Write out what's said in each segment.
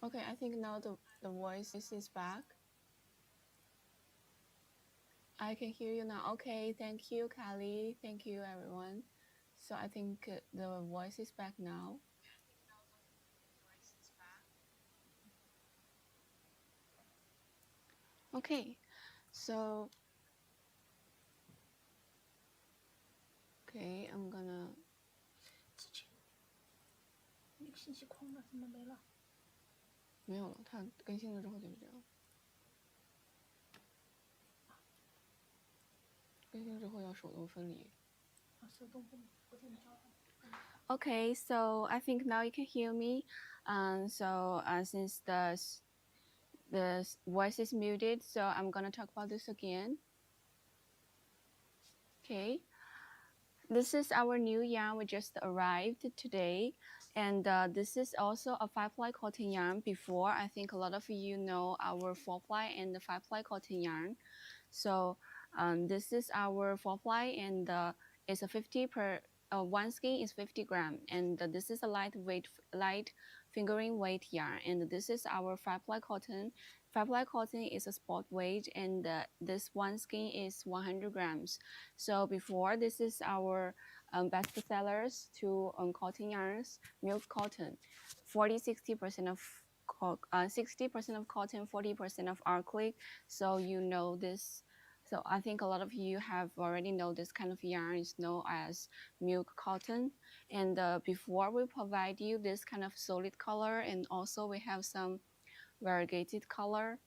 Okay, I think now the voice is back. I can hear you now. Okay, thank you, Callie. Thank you, everyone. So I think the voice is back now. Okay, so okay, I'm gonna 那个信息空了，怎么没了？没有了，它更新了之后就是这样。更新之后要手动分离。啊，手动分离，我在你交换。Okay, so I think now you can hear me. So since the voice is muted, so I'm gonna talk about this again. Okay, this is our new yarn. We just arrived today, and this is also a 5-ply cotton yarn. Before, I think a lot of you know our 4-ply and the 5-ply cotton yarn. So this is our 4-ply, and it's a 50 per. One skein is 50 gram, and this is a light fingering weight yarn, and this is our 5-ply cotton. 5-ply cotton is a spot weight, and this one skein is 100 grams. So before, this is our best sellers to cotton yarns, milk cotton, 40-60% of 60% of cotton, 40% of acrylic. So you know this. So I think a lot of you have already know this kind of yarn is known as milk cotton. And before we provide you this kind of solid color, and also we have some variegated color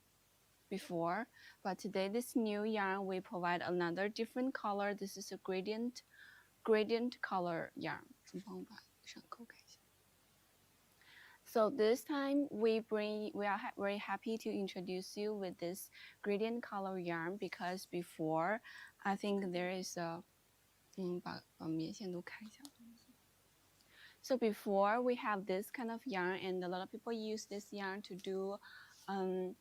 before. But today this new yarn we provide another different color. This is a gradient color yarn. So this time we are very happy to introduce you with this gradient color yarn, because before I think there is a So before we have this kind of yarn, and a lot of people use this yarn to do I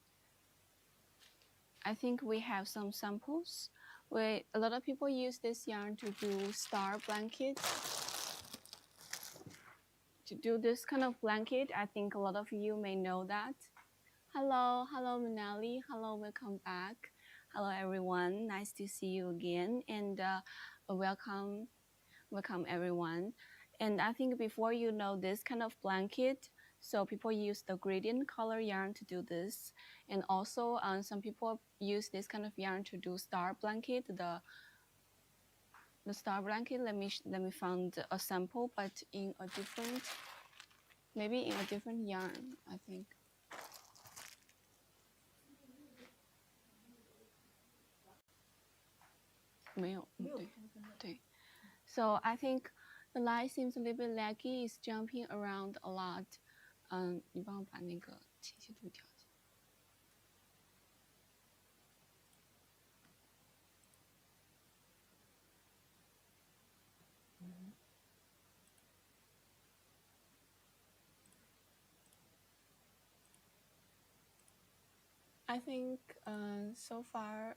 think we have some samples where a lot of people use this yarn to do star blanket. To do this kind of blanket, I think a lot of you may know that. Hello, Manali. Hello, welcome back. Hello, everyone. Nice to see you again, and welcome everyone. And I think before you know this kind of blanket, so people use the gradient color yarn to do this, and also some people use this kind of yarn to do star blanket. The star blanket. Let me find a sample, but in a different, maybe in a different yarn, I think. So I think the light seems a little bit laggy. It's jumping around a lot. 你帮我把那个清晰度调一下。I think so far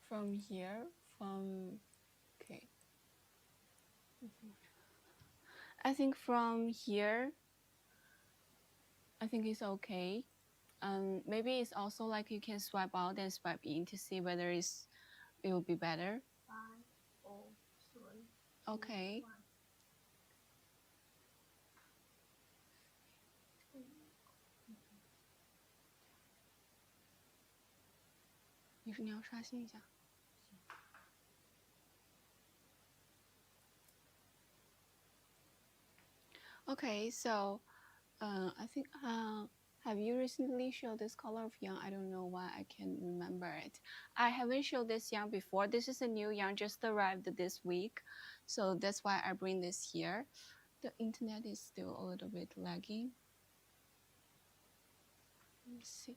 from here, okay. I think from here, I think it's okay. Maybe it's also like you can swipe out and swipe in to see whether it will be better. 5, 4, 3, Okay. 2, 1. 你要刷新一下。Okay, so I think have you recently showed this color of yarn? I don't know why I can't remember it. I haven't showed this yarn before. This is a new yarn, just arrived this week, so that's why I bring this here. The internet is still a little bit lagging. Let me see.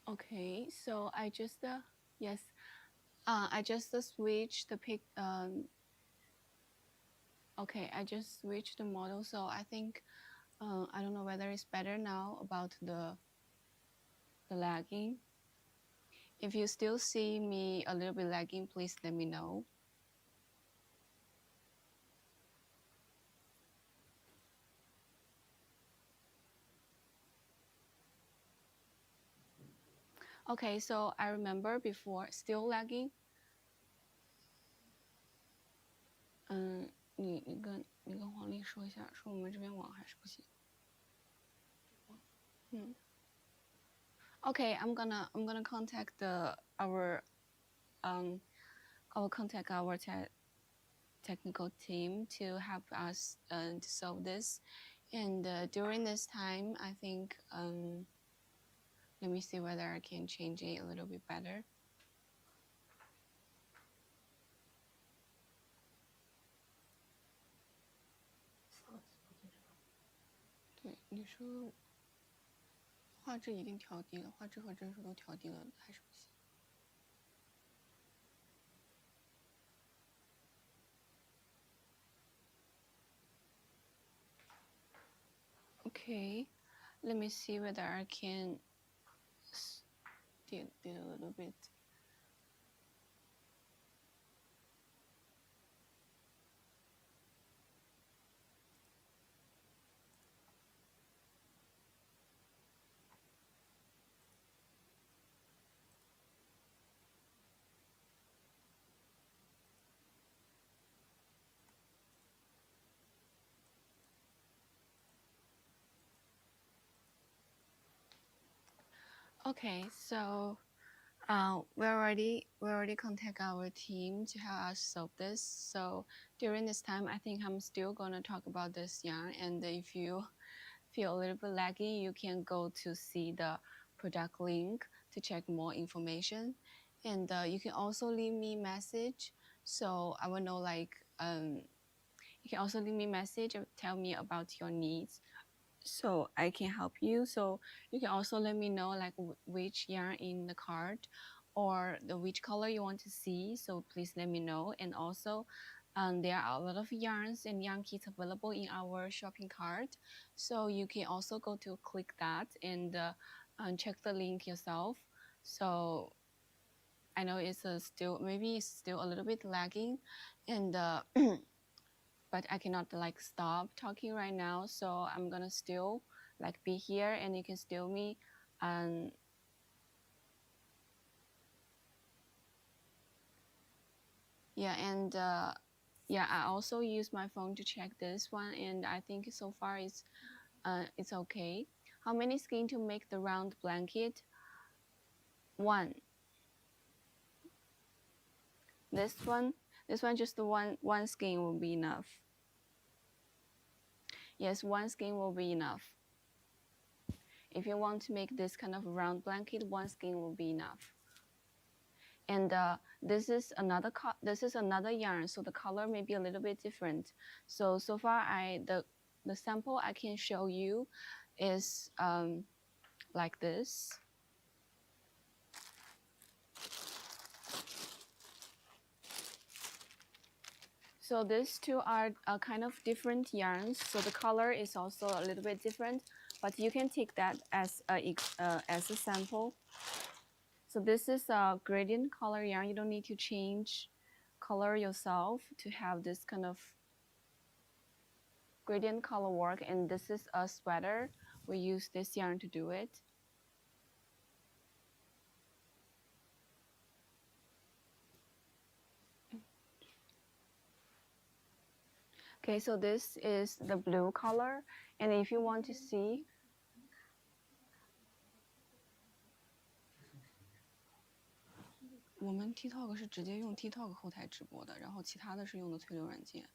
Okay, so I just yes, I just switched the pic. Okay, I just switched the model, so I think I don't know whether it's better now about the lagging. If you still see me a little bit lagging, please let me know. Okay, so I remember before still lagging. 你跟黄丽说一下，说我们这边网还是不行。Okay, I'm gonna contact our I'll contact our technical team to help us to solve this. And during this time, I think let me see whether I can change it a little bit better. 对，你说画质已经调低了，画质和帧数都调低了，还是不行。Okay, let me see whether I can did a little bit. Okay, so we already contact our team to help us solve this. So during this time, I think I'm still gonna talk about this yarn. And if you feel a little bit laggy, you can go to see the product link to check more information. And you can also leave me message, so I will know like you can also leave me message or tell me about your needs, so I can help you. So you can also let me know like which yarn in the card or which color you want to see. So please let me know. And also there are a lot of yarns and yarn kits available in our shopping cart. So you can also go to click that and check the link yourself. So I know it's maybe it's still a little bit lagging, and but I cannot like stop talking right now, so I'm gonna still like be here and you can still me. Yeah, and yeah, I also use my phone to check this one, and I think so far it's okay. How many skein to make the round blanket? One. This one just one skein will be enough. Yes, one skein will be enough. If you want to make this kind of round blanket, one skein will be enough. And this is another yarn, so the color may be a little bit different. So far the sample I can show you is like this. So these two are kind of different yarns, so the color is also a little bit different, but you can take that as a sample. So this is a gradient color yarn. You don't need to change color yourself to have this kind of gradient color work. And this is a sweater. We use this yarn to do it. Okay, so this is the blue color, and if you want to see, 我们 TikTok 是直接用 TikTok 后台直播的，然后其他的是用的催流软件。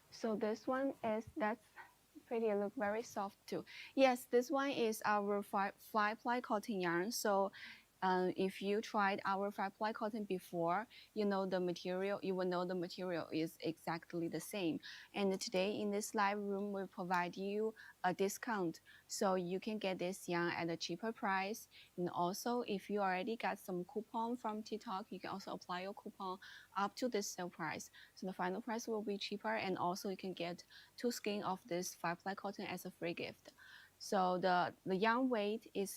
So this one that's pretty, look very soft too. Yes, this one is our fly ply cotton yarn. So if you tried our 5-ply cotton before, you know the material. You will know the material is exactly the same. And today in this live room, we provide you a discount, so you can get this yarn at a cheaper price. And also, if you already got some coupon from TikTok, you can also apply your coupon up to this sale price. So the final price will be cheaper, and also you can get 2 skein of this 5-ply cotton as a free gift. So the yarn weight is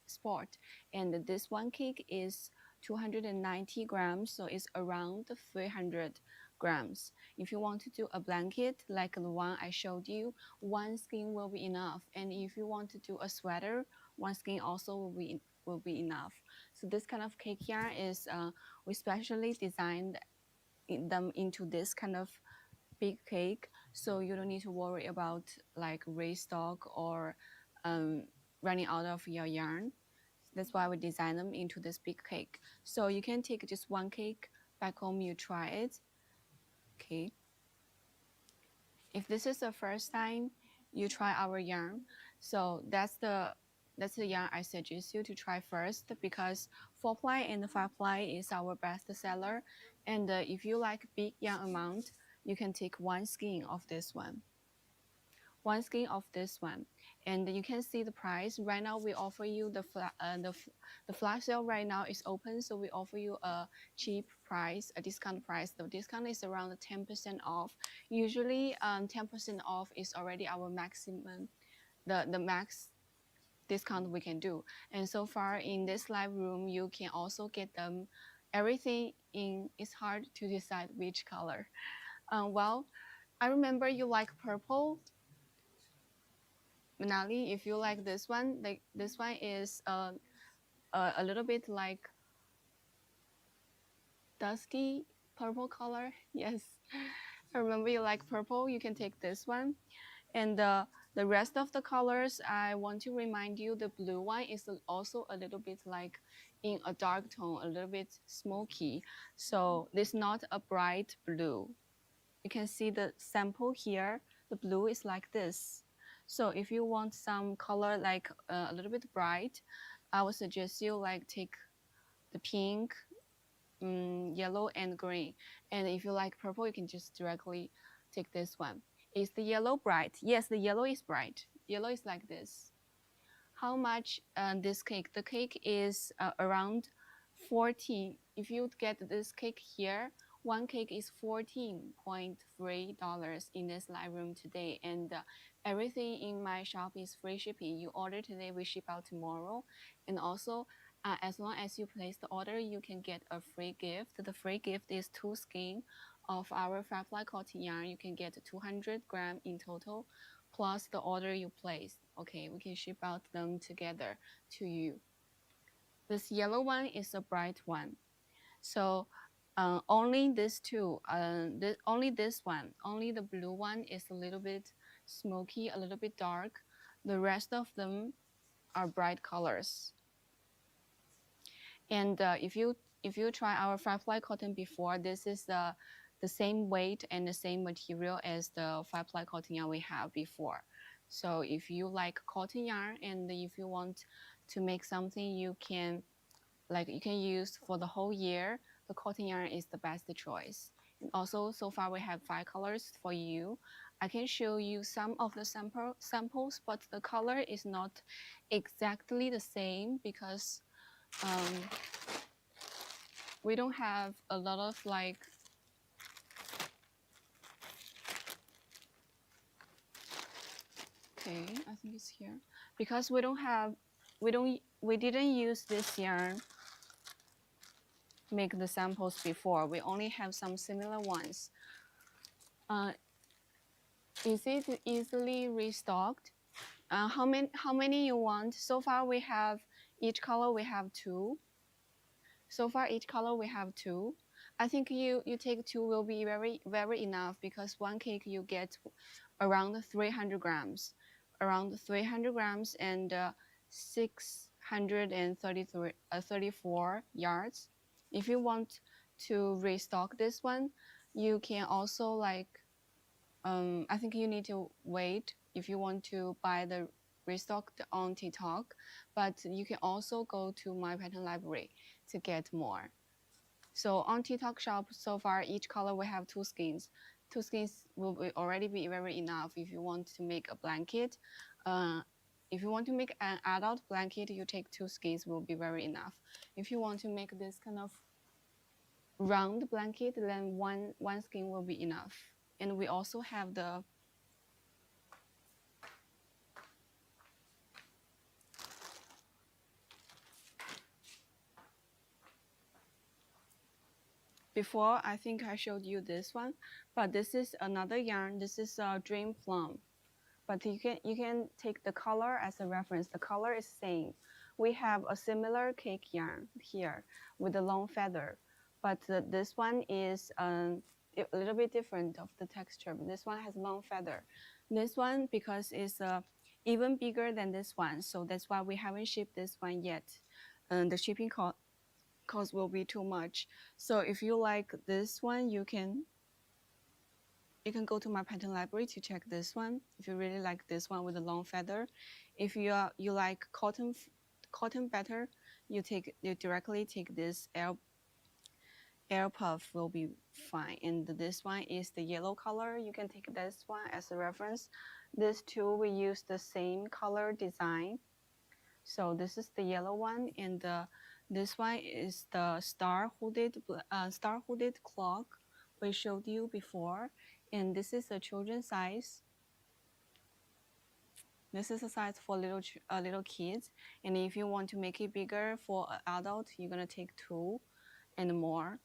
sport, and this one cake is 290 grams, so it's around 300 grams. If you want to do a blanket like the one I showed you, one skein will be enough. And if you want to do a sweater, one skein also will be enough. So this kind of cake yarn is we specially designed them into this kind of big cake, so you don't need to worry about like restock or running out of your yarn. That's why we design them into this big cake. So you can take just one cake back home, you try it. Okay. If this is the first time you try our yarn, so that's the yarn I suggest you to try first, because 4-ply and 5-ply is our best seller. And if you like big yarn amount, you can take one skein of this one. One skein of this one, and you can see the price. Right now we offer you the flash sale right now is open, so we offer you a cheap price, a discount price. The discount is around 10% off. Usually 10% off is already our maximum, the max discount we can do. And so far in this live room, you can also get them everything in. It's hard to decide which color. Well, I remember you like purple, Manali. If you like this one, like this one is a little bit like dusty purple color. Yes, I remember you like purple. You can take this one. And the rest of the colors, I want to remind you, the blue one is also a little bit like in a dark tone, a little bit smoky. So this is not a bright blue. You can see the sample here. The blue is like this. So if you want some color like a little bit bright, I would suggest you like take the pink, yellow, and green. And if you like purple, you can just directly take this one. Is the yellow bright? Yes, the yellow is bright. Yellow is like this. How much this cake? The cake is around 14. If you get this cake here, one cake is $14.3 in this live room today. And everything in my shop is free shipping. You order today, we ship out tomorrow. And also, as long as you place the order, you can get a free gift. The free gift is 2 skein of our 5-ply cotton yarn. You can get 200 grams in total, plus the order you place. Okay, we can ship out them together to you. This yellow one is a bright one. So only these two, only this one, only the blue one is a little bit smoky, a little bit dark. The rest of them are bright colors. And if you try our 5-ply cotton before, this is the same weight and the same material as the 5-ply cotton yarn we have before. So if you like cotton yarn, and if you want to make something you can use for the whole year, the cotton yarn is the best choice. And also, so far we have 5 colors for you. I can show you some of the samples, but the color is not exactly the same because we don't have a lot of like okay, I think it's here, because we didn't use this yarn make the samples before. We only have some similar ones. Is it easily restocked? How many you want? So far we have each color we have 2. So far each color we have 2. I think you take 2 will be very enough, because one cake you get around 300 grams, and 634 yards. If you want to restock this one, you can also like I think you need to wait if you want to buy the restocked on TikTok, but you can also go to my pattern library to get more. So on TikTok shop, so far each color we have 2 skeins. 2 skeins will already be very enough if you want to make a blanket. If you want to make an adult blanket, you take 2 skeins will be very enough. If you want to make this kind of round blanket, then one skein will be enough. And we also have the before, I think I showed you this one, but this is another yarn. This is a Dream Plum. But you can take the color as a reference. The color is same. We have a similar cake yarn here with a long feather, but this one is a little bit different of the texture. But this one has long feather. This one, because it's even bigger than this one, so that's why we haven't shipped this one yet. The shipping cost will be too much. So if you like this one, you can go to my pattern library to check this one. If you really like this one with a long feather, if you like cotton better, you directly take this air puff will be fine. And this one is the yellow color. You can take this one as a reference. These two we use the same color design. So this is the yellow one, and this one is the star hooded cloak we showed you before. And this is a children's size. This is a size for little kids. And if you want to make it bigger for an adult, you're gonna take 2 and more.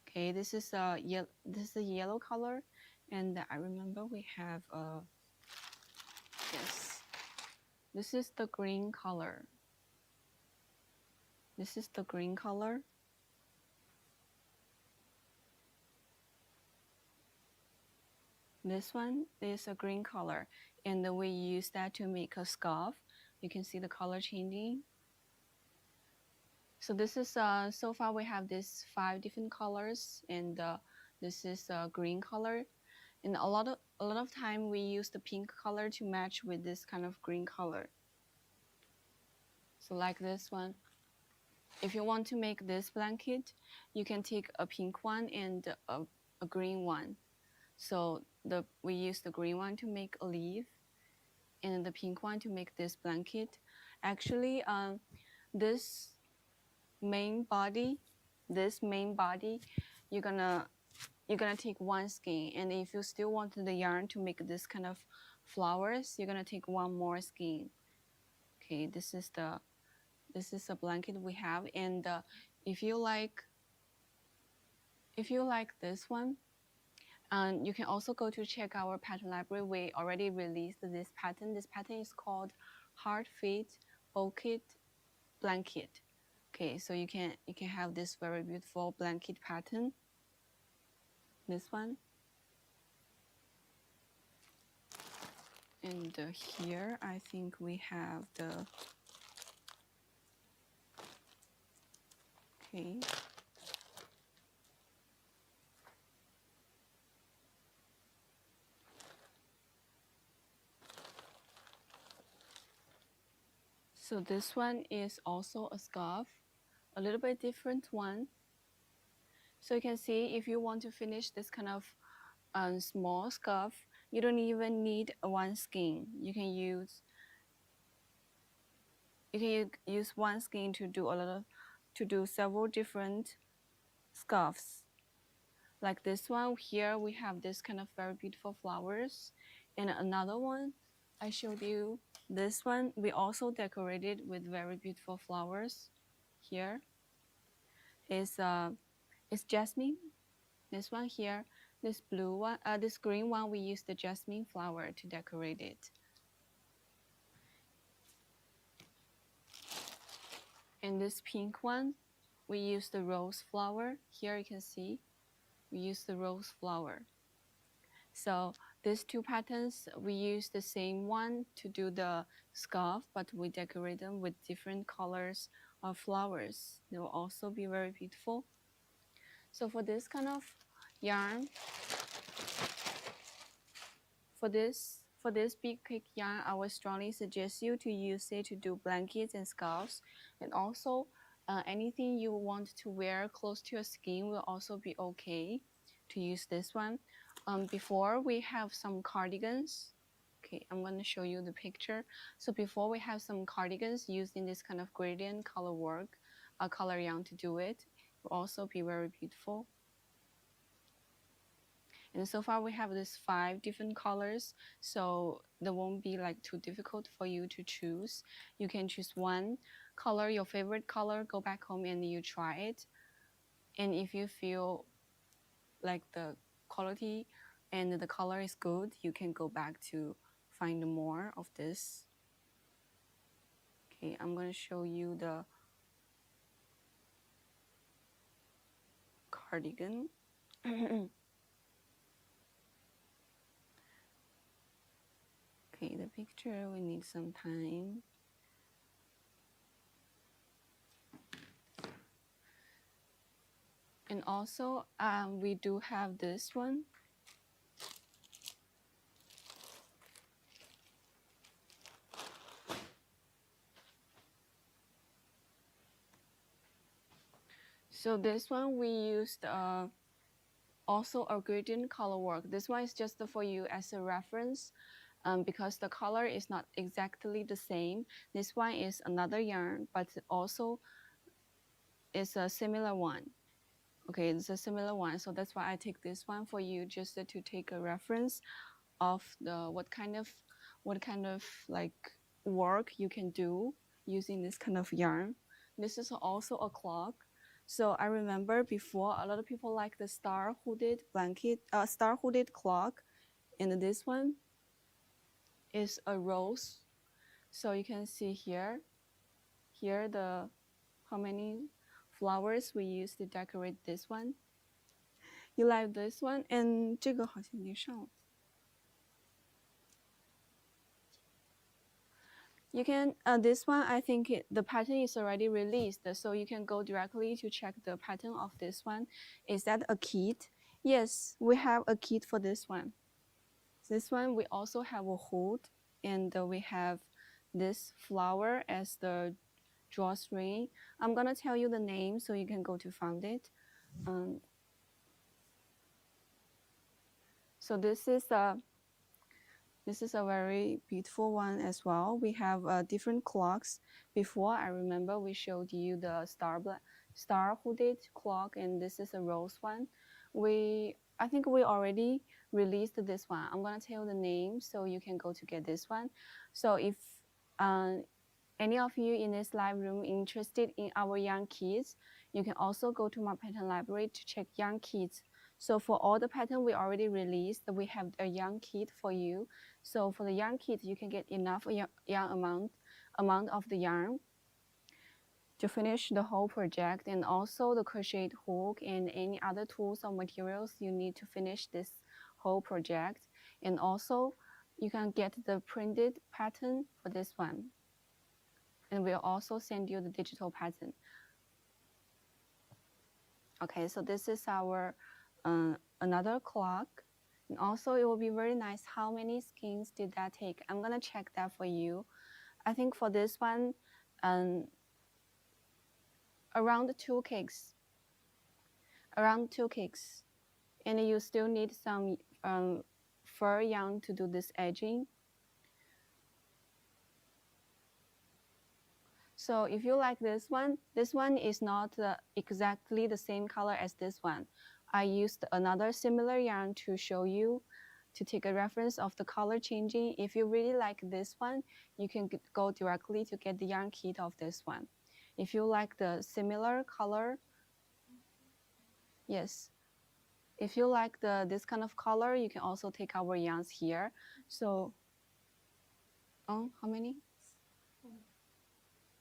Okay, this is a yellow color, and I remember we have yes. This is the green color. This is the green color. This one is a green color, and we use that to make a scarf. You can see the color changing. So this is so far we have these 5 different colors, and this is a green color. And a lot of time we use the pink color to match with this kind of green color. So like this one. If you want to make this blanket, you can take a pink one and a green one. So we use the green one to make a leaf, and the pink one to make this blanket. Actually, this main body, you're gonna take 1 skein, and if you still want the yarn to make this kind of flowers, you're gonna take 1 more skein. Okay, this is a blanket we have, and if you like this one, you can also go to check our pattern library. We already released this pattern. This pattern is called Heart Fit Orchid Blanket. Okay, so you can have this very beautiful blanket pattern. This one. And here I think we have the okay. So this one is also a scarf, a little bit different one. So you can see if you want to finish this kind of small scarf, you don't even need 1 skein. You can use 1 skein to do several different scarves. Like this one here, we have this kind of very beautiful flowers, and another one I showed you. This one we also decorated with very beautiful flowers. Here is jasmine. This one here, this blue one, this green one, we use the jasmine flower to decorate it. And this pink one, we use the rose flower. Here you can see, we use the rose flower. So these 2 patterns, we use the same one to do the scarf, but we decorate them with different colors of flowers. They will also be very beautiful. So for this kind of yarn, for this For this big cake yarn, I would strongly suggest you to use it to do blankets and scarves, and also anything you want to wear close to your skin will also be okay to use this one. Before we have some cardigans. Okay, I'm going to show you the picture. So before we have some cardigans using this kind of gradient color work, color yarn to do it. It will also be very beautiful. And so far we have these 5 different colors, so that won't be like too difficult for you to choose. You can choose one color, your favorite color, go back home and you try it. And if you feel like the quality and the color is good, you can go back to find more of this. Okay, I'm going to show you the cardigan. Okay, the picture, we need some time. And also, we do have this one. So this one we used also a gradient color work. This one is just for you as a reference because the color is not exactly the same. This one is another yarn, but also is a similar one. Okay, it's a similar one, so that's why I take this one for you, just to take a reference of the what kind of like work you can do using this kind of yarn. This is also a cloak. So I remember before a lot of people like the star hooded blanket, star hooded cloak, and this one is a rose. So you can see here the how many flowers we use to decorate this one. You like this one? And 这个好像已经上了。You can, this one, I think the pattern is already released, so you can go directly to check the pattern of this one. Is that a kit? Yes, we have a kit for this one. This one, we also have a hood, and we have this flower as the drawstring. I'm gonna tell you the name so you can go to find it. So this is a very beautiful one as well. We have different clocks. Before, I remember we showed you the star hooded clock, and this is a rose one. I think we already released this one. I'm gonna tell you the name so you can go to get this one. So if any of you in this live room interested in our young kids, you can also go to my pattern library to check young kids. So for all the pattern we already released, we have a young kit for you. So for the young kit, you can get enough yarn amount of the yarn to finish the whole project, and also the crocheted hook and any other tools or materials you need to finish this whole project. And also, you can get the printed pattern for this one. And we'll also send you the digital pattern. Okay, so this is our another clock. And also it will be very nice. How many skeins did that take? I'm gonna check that for you. I think for this one, around 2 cakes. Around 2 cakes. And you still need some fur yarn to do this edging. So if you like this one is not exactly the same color as this one. I used another similar yarn to show you, to take a reference of the color changing. If you really like this one, you can go directly to get the yarn kit of this one. If you like the similar color, yes. If you like this kind of color, you can also take our yarns here. So, how many?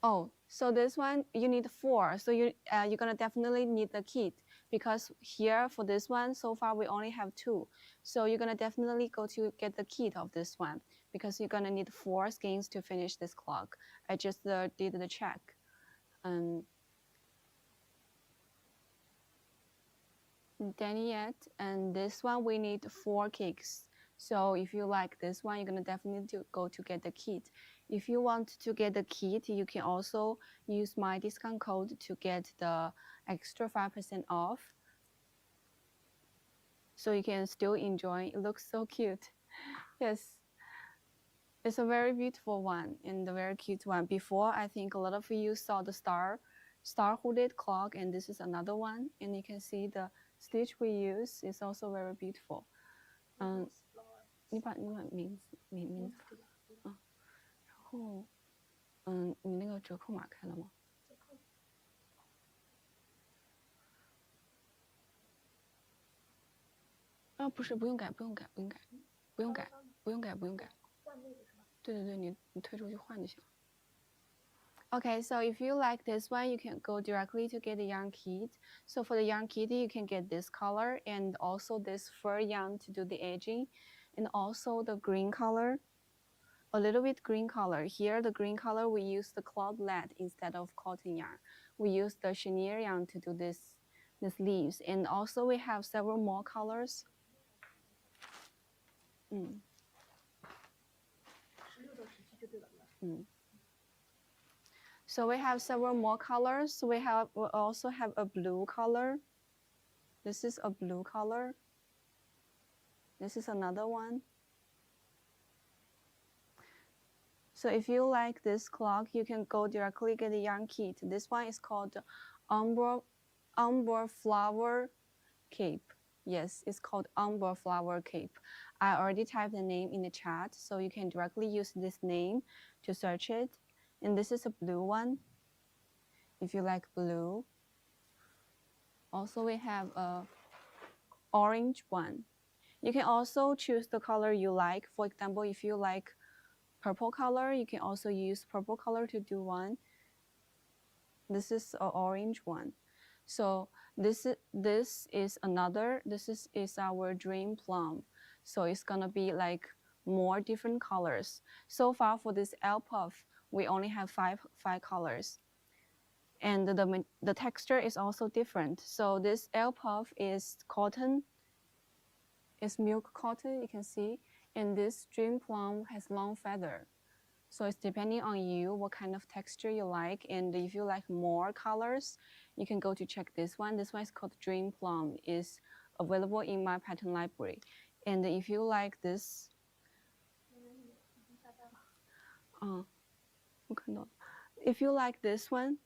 Oh, so this one you need 4. So you're gonna definitely need the kit, because here for this one so far we only have 2. So you're gonna definitely go to get the kit of this one, because you're gonna need 4 skeins to finish this clock. I just did the check. Done yet? And this one we need 4 cakes. So if you like this one, you're gonna definitely go to get the kit. If you want to get the kit, you can also use my discount code to get the extra 5% off. So you can still enjoy. It looks so cute. Yes. It's a very beautiful one and a very cute one. Before, I think a lot of you saw the star hooded clock, and this is another one. And you can see the stitch we use is also very beautiful. 你把名字啊，然后你那个折扣码开了吗？啊，不是，不用改，不用改，不用改，不用改，不用改，不用改。对对对，你退出去换就行了。Okay, so if you like this one, you can go directly to get the yarn kit. So for the yarn kit, you can get this color and also this fur yarn to do the edging, and also the green color, a little bit green color. Here, the green color, we use the cloud lead instead of cotton yarn. We use the chenille yarn to do this leaves, and also we have several more colors. So we have several more colors. We also have a blue color. This is a blue color. This is another one. So if you like this clock, you can go directly get the yarn kit. This one is called Umber Flower Cape. Yes, it's called Umber Flower Cape. I already typed the name in the chat, so you can directly use this name to search it. And this is a blue one, if you like blue. Also, we have a orange one. You can also choose the color you like. For example, if you like purple color, you can also use purple color to do one. This is an orange one. So this is our dream plum. So it's gonna be like more different colors. So far for this L puff, we only have five colors. And the texture is also different. So this L puff is cotton, it's milk cotton, you can see. And this dream plum has long feather. So it's depending on you what kind of texture you like. And if you like more colors, you can go to check this one. This one is called Dream Plum. It's available in my pattern library. And if you like this, if you like this one,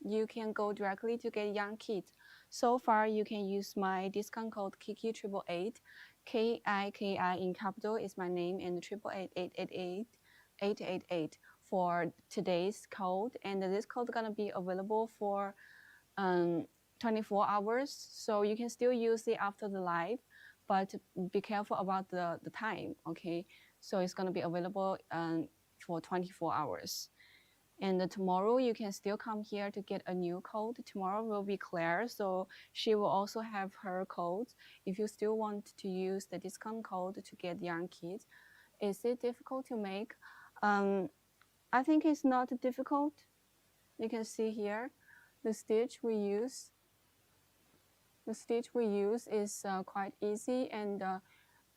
you can go directly to get yarn kit. So far, you can use my discount code Kiki888. KIKI in capital is my name, and 888 for today's code. And this code is gonna be available for 24 hours. So you can still use it after the live, but be careful about the time, okay? So it's gonna be available for 24 hours. And tomorrow you can still come here to get a new code. Tomorrow will be Claire, so she will also have her code. If you still want to use the discount code to get yarn kit, is it difficult to make? I think it's not difficult. You can see here, the stitch we use. The stitch we use is quite easy, and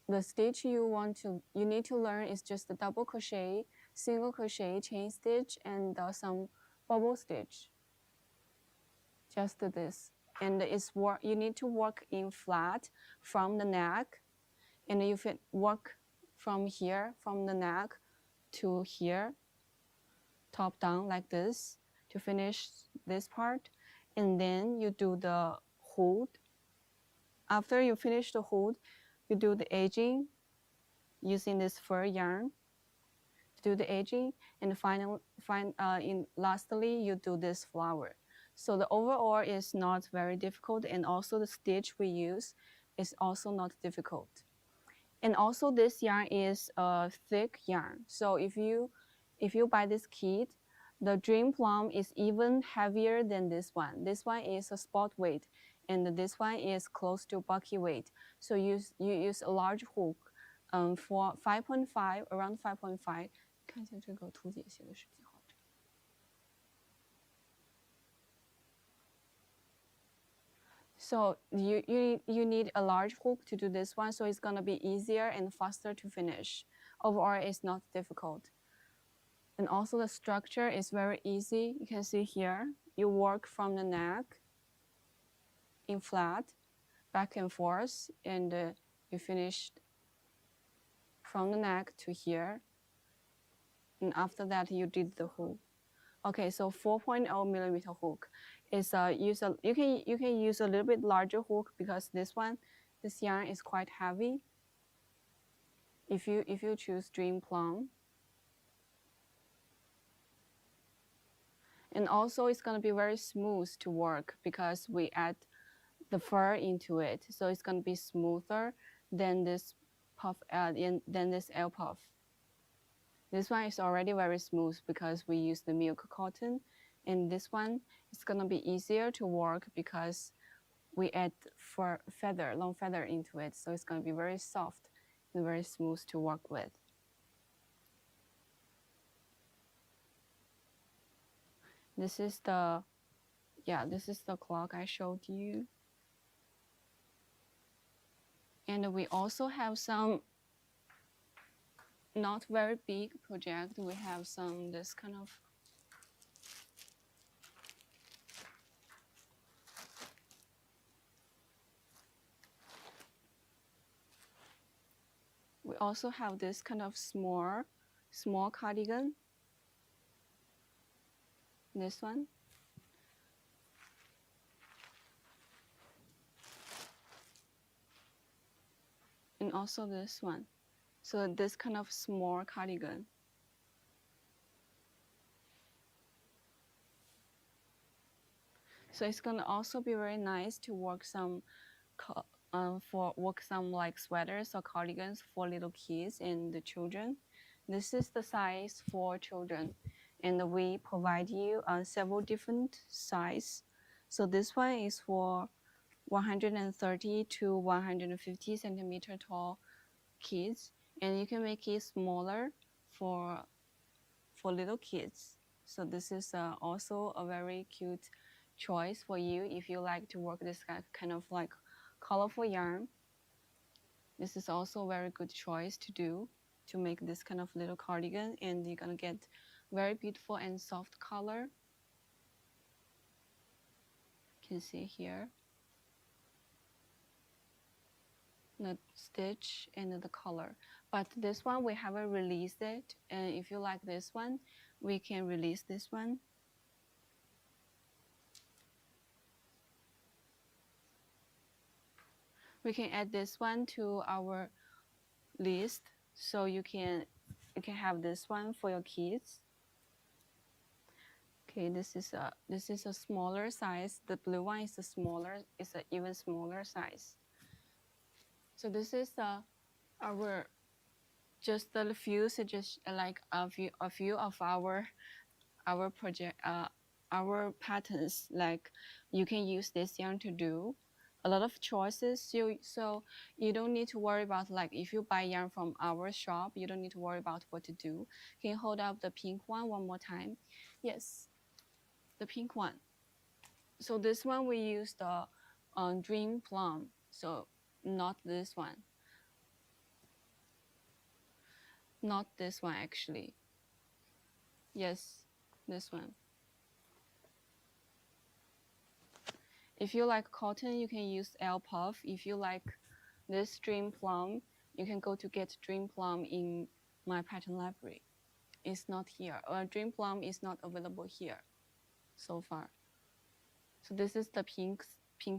the stitch you need to learn is just the double crochet, single crochet, chain stitch, and some bubble stitch. Just this. And you need to work in flat from the neck, and you work from here, from the neck to here, top down like this to finish this part. And then you do the hood. After you finish the hood, you do the edging using this fur yarn to do the edging, and lastly you do this flower. So the overall is not very difficult, and also the stitch we use is also not difficult. And also this yarn is a thick yarn. So if you buy this kit, the Dream Plum is even heavier than this one. This one is a spot weight, and this one is close to bulky weight. So you use a large hook, for 5.5, around 5.5. 看一下这个图解写的是几号？ So you need a large hook to do this one, so it's gonna be easier and faster to finish. Overall, it's not difficult. And also the structure is very easy. You can see here, you work from the neck in flat, back and forth, and you finish from the neck to here. And after that, you did the hook. Okay, so 4.0 millimeter hook is you can use a little bit larger hook because this yarn is quite heavy. If you choose Dream Plum, and also it's gonna be very smooth to work because we add the fur into it, so it's gonna be smoother than this puff than this L puff. This one is already very smooth because we use the milk cotton, and this one is gonna be easier to work because we add long feather into it, so it's gonna be very soft and very smooth to work with. This is the clock I showed you. And we also have some not very big project. We have some this kind of we also have this kind of small cardigan. This one. And also this one. So this kind of small cardigan. So it's gonna also be very nice to work some like sweaters or cardigans for little kids and the children. This is the size for children, and we provide you several different size. So this one is for 130 to 150 centimeter tall kids, and you can make it smaller for little kids. So this is also a very cute choice for you if you like to work this kind of like colorful yarn. This is also a very good choice to do to make this kind of little cardigan, and you're gonna get very beautiful and soft color. You can see here the stitch and the color. But this one we haven't released it, and if you like this one, we can release this one. We can add this one to our list, so you can have this one for your kids. Okay, this is a smaller size. The blue one is is an even smaller size. So this is our just a few like a few of our project our patterns. Like you can use this yarn to do a lot of choices. So you don't need to worry about, like, if you buy yarn from our shop, you don't need to worry about what to do. Can you hold up the pink one more time? Yes, the pink one. So this one we use the Dream Plum. So not this one. Not this one actually. Yes, this one. If you like cotton, you can use L puff. If you like this Dream Plum, you can go to get Dream Plum in my pattern library. It's not here. Dream Plum is not available here so far. So this is the pink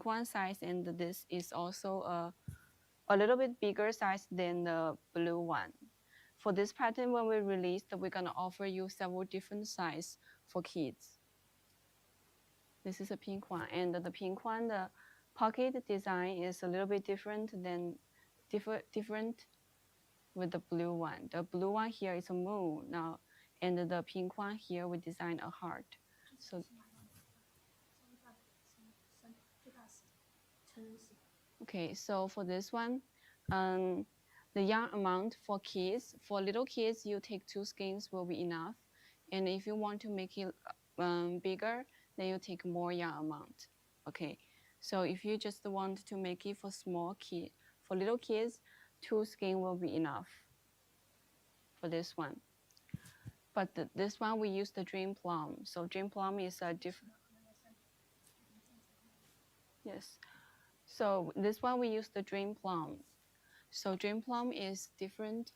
one size, and this is also a little bit bigger size than the blue one. For this pattern, when we release, we're gonna offer you several different size for kids. This is a pink one, and the pink one, the pocket design is a little bit different with the blue one. The blue one here is a moon now, and the pink one here we design a heart. So okay, so for this one, the yarn amount for kids, for little kids, you take 2 skeins will be enough, and if you want to make it bigger, then you take more yarn amount. Okay, So if you just want to make it for for little kids, 2 skein will be enough for this one. But this one we use the Dream Plum. So Dream Plum is a different. Yes. So this one we use the Dream Plum. So Dream Plum is different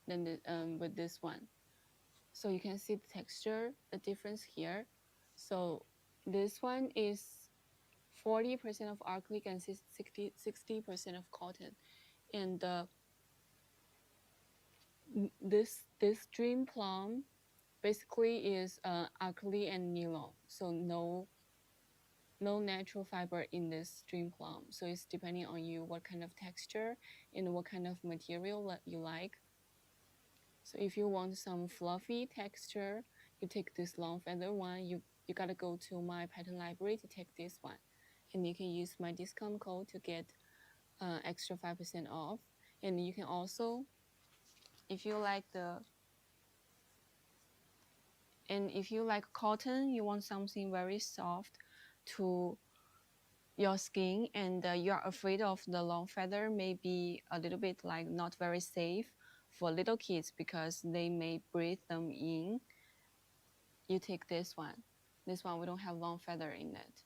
than with this one. So you can see the texture, the difference here. So this one is 40% of acrylic and 60% of cotton. And this Dream Plum basically is acrylic and nylon. So no natural fiber in this Dream Plum. So it's depending on you what kind of texture and what kind of material that you like. So if you want some fluffy texture, you take this long feather one. You gotta go to my pattern library to take this one, and you can use my discount code to get extra 5% off. And you can also, if you like cotton, you want something very soft to your skin, and you're afraid of the long feather, maybe a little bit like not very safe for little kids because they may breathe them in, you take this one. This one we don't have long feather in it,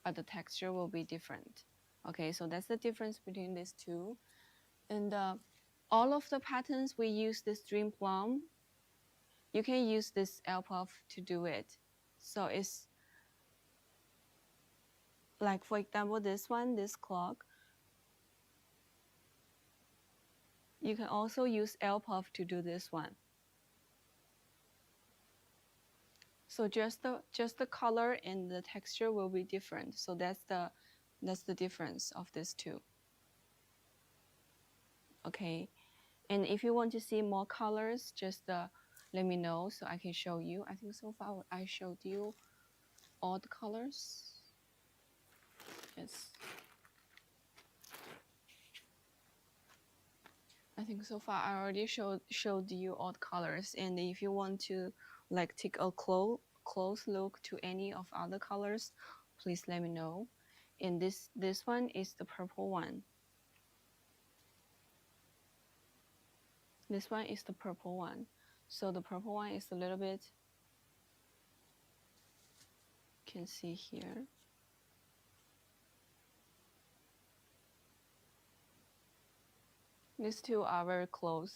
but the texture will be different. Okay, so that's the difference between these two. And all of the patterns we use this Dream Plum. You can use this L-Puff to do it. So it's like, for example, this one, this clock. You can also use L-Puff to do this one. So just the color and the texture will be different. So that's the difference of these two. Okay, and if you want to see more colors, just let me know so I can show you. I think so far I showed you all the colors. Yes. I think so far I already showed you all the colors. And if you want to like take a close look to any of other colors, please let me know. And this one is the purple one. This one is the purple one. So the purple one is a little bit, you can see here. These two are very close.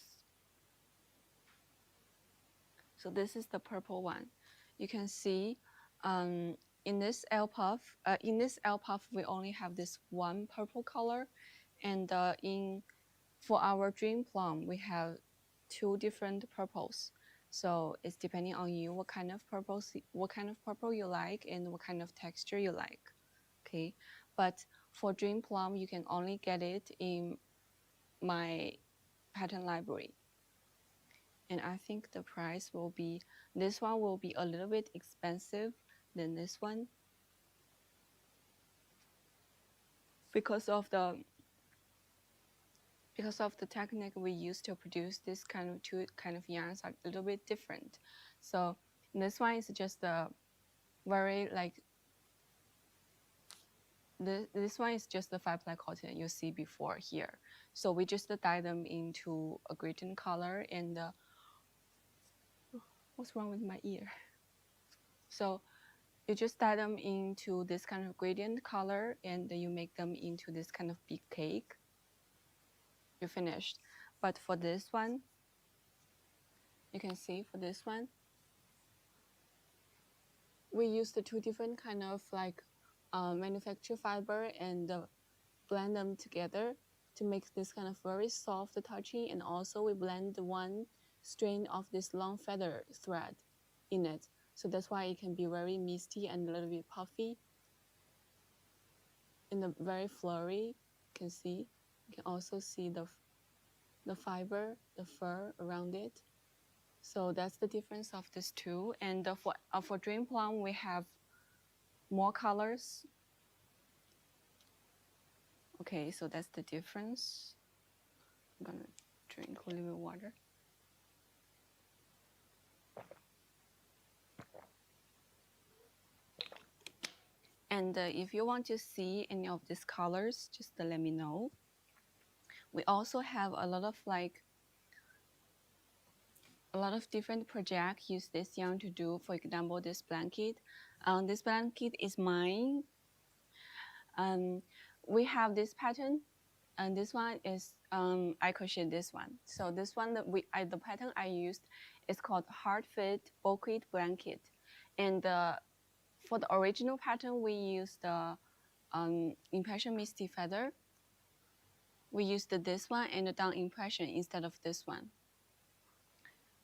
So this is the purple one. You can see in this L-Puff, we only have this one purple color, and for our Dream Plum we have 2 different purples. So it's depending on you what kind of purple you like and what kind of texture you like. Okay, but for Dream Plum you can only get it in my pattern library. And I think the price will be, this one will be a little bit expensive than this one because of the technique we use to produce this kind of 2 kind of yarns are a little bit different. So this one is just a very like, this one is just the 5-ply cotton you see before here. So we just dye them into a gradient color. And what's wrong with my ear? So you just dye them into this kind of gradient color, and you make them into this kind of big cake. You're finished. But for this one, you can see for this one, we use the 2 different kind of like manufactured fiber and blend them together to make this kind of very soft touchy. And also we blend 1 strain of this long feather thread in it. So that's why it can be very misty and a little bit puffy and very flurry. You can see. You can also see the fiber, the fur around it. So that's the difference of these 2. And for Dream Plum, we have more colors. Okay, so that's the difference. I'm gonna drink a little bit of water. And if you want to see any of these colors, just let me know. We also have a lot of different projects use this yarn to do. For example, this blanket. This blanket is mine. We have this pattern, and this one is I crocheted this one. So this one that the pattern I used is called Heart Fit Bouquet Blanket, and for the original pattern we used the Impression Misty Feather. We used this one and the down impression instead of this one.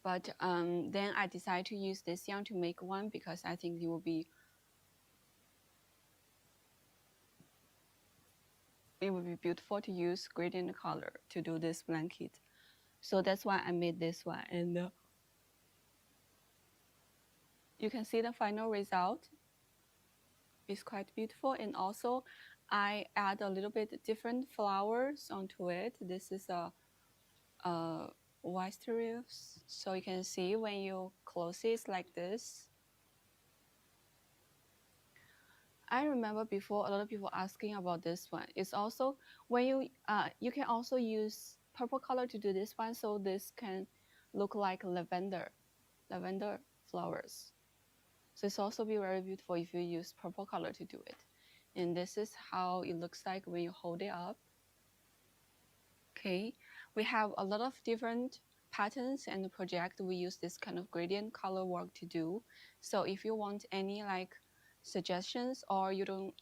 But then I decided to use this yarn to make one because I think it will be beautiful to use gradient color to do this blanket. So that's why I made this one, and you can see the final result. It's quite beautiful, and also I add a little bit different flowers onto it. This is a Wisterius, so you can see when you close it, it's like this. I remember before a lot of people asking about this one. It's also when you can also use purple color to do this one, so this can look like lavender flowers. So it's also be very beautiful if you use purple color to do it. And this is how it looks like when you hold it up. Okay, we have a lot of different patterns and project. We use this kind of gradient color work to do. So if you want any like suggestions, or you don't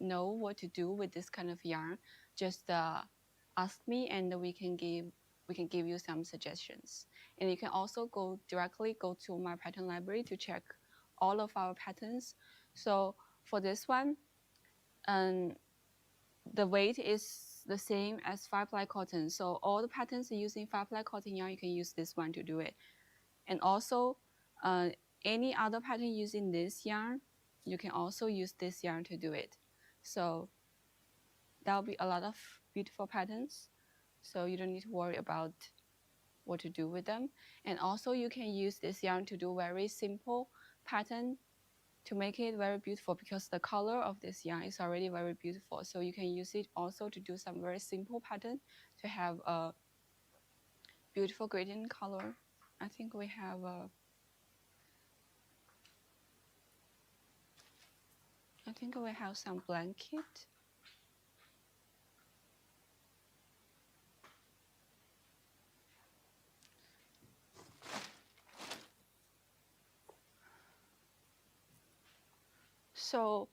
know what to do with this kind of yarn, just ask me and we can give you some suggestions. And you can also directly go to my pattern library to check all of our patterns. So for this one, the weight is the same as 5-ply cotton. So all the patterns using 5-ply cotton yarn, you can use this one to do it. And also, any other pattern using this yarn, you can also use this yarn to do it. So that'll be a lot of beautiful patterns. So you don't need to worry about what to do with them. And also you can use this yarn to do very simple pattern to make it very beautiful, because the color of this yarn is already very beautiful. So you can use it also to do some very simple pattern to have a beautiful gradient color. I think we have some blanket. So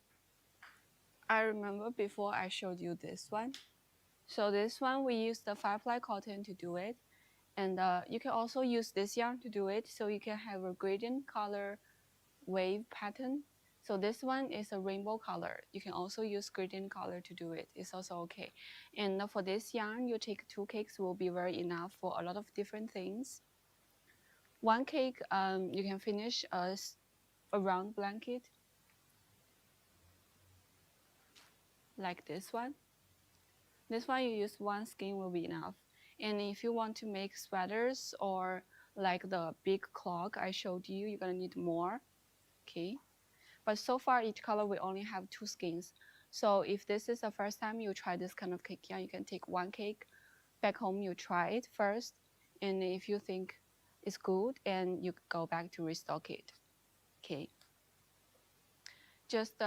I remember before I showed you this one. So this one we use the 5-ply cotton to do it, and you can also use this yarn to do it. So you can have a gradient color wave pattern. So this one is a rainbow color. You can also use gradient color to do it. It's also okay. And for this yarn, you take 2 cakes will be very enough for a lot of different things. 1 cake, you can finish a round blanket like this one. This one you use 1 skein will be enough. And if you want to make sweaters or like the big cloak I showed you, you're gonna need more. Okay. But so far each color we only have 2 skeins. So if this is the first time you try this kind of cake yarn, you can take 1 cake back home, you try it first, and if you think it's good, and you go back to restock it. Okay. Just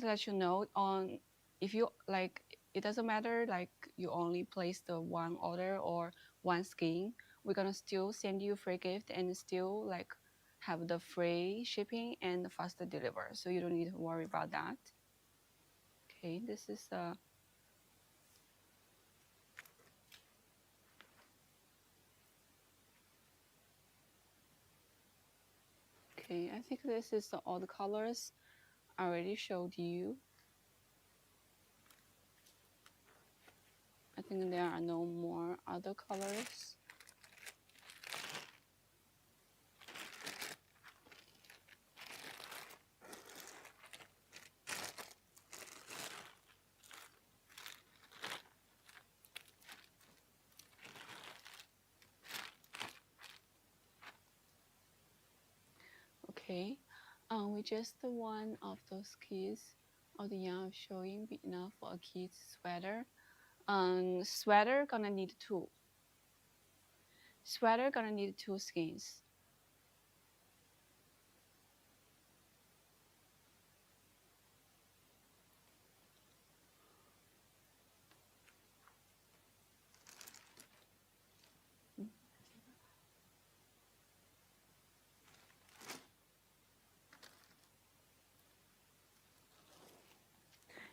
let you know, on if you like, it doesn't matter like you only place the 1 order or 1 skein, we're gonna still send you free gift and still like have the free shipping and faster deliver, so you don't need to worry about that. Okay, this is okay, I think this is all the colors I already showed you. I think there are no more other colors. Okay, With just one of those keys of the yarn I'm showing be enough for a kid's sweater. Sweater gonna need two. Sweater gonna need two skeins.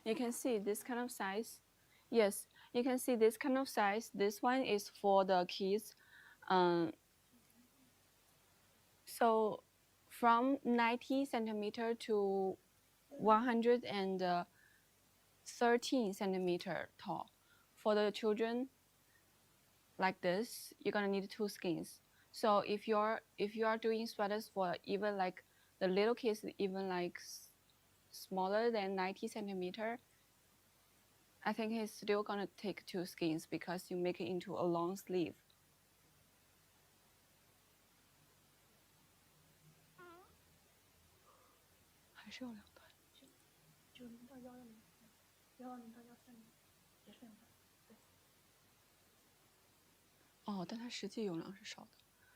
You can see this kind of size. Yes, you can see this kind of size. This one is for the kids. So from 90 centimeter to 113 centimeter tall. For the children like this, you're gonna need two skeins. So if you are doing sweaters for even like the little kids, even like smaller than 90 centimeter, I think it's still gonna take two skeins because you make it into a long sleeve.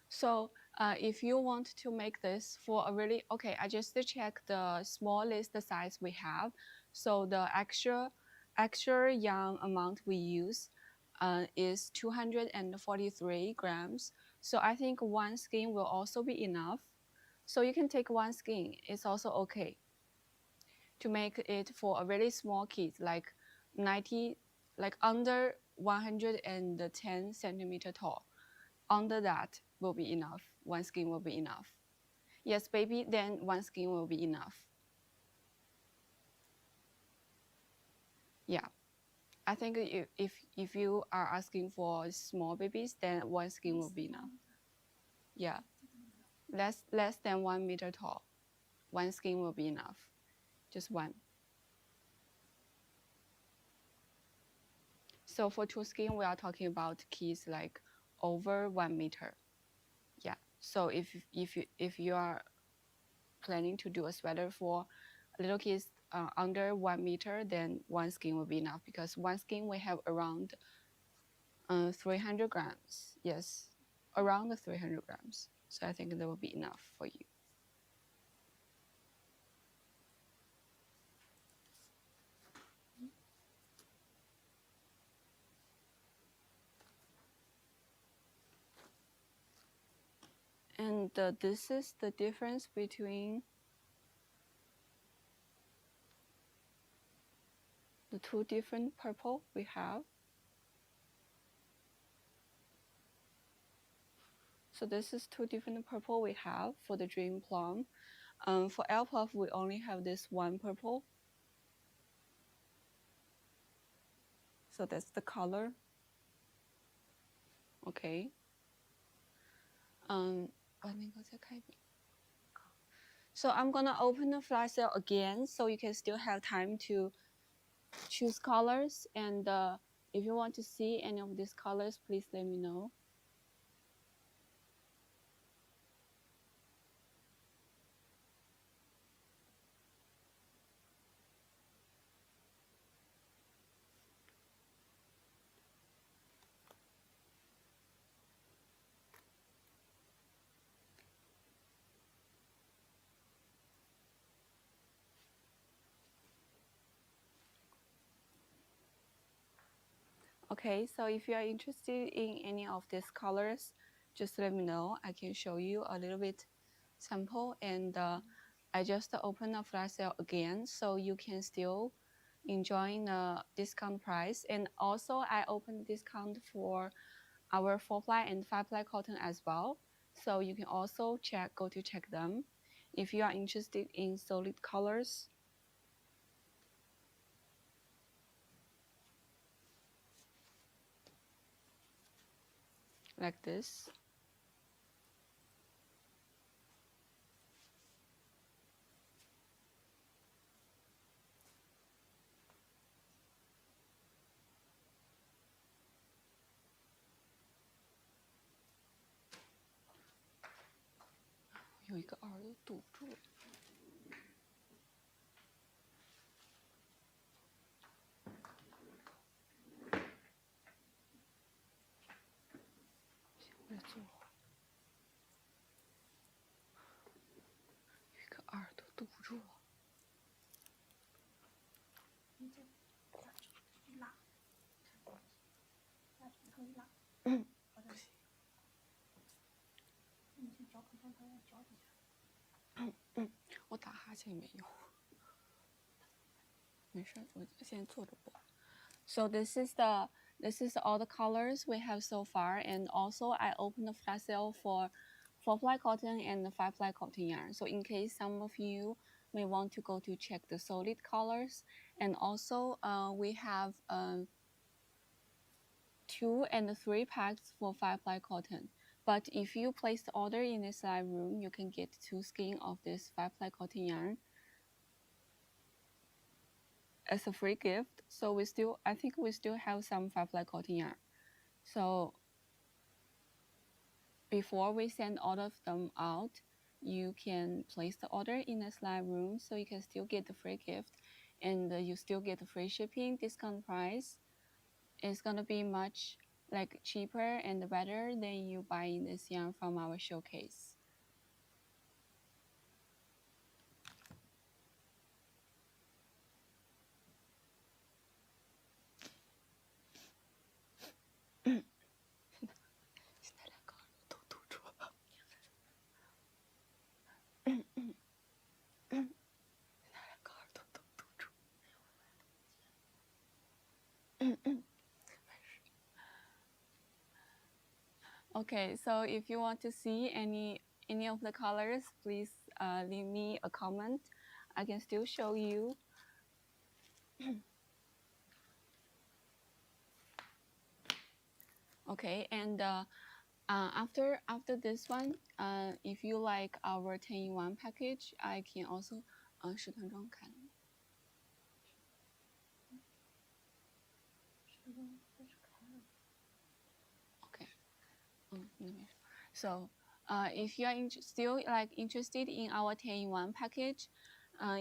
So if you want to make this for a really, okay, I just check the smallest size we have. So the extra yarn amount we use is 243 grams. So I think one skein will also be enough. So you can take one skein, it's also okay to make it for a really small kid, like 90, like under 110 centimeter tall. Under that will be enough. One skein will be enough. Yes, baby, then one skein will be enough. Yeah, I think if you are asking for small babies, then one skein will be enough. Yeah, less than 1 meter tall. One skein will be enough. Just one. So for two skein, we are talking about kids like over 1 meter. Yeah. So if you are planning to do a sweater for little kids under 1 meter, then one skein will be enough because one skein we have around 300 grams. Yes, around 300 grams. So I think that will be enough for you. And this is the difference between the two different purple we have. So this is two different purple we have for the Dream Plum. For Elpuff, we only have this one purple. So that's the color. Okay. So I'm gonna open the flash sale again, so you can still have time to choose colors. And if you want to see any of these colors, please let me know. Okay, so if you are interested in any of these colors, just let me know. I can show you a little bit sample. And I just open the flash sale again, so you can still enjoy the discount price. And also I open discount for our 4-ply and 5-ply cotton as well. So you can also go to check them. If you are interested in solid colors, like this. 这没有，没事，我先坐着播。So this is all the colors we have so far, and also I opened the flash sale for 4-ply cotton and 5-ply cotton yarn. So in case some of you may want to go to check the solid colors, and also we have 2 and 3 packs for 5-ply cotton. But if you place the order in this live room, you can get 2 skein of this 5-ply cotton yarn as a free gift. So I think we still have some 5-ply cotton yarn. So before we send all of them out, you can place the order in the live room, so you can still get the free gift, and you still get the free shipping discount price. It's gonna be much like cheaper and better than you buying this yarn from our showcase. Okay, so if you want to see any of the colors, please leave me a comment. I can still show you. Okay, and after this one, if you like our 10-in-1 package, I can also 10分钟开了吗 ？Okay, 那没事。So, if you are still interested in our 10-in-1 package,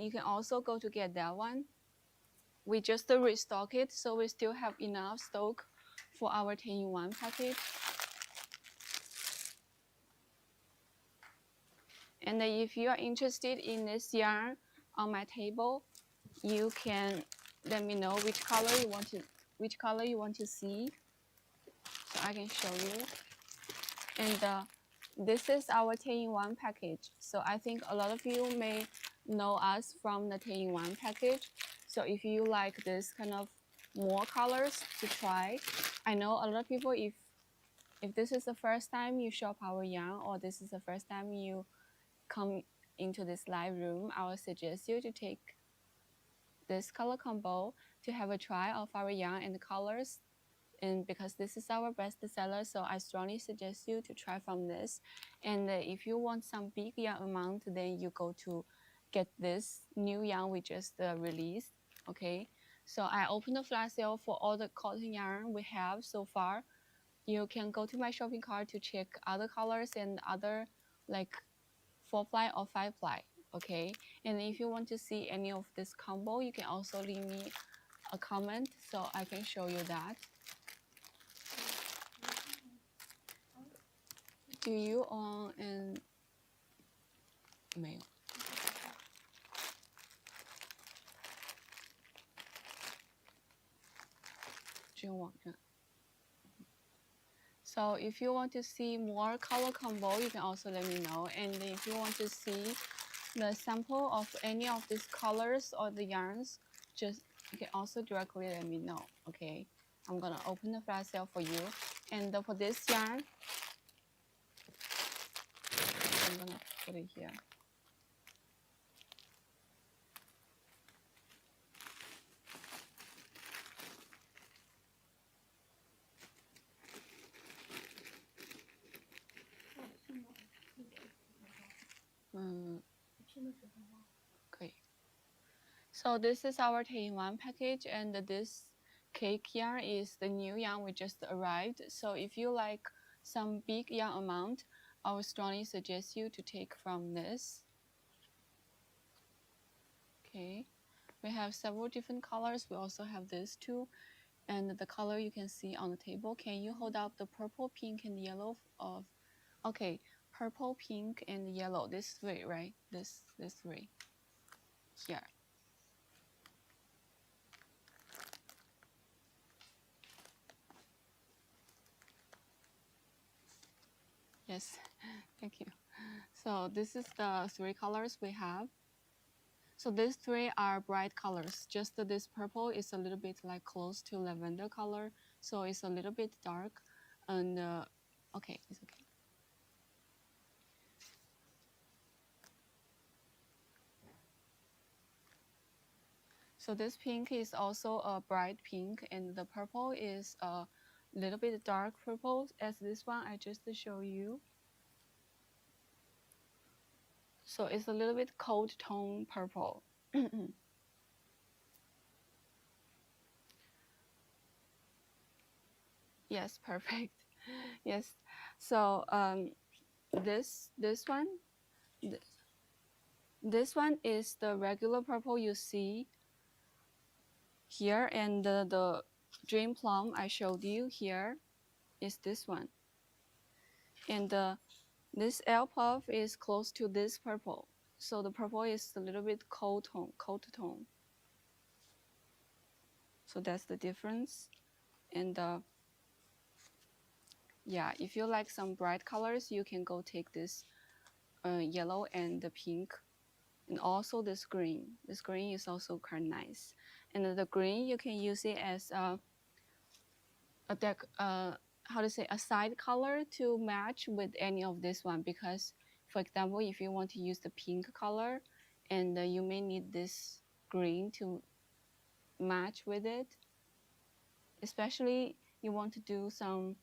you can also go to get that one. We just restock it, so we still have enough stock for our 10-in-1 package. And if you are interested in this yarn on my table, you can let me know which color you want to see, so I can show you. And this is our 10-in-1 package. So I think a lot of you may know us from the 10-in-1 package. So if you like this kind of more colors to try, I know a lot of people, if this is the first time you shop our yarn, or this is the first time you come into this live room, I will suggest you to take this color combo to have a try of our yarn and the colors. And because this is our best seller, so I strongly suggest you to try from this. And if you want some big yarn amount, then you go to get this new yarn we just released. Okay, so I opened the flash sale for all the cotton yarn we have so far. You can go to my shopping cart to check other colors and other like 4-ply or 5-ply. Okay, and if you want to see any of this combo, you can also leave me a comment so I can show you that. Do you own and 没有？只有网站。So if you want to see more color combo, you can also let me know. And if you want to see the sample of any of these colors or the yarns, just you can also directly let me know. Okay, I'm gonna open the flash sale for you. And for this yarn, I'm gonna put it here. Okay. So this is our 10-in-1 package, and this cake yarn is the new yarn we just arrived. So if you like some big yarn amount, I would strongly suggest you to take from this. Okay, we have several different colors. We also have this too, and the color you can see on the table. Can you hold up the purple, pink, and yellow of? Okay, purple, pink, and yellow. This three, right? This three here. Yes, thank you. So this is the 3 colors we have. So these three are bright colors. Just this purple is a little bit like close to lavender color, so it's a little bit dark. And okay, it's okay. So this pink is also a bright pink, and the purple is a little bit dark purple as this one I just show you. So it's a little bit cold tone purple. Yes, perfect. Yes. So this one, th this one is the regular purple you see here, and the dream plum I showed you here is this one, and this elf is close to this purple. So the purple is a little bit cold tone. So that's the difference. And yeah, if you like some bright colors, you can go take this yellow and the pink, and also this green. This green is also quite nice. And the green, you can use it as how to say, a side color to match with any of this one. Because, for example, if you want to use the pink color, and you may need this green to match with it, especially you want to do some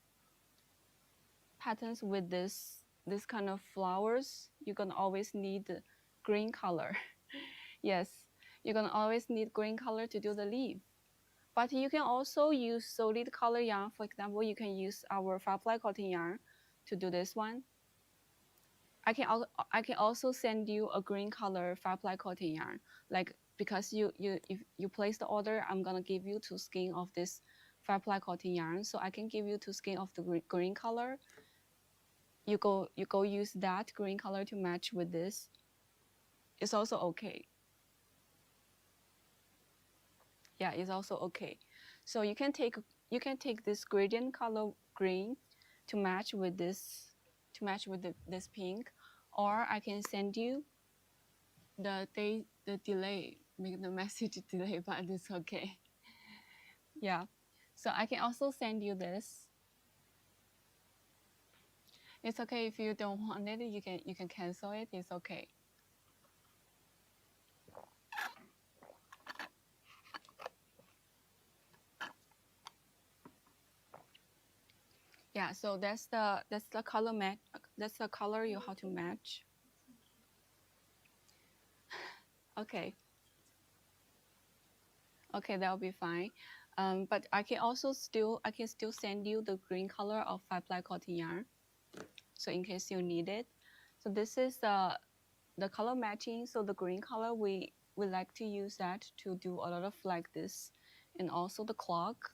patterns with this kind of flowers, you're gonna always need the green color. Yes, you're gonna always need green color to do the leaf. But you can also use solid color yarn. For example, you can use our firefly cotton yarn to do this one. I can also send you a green color firefly cotton yarn. Like, because if you place the order, I'm gonna give you 2 skein of this firefly cotton yarn. So I can give you 2 skein of the green color. You go use that green color to match with this. It's also okay. Yeah, it's also okay. So you can take this gradient color green to match with this this pink, or I can send you the delay, make the message delay, but it's okay. Yeah, so I can also send you this. It's okay if you don't want it. You can cancel it. It's okay. Yeah, so that's the color match. That's the color you have to match. Okay. Okay, that'll be fine. But I can still send you the green color of firefly cotton yarn, so in case you need it. So this is the color matching. So the green color, we like to use that to do a lot of like this, and also the clock.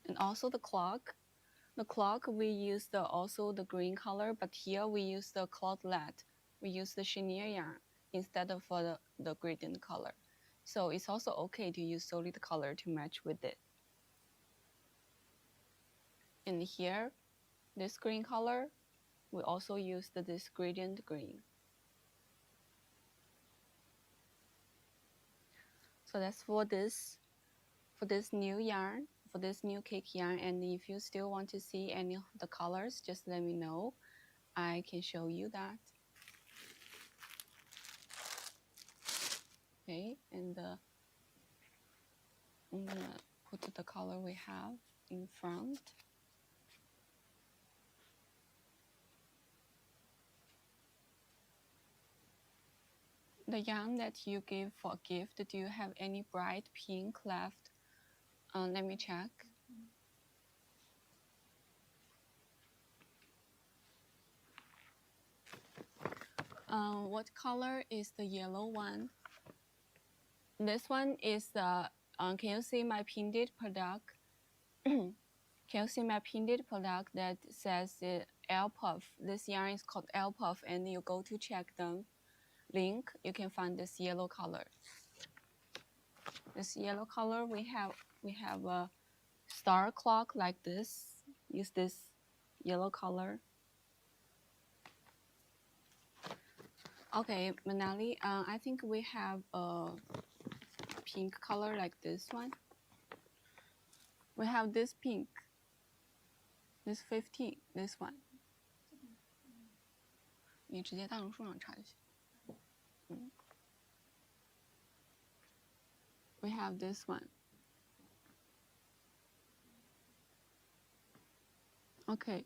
And also the clock. The clock, we use also the green color, but here we use the clothlet. We use the chenille yarn instead of the gradient color. So it's also okay to use solid color to match with it. And here, this green color, we also use this gradient green. So that's for this new yarn, for this new cake yarn. And if you still want to see any of the colors, just let me know. I can show you that. Okay, and I'm gonna put the color we have in front. The yarn that you give for gift, do you have any bright pink left? Let me check. What color is the yellow one? This one is the, can you see my pinned product? Can you see my pinned product that says L-Puff? This yarn is called L-Puff, and you go to check the link, you can find this yellow color. This yellow color, we have a star clock like this. Use this yellow color. Okay, Manali, I think we have a pink color like this one. We have this pink, this 15, this one. 你直接大榕树上插就行。We have this one. Okay,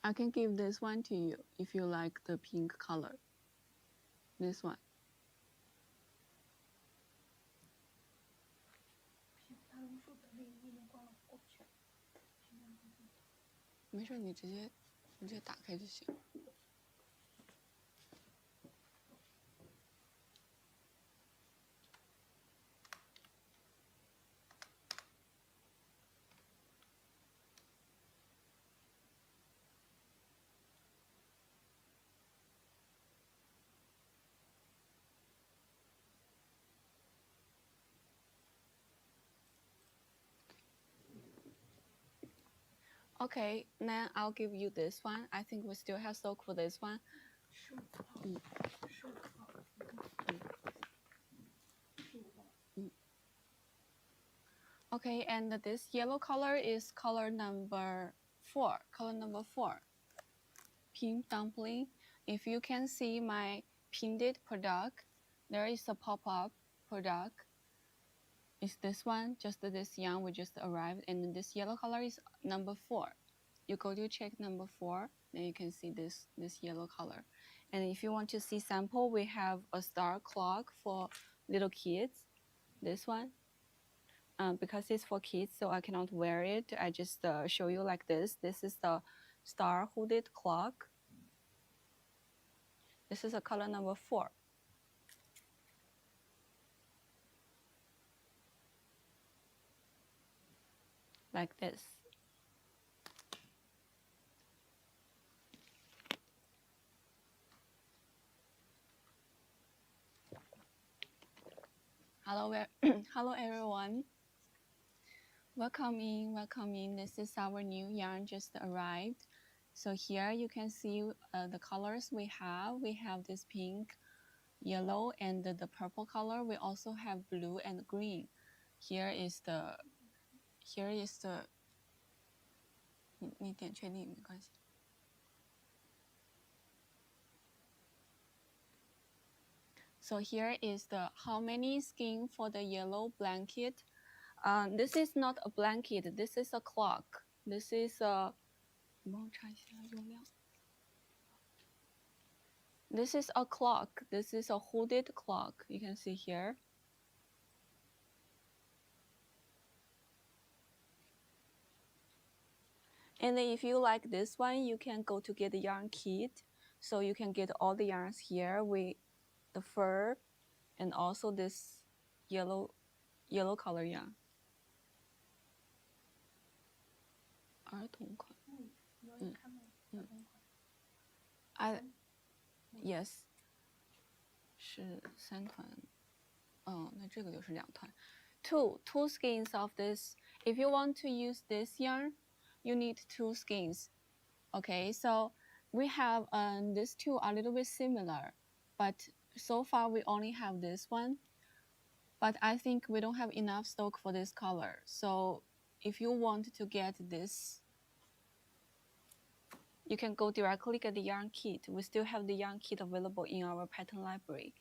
I can give this one to you if you like the pink color. This one. 大榕树的那个页面关了过不去。没事，你直接打开就行。Okay, then I'll give you this one. I think we still have stock for this one. Okay, and this yellow color is color number 4. Color number 4. Pink dumpling. If you can see my pinned product, there is a pop-up product. It's this one, just this yarn we just arrived, and this yellow color is number 4. You go to check number 4, then you can see this yellow color. And if you want to see sample, we have a star clock for little kids. This one. Because it's for kids, so I cannot wear it. I just show you like this. This is the star hooded clock. This is a color number 4. Like this. Hello, hello everyone. Welcome in, welcome in. This is our new yarn just arrived. So here you can see the colors we have. We have this pink, yellow, and the purple color. We also have blue and green. Here is the 你点确定没关系。So here is the how many skein for the yellow blanket. This is not a blanket. This is a clock. This is a. This is a clock. This is a hooded clock. You can see here. And if you like this one, you can go to get the yarn kit. So you can get all the yarns here with the fur and also this yellow color yarn. 儿童款。Yes. 是3团。那这个就是2团。Two skeins of this. If you want to use this yarn, you need 2 skeins. Okay, so we have these two are a little bit similar, but so far we only have this one. But I think we don't have enough stock for this color. So if you want to get this, you can go directly get the yarn kit. We still have the yarn kit available in our pattern library.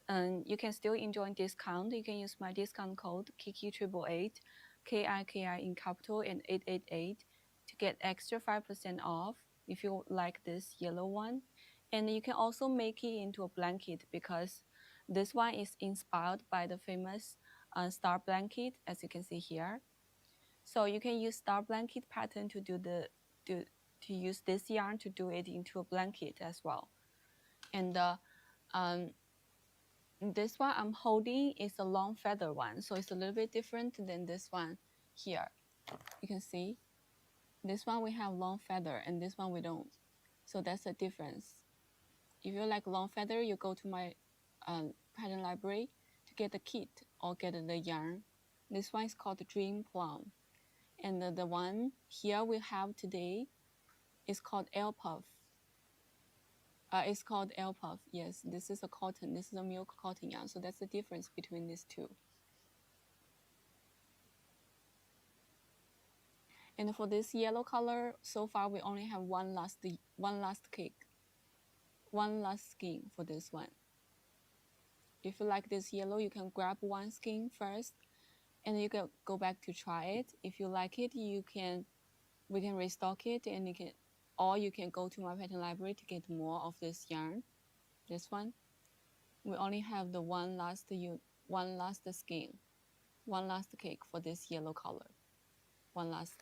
And you can still enjoy discount. You can use my discount code KIKI888, KIKI in capital and 888 to get extra 5% off if you like this yellow one. And you can also make it into a blanket because this one is inspired by the famous star blanket, as you can see here. So you can use star blanket pattern to do to use this yarn to do it into a blanket as well. And this one I'm holding is a long feather one, so it's a little bit different than this one here. You can see this one we have long feather and this one we don't. So that's the difference. If you like long feather, you go to my pattern library to get the kit or get the yarn. This one is called Dream Plum. And the one here we have today is called Air Puff. It's called Elpuff. Yes, this is a cotton. This is a milk cotton yarn. So that's the difference between these two. And for this yellow color, so far we only have one last cake, one last skein for this one. If you like this yellow, you can grab one skein first, and you can go back to try it. If you like it, we can restock it, and you can go to my pattern library to get more of this yarn. This one, we only have the one last skein, one last cake for this yellow color, one last.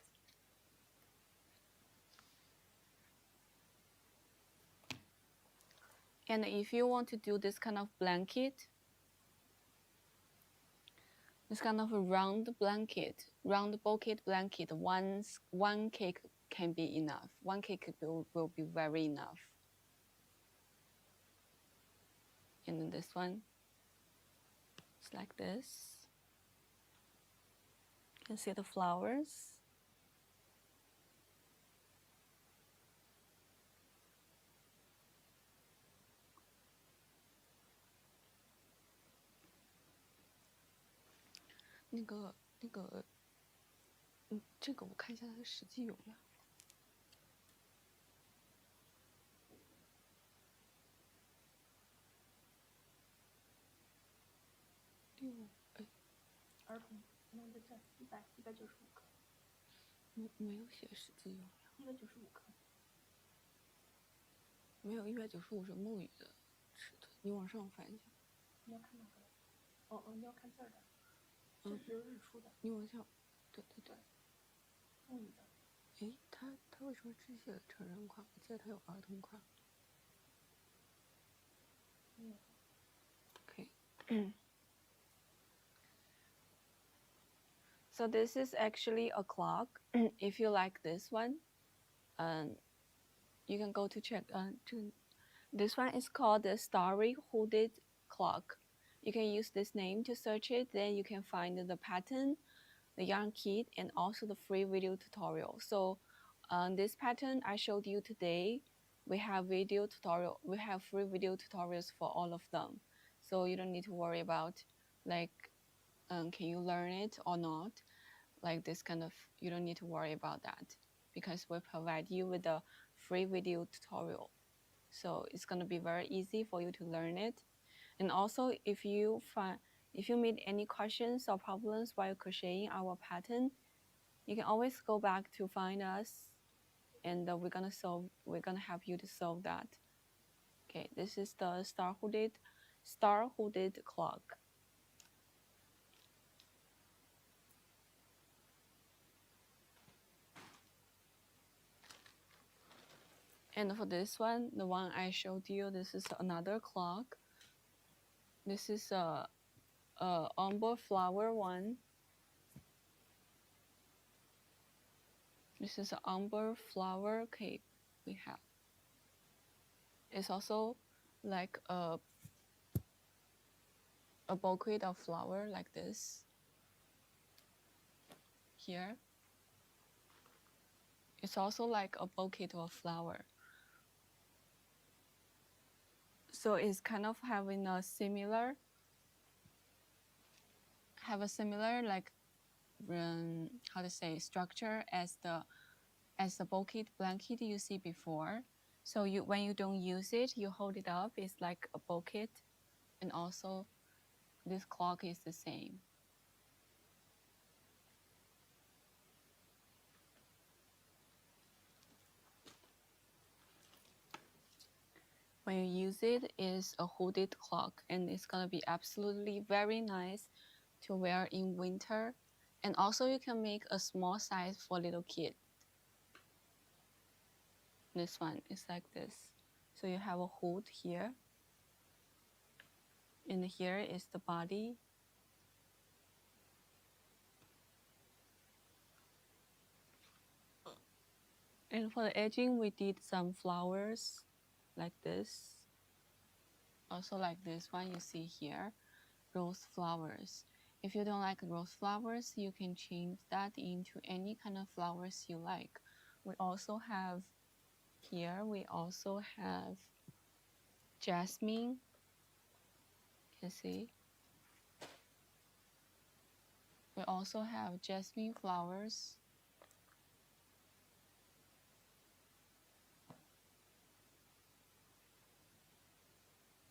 And if you want to do this kind of blanket, this kind of a round blanket, round bouquet blanket, one cake can be enough. One cake will be very enough. And then this one, it's like this. You can see the flowers.这个我看一下它的实际容量。儿童弄的这195克。没有写实际容量。195克。没有195是木语的尺寸，你往上翻一下。你要看哪个？你要看这儿的。这是日出的。你往下，对。木语的。诶，它为什么只写成人款？我记得它有儿童款。Okay. So this is actually a clock. If you like this one, you can go to check. This one is called the Starry Hooded Clock. You can use this name to search it. Then you can find the pattern, the yarn kit, and also the free video tutorial. So this pattern I showed you today, we have free video tutorials for all of them. So you don't need to worry about like, can you learn it or not? Like this kind of, you don't need to worry about that because we provide you with a free video tutorial. So it's going to be very easy for you to learn it. And also if you meet any questions or problems while crocheting our pattern, you can always go back to find us, and we're gonna help you to solve that. Okay, this is the star hooded clock. And for this one, the one I showed you, this is another clock. This is a umber flower one. This is an umber flower cape we have. It's also like a bouquet of flower like this. Here. It's also like a bouquet of flower. So it's kind of having a similar like how to say structure as the bouquet blanket you see before. So when you don't use it, you hold it up. It's like a bouquet, and also this clock is the same. When you use it, it's a hooded clock, and it's gonna be absolutely very nice to wear in winter. And also you can make a small size for little kid. This one is like this. So you have a hood here, and here is the body. And for the edging, we did some flowers like this. Also like this one you see here, rose flowers. If you don't like rose flowers, you can change that into any kind of flowers you like. We also have here, jasmine. You can see. We also have jasmine flowers.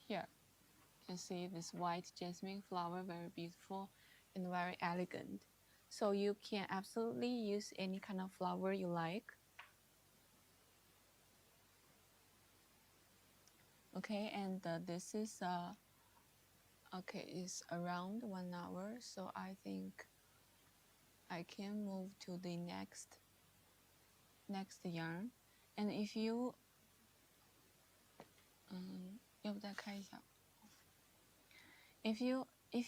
Here, you can see this white jasmine flower, very beautiful and very elegant. So you can absolutely use any kind of flower you like. Okay, and this is okay, it's around 1 hour, so I think I can move to the next yarn. And if you 要不再开一下 if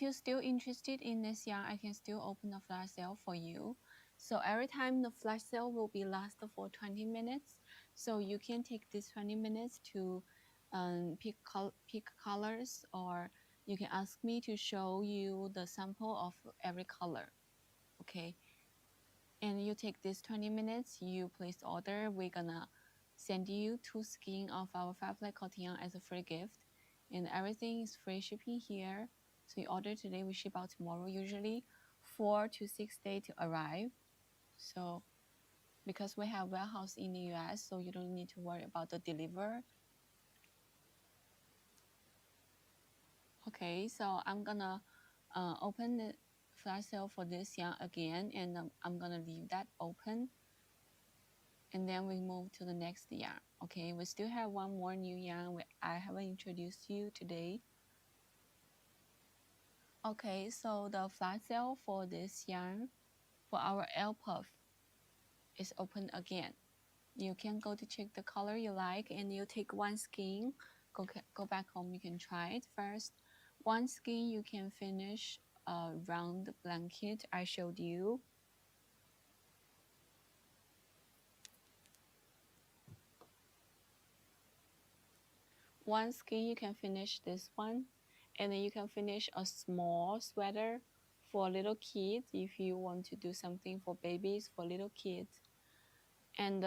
you're still interested in this yarn, I can still open the flash sale for you. So every time the flash sale will be last for 20 minutes. So you can take these 20 minutes to pick colors, or you can ask me to show you the sample of every color. Okay. And you take this 20 minutes, you place the order. We're gonna send you 2 skeins of our 5-ply cotton yarn as a free gift. And everything is free shipping here. So you order today, we ship out tomorrow, usually 4 to 6 days to arrive. So because we have warehouse in the US, so you don't need to worry about the deliver. Okay, so I'm gonna open the flash sale for this yarn again, and I'm gonna leave that open. And then we move to the next yarn. Okay, we still have one more new yarn I haven't introduced you today. Okay, so the flash sale for this yarn, for our L puff, is open again. You can go to check the color you like, and you take 1 skein. Go back home, you can try it first. 1 skein, you can finish a round blanket I showed you. One skein, you can finish this one, and then you can finish a small sweater for little kids if you want to do something for babies, for little kids. And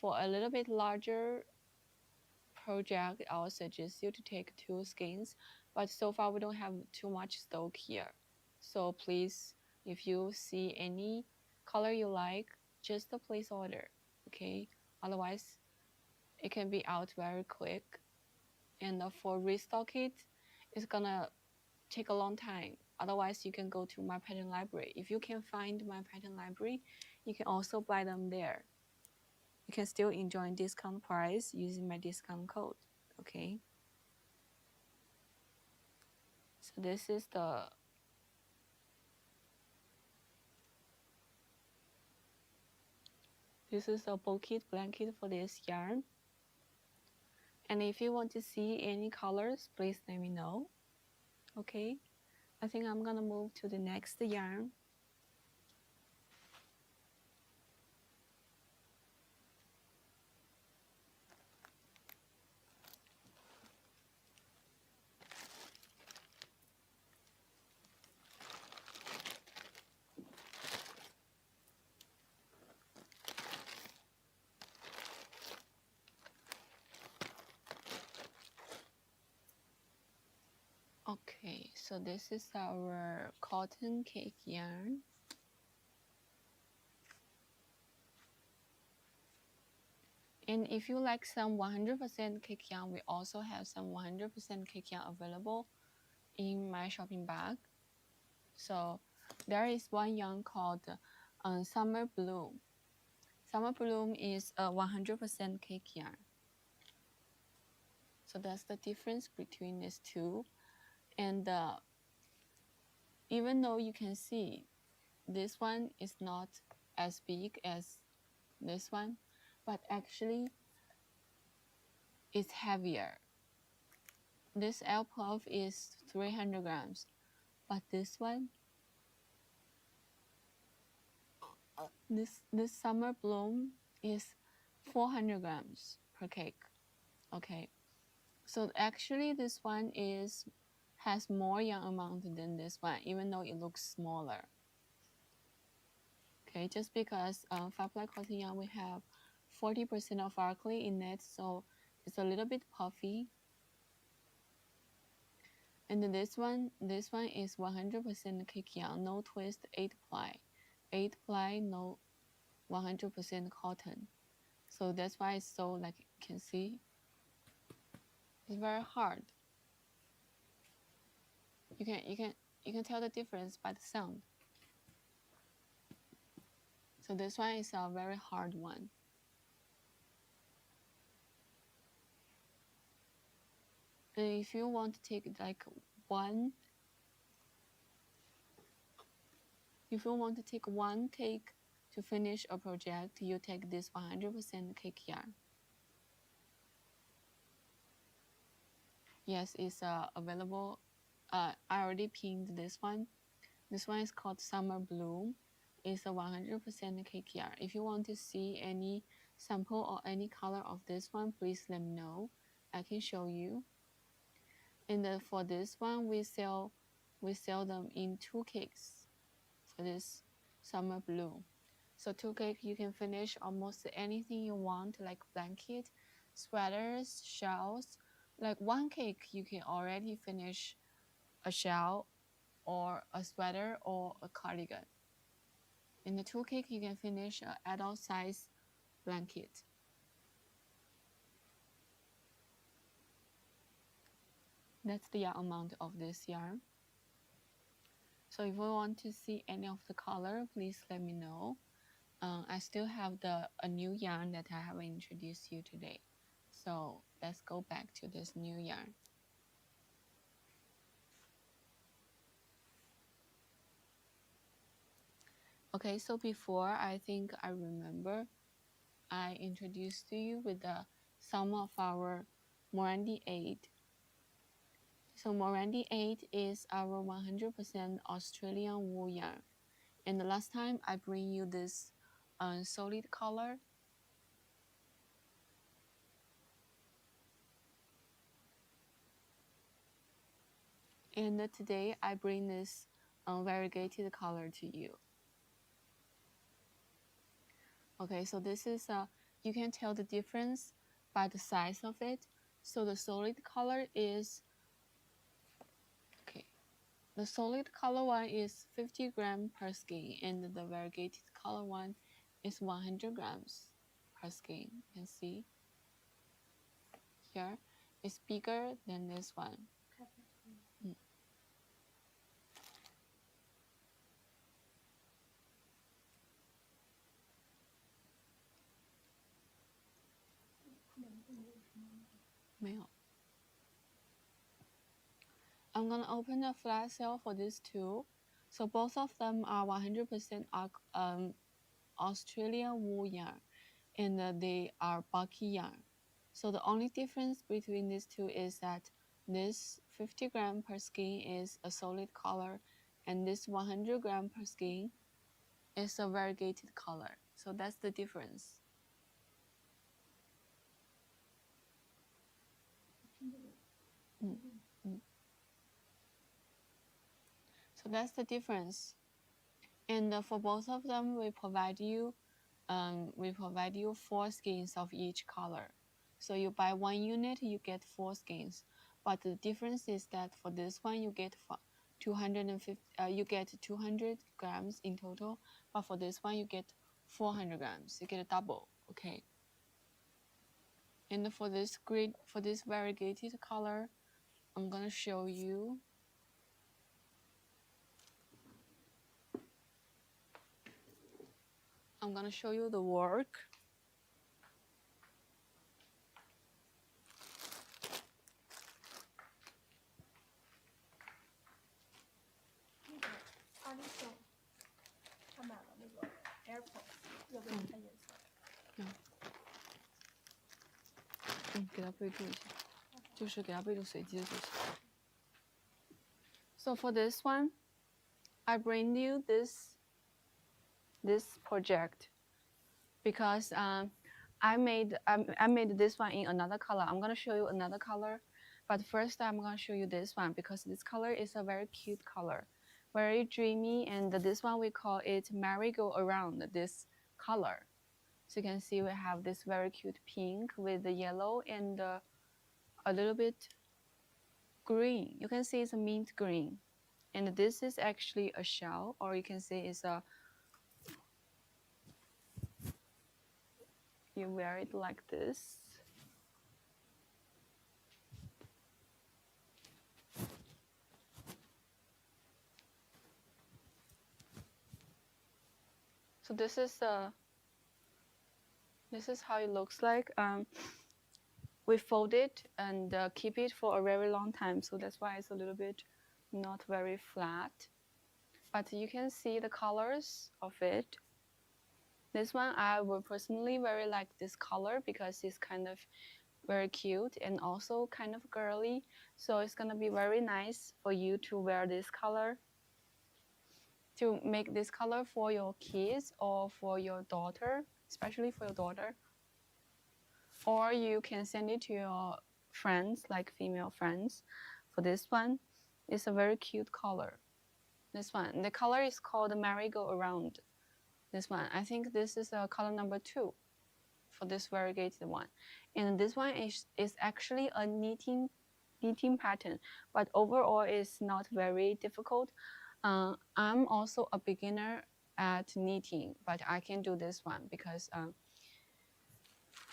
for a little bit larger project, I'll suggest you to take 2 skeins, but so far we don't have too much stock here. So please, if you see any color you like, just place order, okay? Otherwise, it can be out very quick. And for restock it, it's gonna take a long time. Otherwise, you can go to my pattern library. If you can find my pattern library, you can also buy them there. You can still enjoy discount price using my discount code. Okay. So this is the blanket for this yarn. And if you want to see any colors, please let me know. Okay. I think I'm gonna move to the next yarn. Okay, so this is our cotton cake yarn. And if you like some 100% cake yarn, we also have some 100% cake yarn available in my shopping bag. So there is one yarn called Summer Bloom. Summer Bloom is a 100% cake yarn. So that's the difference between these two. And even though you can see this one is not as big as this one, but actually it's heavier. This L puff is 300 grams, but this one, this Summer Bloom is 400 grams per cake. Okay, so actually this one has more yarn amount than this one, even though it looks smaller. Okay, just because 5-ply cotton yarn, we have 40% of alkali in it, so it's a little bit puffy. And this one is 100% cake yarn, no twist, 8 ply. 8 ply, no 100% cotton. So that's why it's so, like you can see, it's very hard. You can tell the difference by the sound. So this one is a very hard one. And if you want to take like one, if you want to take one cake to finish a project, you take this 100% cake yarn. Yes, it's available. I already pinned this one. This one is called Summer Bloom. It's a 100% cake yarn. If you want to see any sample or any color of this one, please let me know. I can show you. And for this one, we sell them in 2 cakes for this Summer Bloom. So 2 cakes, you can finish almost anything you want, like blanket, sweaters, shawls. Like 1 cake, you can already finish a shawl or a sweater or a cardigan. In the 2 cake, you can finish an adult size blanket. That's the yarn amount of this yarn. So if you want to see any of the color, please let me know. I still have a new yarn that I haven't introduced you today. So let's go back to this new yarn. Okay, so before, I think I remember I introduced to you with some of our Morandi 8. So Morandi 8 is our 100% Australian wool yarn. And the last time I bring you this solid color. And today I bring this variegated color to you. Okay, so this is, you can tell the difference by the size of it. So the solid color is, okay, the solid color one is 50 grams per skein, and the variegated color one is 100 grams per skein. You can see here, it's bigger than this one. I'm gonna open a flash sale for these two. So both of them are 100% Australian wool yarn, and they are bulky yarn. So the only difference between these two is that this 50 grams per skein is a solid color, and this 100 grams per skein is a variegated color. So that's the difference. So that's the difference. And for both of them, we provide you 4 skeins of each color. So you buy 1 unit, you get 4 skeins. But the difference is that for this one, you get 200 grams in total. But for this one, you get 400 grams. You get a double. Okay. And for this variegated color, I'm gonna show you. I'm gonna show you the work. So for this one, I bring you this project because I made this one in another color. I'm gonna show you another color, but first I'm gonna show you this one because this color is a very cute color, very dreamy, and this one we call it merry-go-round. This color, so you can see we have this very cute pink with the yellow and a little bit green. You can see it's a mint green. And this is actually a shell, or you can say it's a, you wear it like this. So this is how it looks like. We fold it and keep it for a very long time, so that's why it's a little bit not very flat. But you can see the colors of it. This one I would personally very like this color because it's kind of very cute and also kind of girly. So it's gonna be very nice for you to wear this color, to make this color for your kids or for your daughter, especially for your daughter. Or you can send it to your friends, like female friends. For this one, it's a very cute color. This one, the color is called merry-go-round. This one, I think this is color number 2 for this variegated one. And this one is actually a knitting pattern, but overall it's not very difficult. I'm also a beginner at knitting, but I can do this one because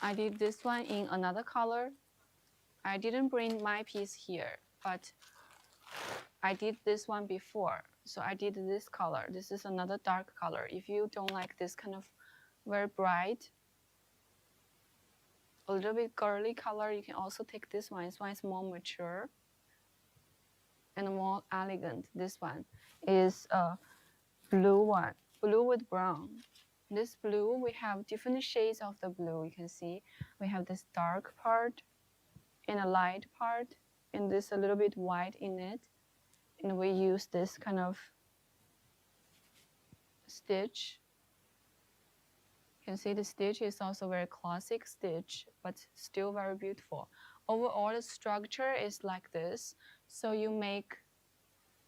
I did this one in another color. I didn't bring my piece here, but I did this one before. So I did this color. This is another dark color. If you don't like this kind of very bright, a little bit girly color, you can also take this one. This one is more mature and more elegant. This one is a blue one, blue with brown. This blue, we have different shades of the blue. You can see we have this dark part and a light part, and this a little bit white in it. And we use this kind of stitch. You can see the stitch is also very classic stitch, but still very beautiful. Overall, the structure is like this. So you make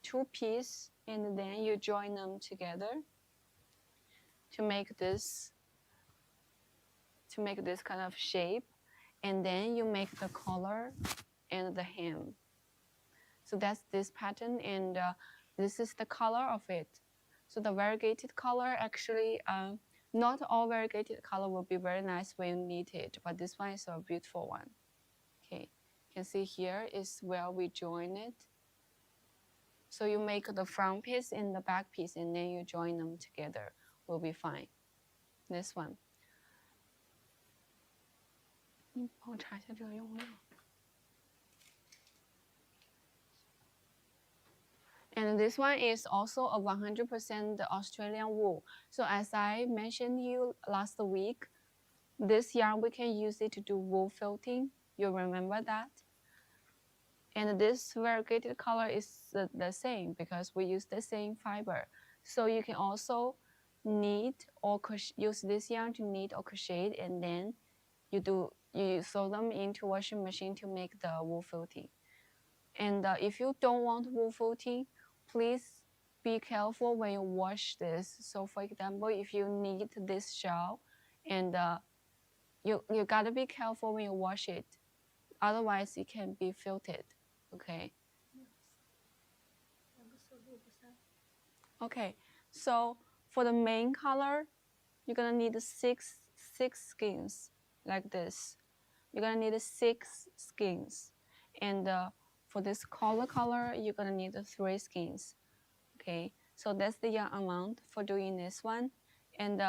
2 pieces and then you join them together to make this kind of shape, and then you make the collar and the hem. So that's this pattern, and this is the color of it. So the variegated color actually, not all variegated color will be very nice when you knit it, but this one is a beautiful one. Okay, you can see here is where we join it. So you make the front piece and the back piece, and then you join them together, will be fine. This one. And this one is also a 100% Australian wool. So as I mentioned you last week, this yarn we can use it to do wool felting. You remember that? And this variegated color is the same because we use the same fiber. So you can also knit or use this yarn to knit or crochet, and then you throw them into washing machine to make the wool felting. And if you don't want wool felting, please be careful when you wash this. So for example, if you knit this shell, and you gotta be careful when you wash it, otherwise it can be felted. Okay. Okay. So for the main color, you're gonna need six skeins like this. You're gonna need 6 skeins, and for this color, you're gonna need 3 skeins. Okay, so that's the yarn amount for doing this one. And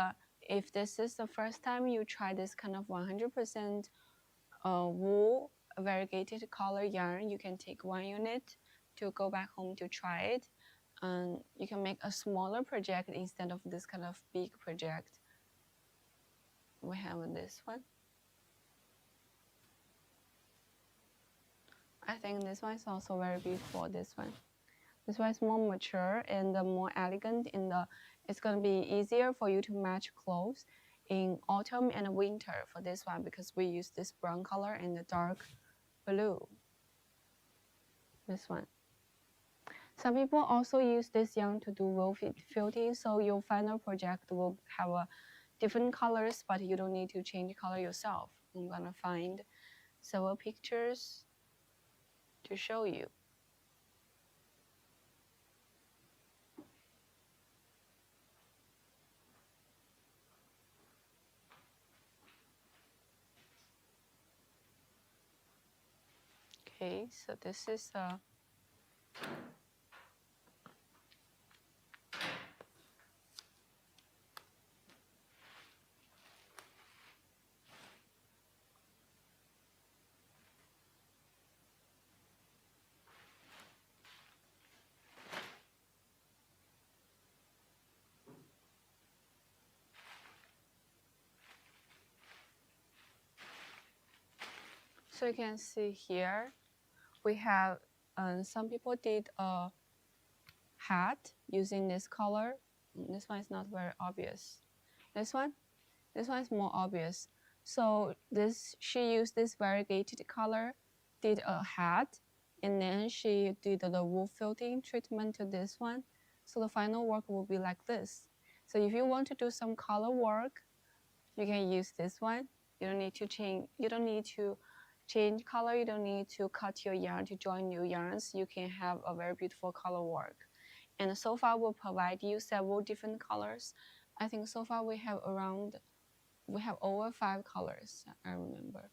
if this is the first time you try this kind of 100% wool variegated color yarn, you can take 1 unit to go back home to try it. And you can make a smaller project instead of this kind of big project. We have this one. I think this one is also very beautiful, this one. This one is more mature and more elegant, and it's going to be easier for you to match clothes in autumn and winter for this one because we use this brown color and the dark blue. This one. Some people also use this yarn to do wool felting, so your final project will have different colors, but you don't need to change color yourself. I'm going to find several pictures to show you. Okay, so this is so you can see here we have some people did a hat using this color. This one is not very obvious. This one is more obvious. So she used this variegated color, did a hat, and then she did the wool felting treatment to this one. So the final work will be like this. So if you want to do some color work, you can use this one. You don't need to change. You don't need to change color. You don't need to cut your yarn to join new yarns. You can have a very beautiful color work. And so far, we'll provide you several different colors. I think so far we have over 5 colors, I remember.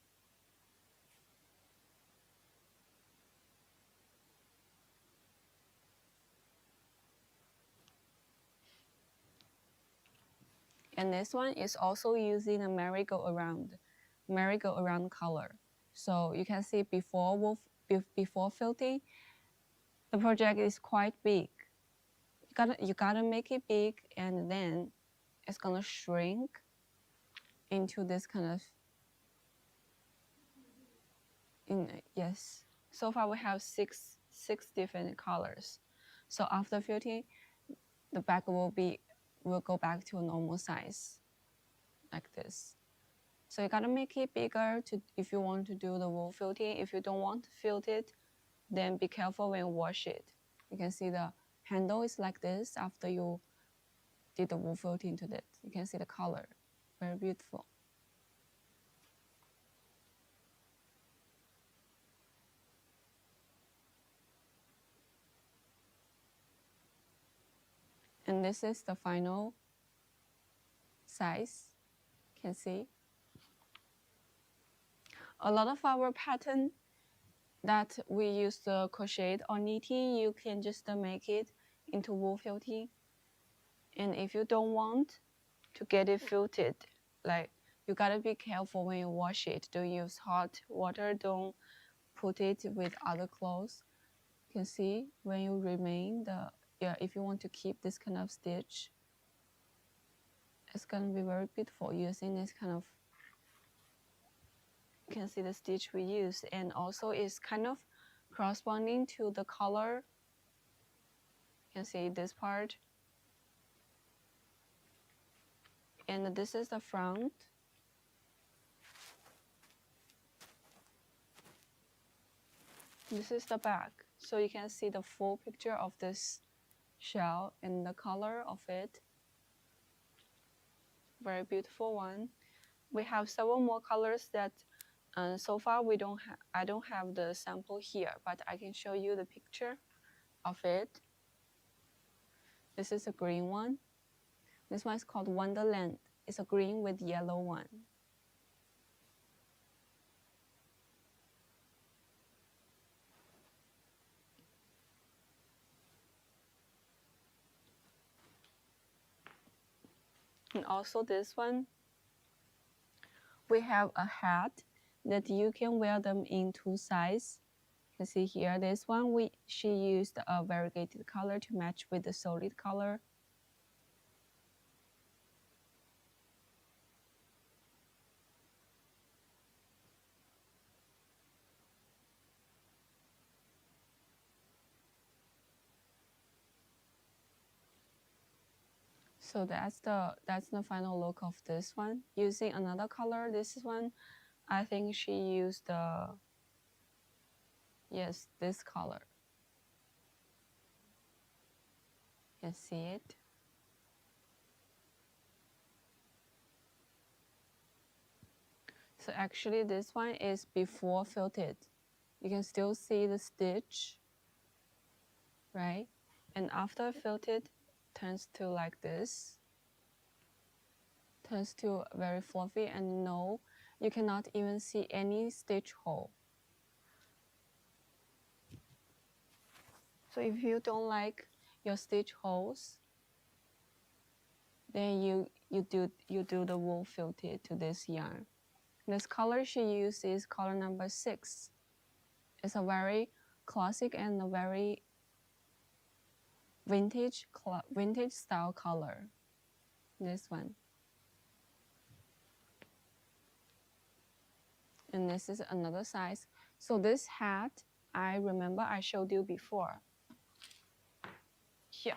And this one is also using a merry-go-round color. So you can see before felting, the project is quite big. You gotta make it big, and then it's gonna shrink into this kind of. Yes. So far we have six different colors. So after felting, the bag will go back to a normal size, like this. So you gotta make it bigger if you want to do the wool felting. If you don't want to felt it, then be careful when you wash it. You can see the handle is like this after you did the wool felting to it. You can see the color, very beautiful. And this is the final size, you can see. A lot of our pattern that we use the crochet or knitting, you can just make it into wool felting. And if you don't want to get it felted, like, you gotta be careful when you wash it. Don't use hot water. Don't put it with other clothes. You can see when you if you want to keep this kind of stitch, it's gonna be very beautiful using this kind of. You can see the stitch we use, and also it's kind of corresponding to the color. You can see this part, and this is the front. This is the back, so you can see the full picture of this shell and the color of it. Very beautiful one. We have several more colors that so far I don't have the sample here, but I can show you the picture of it. This is a green one. This one is called Wonderland. It's a green with yellow one. And also this one, we have a hat that you can wear them in 2 sizes. You can see here, this one she used a variegated color to match with the solid color. So that's the final look of this one. Using another color, this one, I think she used this color. You can see it. So actually this one is before felted. You can still see the stitch, right? And after felted, turns to like this. Turns to very fluffy, and no, you cannot even see any stitch hole. So if you don't like your stitch holes, then you do the wool felted to this yarn. This color she used is color number 6. It's a very classic and a very vintage style color. This one. And this is another size. So this hat, I remember I showed you before. Here.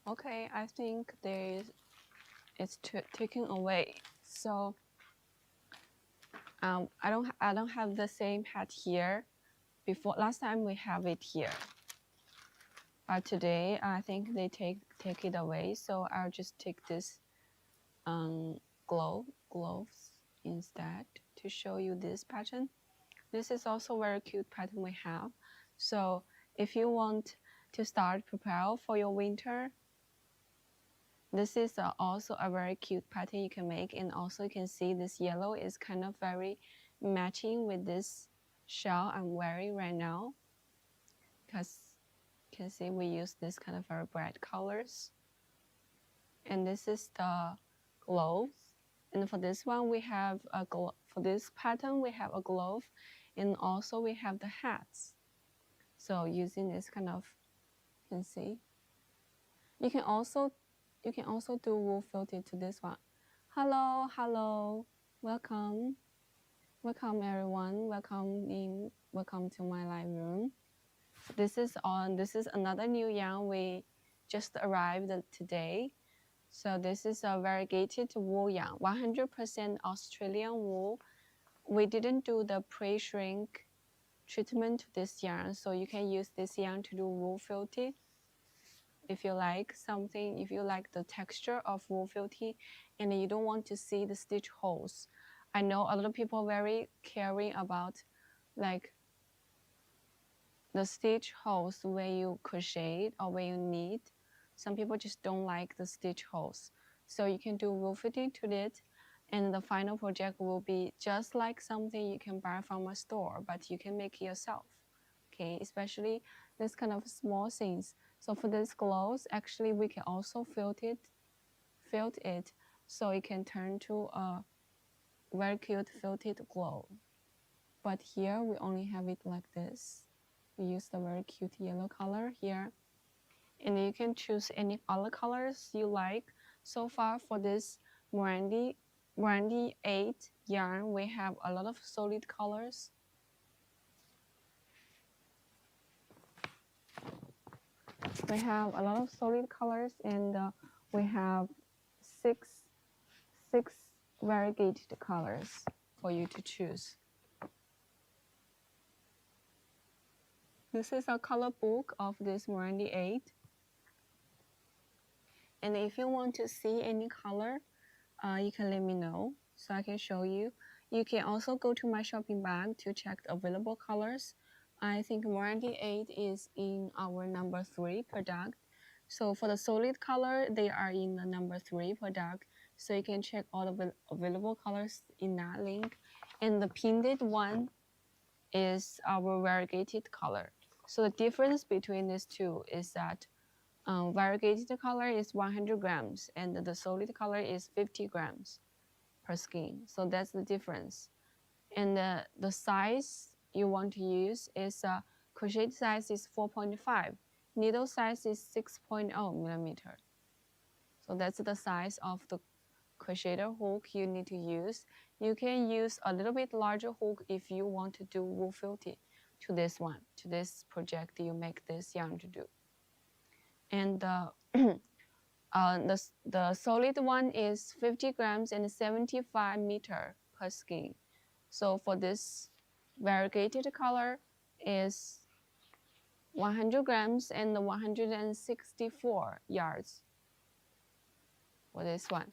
Okay, I think it's taken away. So I don't have the same hat here. Before last time we have it here, but today I think they take it away. So I'll just take this gloves instead to show you this pattern. This is also very cute pattern we have. So if you want to start prepare for your winter, this is also a very cute pattern you can make. And also you can see this yellow is kind of very matching with this shell I'm wearing right now, because you can see we use this kind of very bright colors. And this is the gloves. And for this one we have a for this pattern we have a glove, and also we have the hats. So using this kind of, you can see. You can also do wool felted to this one. Hello, welcome everyone. Welcome to my live room. This is another new yarn we just arrived today. So this is a variegated wool yarn, 100% Australian wool. We didn't do the pre-shrink treatment to this yarn, so you can use this yarn to do wool felted. If you like something, if you like the texture of wool felted and you don't want to see the stitch holes. I know a lot of people very caring about like the stitch holes where you crochet or where you knit. Some people just don't like the stitch holes. So you can do wool felted to it, and the final project will be just like something you can buy from a store, but you can make it yourself. Okay, especially this kind of small things. So for this gloves, actually we can also felt it so it can turn to a very cute felted glove. But here we only have it like this. We use the very cute yellow color here. And you can choose any other colors you like. So far for this Morandi 8 yarn, we have a lot of solid colors. We have a lot of solid colors, and we have six variegated colors for you to choose. This is a color book of this Morandi 8. And if you want to see any color, you can let me know so I can show you. You can also go to my shopping bag to check the available colors. I think Morandi 8 is in our number 3 product. So for the solid color, they are in the number 3 product. So you can check all the available colors in that link. And the pinned one is our variegated color. So the difference between these two is that variegated color is 100 grams and the solid color is 50 grams per skein. So that's the difference. And the size you want to use is crochet size is 4.5, needle size is 6.0 millimeter. So that's the size of the crocheter hook you need to use. You can use a little bit larger hook if you want to do wool felted to this one, to this project you make this yarn to do. And the solid one is 50 grams and 75 meter per skein. So for this variegated color is 100 grams and 164 yards for this one.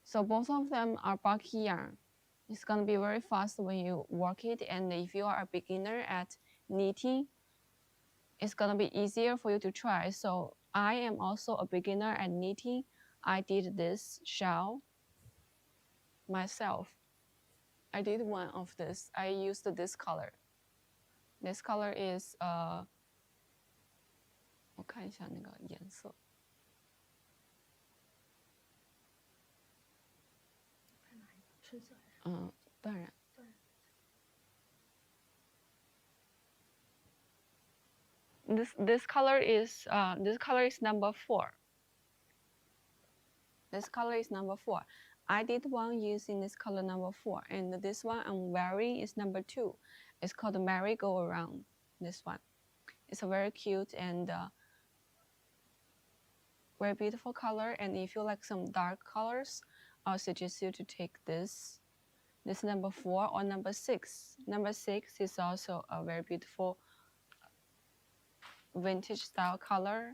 So both of them are bulky yarn. It's gonna be very fast when you work it, and if you are a beginner at knitting, it's gonna be easier for you to try. So I am also a beginner at knitting. I did this shawl myself. I did one of this. I used this color. This color is 我看一下那个颜色。深色还是？当然。This color is number 4. This color is number 4. I did one using this color number 4, and this one I'm wearing is number 2. It's called merry-go-round. This one, it's a very cute and very beautiful color. And if you like some dark colors, I'll suggest you to take this number 4 or number 6. Number 6 is also a very beautiful vintage style color.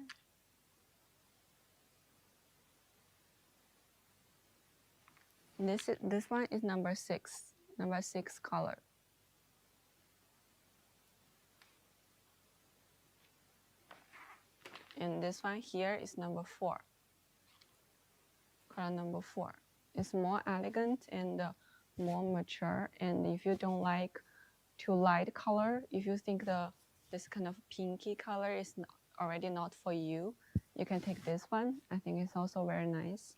This one is number 6 color. And this one here is number 4. Color number 4. It's more elegant and more mature. And if you don't like too light color, if you think this kind of pinky color is already not for you, you can take this one. I think it's also very nice,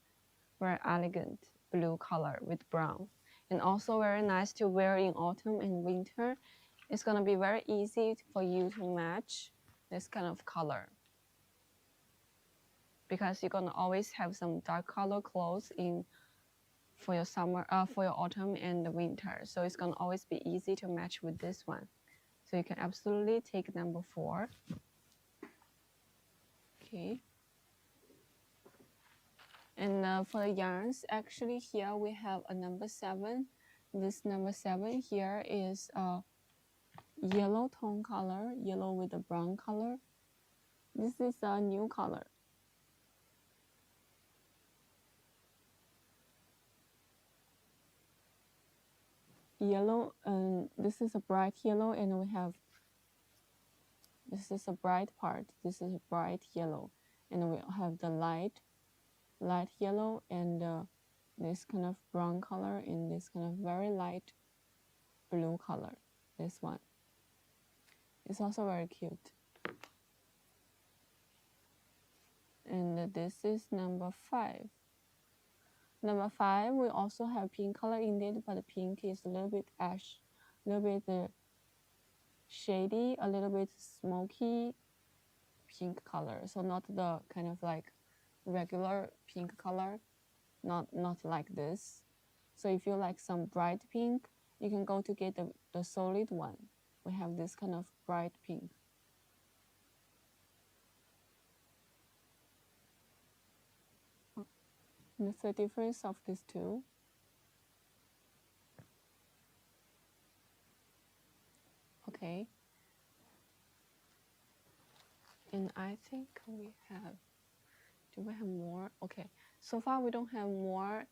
very elegant blue color with brown, and also very nice to wear in autumn and winter. It's gonna be very easy for you to match this kind of color, because you're gonna always have some dark color clothes for your summer, for your autumn and the winter. So it's gonna always be easy to match with this one. So you can absolutely take number 4. Okay. And for the yarns, actually here we have a number 7. This number 7 here is a yellow tone color, yellow with a brown color. This is a new color. Yellow, and this is a bright yellow, and we have, this is a bright part, this is a bright yellow, and we have the light yellow, and this kind of brown color, and this kind of very light blue color. This one is also very cute. And this is number 5. Number 5, we also have pink color in it, but the pink is a little bit ash, a little bit shady, a little bit smoky pink color. So not the kind of like regular pink color, not like this. So if you like some bright pink, you can go to get the solid one. We have this kind of bright pink. That's the difference of these two. Okay. And I think we have, do we have more? Okay, so far we don't have more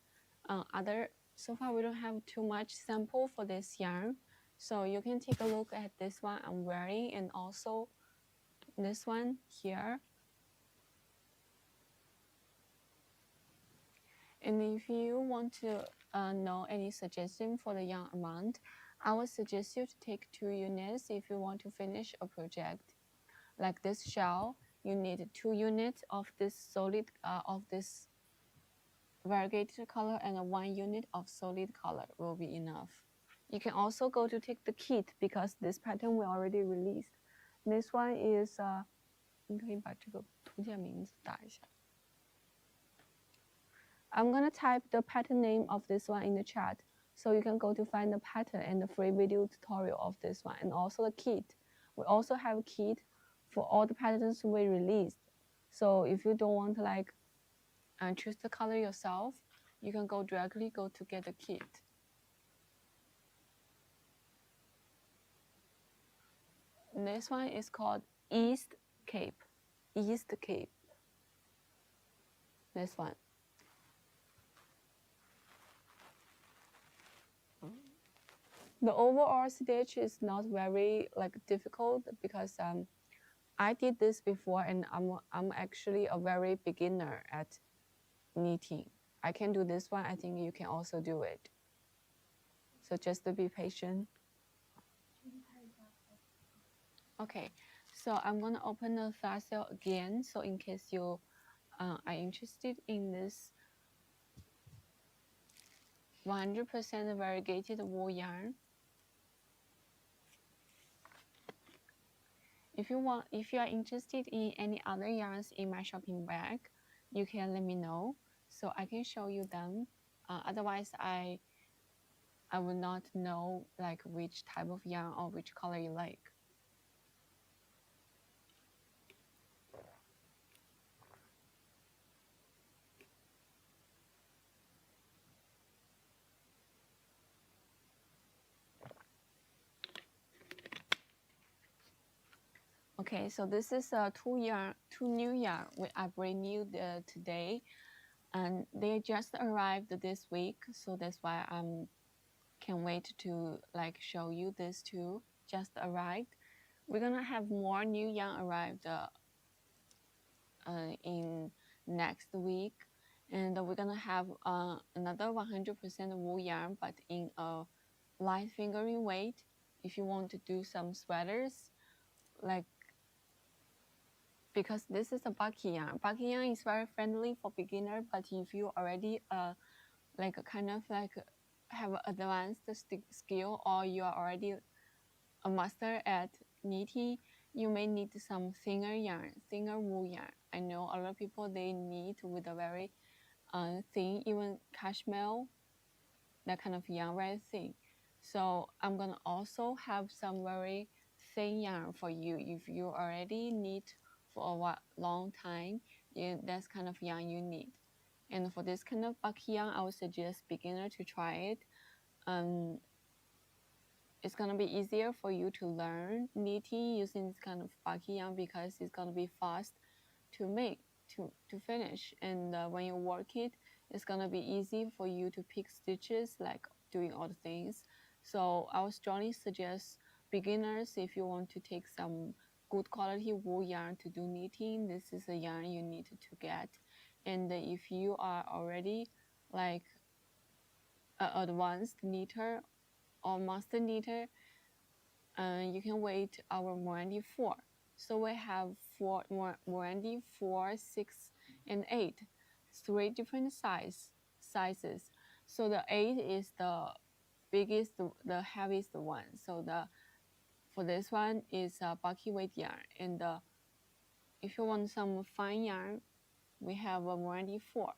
so far we don't have too much sample for this yarn. So you can take a look at this one I'm wearing, and also this one here. And if you want to know any suggestion for the yarn amount, I would suggest you to take 2 units if you want to finish a project. Like this shawl, you need 2 units of this solid, of this variegated color, and 1 unit of solid color will be enough. You can also go to take the kit, because this pattern we already released. This one is 你可以把这个图鉴名字打一下。I'm gonna type the pattern name of this one in the chat, so you can go to find the pattern and the free video tutorial of this one, and also the kit. We also have a kit for all the patterns we released. So if you don't want to like choose the color yourself, you can directly go to get the kit. This one is called East Cape. East Cape. This one. The overall stitch is not very like difficult because I did this before and I'm actually a very beginner at knitting. I can do this one. I think you can also do it. So just to be patient. Okay, so I'm gonna open the flash sale again. So in case you are interested in this 100% variegated wool yarn, if you are interested in any other yarns in my shopping bag, you can let me know so I can show you them. Otherwise, I will not know like which type of yarn or which color you like. Okay, so this is two new yarn I bring you today, and they just arrived this week, so that's why I can't wait to like show you this two just arrived. We're gonna have more new yarn arrived in next week, and we're gonna have another 100% wool yarn, but in a light fingering weight. If you want to do some sweaters, like because this is a bulky yarn. Bulky yarn is very friendly for beginner, but if you already like kind of like have advanced skill or you are already a master at knitting, you may need some thinner yarn, thinner wool yarn. I know a lot of people they knit with a very thin, even cashmere, that kind of yarn, very thin. So I'm gonna also have some very thin yarn for you if you already knit for a long time. That's kind of yarn you need. And for this kind of bulky yarn, I would suggest beginner to try it. It's gonna be easier for you to learn knitting using this kind of bulky yarn because it's gonna be fast to make, to finish. And when you work it, it's gonna be easy for you to pick stitches, like doing all the things. So I would strongly suggest beginners, if you want to take some good quality wool yarn to do knitting, this is a yarn you need to get. And if you are already like an advanced knitter or master knitter, you can wait our Morandi 4. So we have Morandi 4, 6, and 8, 3 different sizes. So the 8 is the biggest, the heaviest one. So for this one is a bulky weight yarn. And if you want some fine yarn, we have a Morandi 4.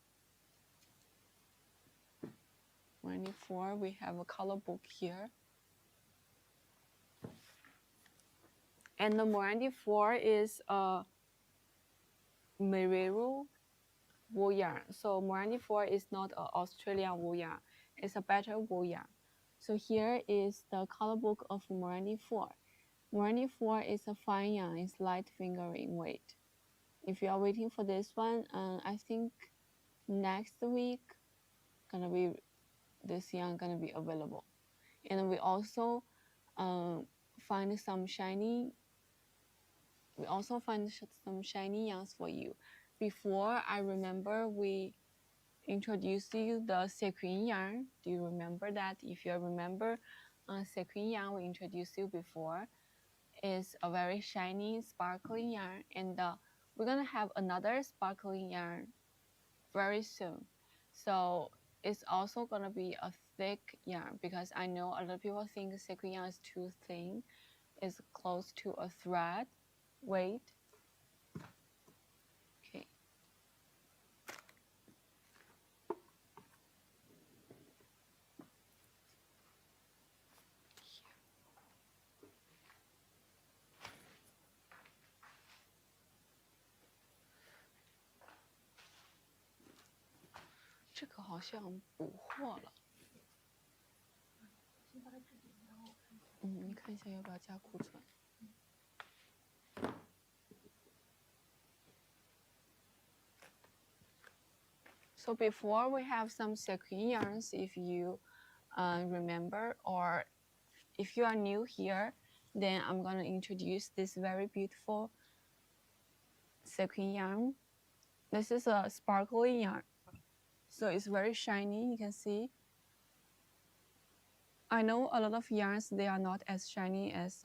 Morandi 4, we have a color book here. And the Morandi 4 is a Merino wool yarn. So Morandi 4 is not an Australian wool yarn. It's a better wool yarn. So here is the color book of Morandi 4. Morandi 4 is a fine yarn. It's light fingering weight. If you are waiting for this one, I think next week this yarn gonna be available. And we also find some shiny. We also find some shiny yarns for you. Before, I remember we introduced you the Sequin yarn. Do you remember that? If you remember, Sequin yarn we introduced you before is a very shiny, sparkling yarn, and we're gonna have another sparkling yarn very soon. So it's also gonna be a thick yarn because I know a lot of people think Sequin yarn is too thin. It's close to a thread weight. Okay. 这个好像补货了。先把它置顶，然后我看一下。你看一下要不要加库存。So before we have some sequin yarns, if you remember, or if you are new here, then I'm gonna introduce this very beautiful sequin yarn. This is a sparkly yarn, so it's very shiny. You can see. I know a lot of yarns, they are not as shiny as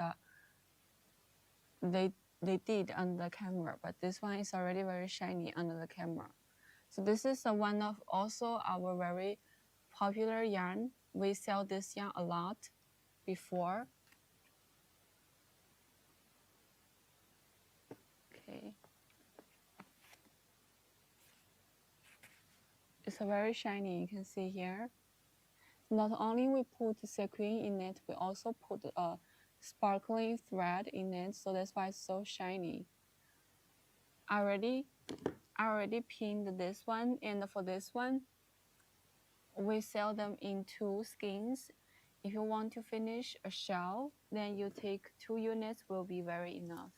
they did on the camera, but this one is already very shiny under the camera. So this is one of also our very popular yarn. We sell this yarn a lot before. Okay. It's very shiny, you can see here. Not only we put sequin in it, we also put a sparkling thread in it, so that's why it's so shiny. I already pinned this one, and for this one, we sell them in 2 skeins. If you want to finish a shell, then you take 2 units will be very enough.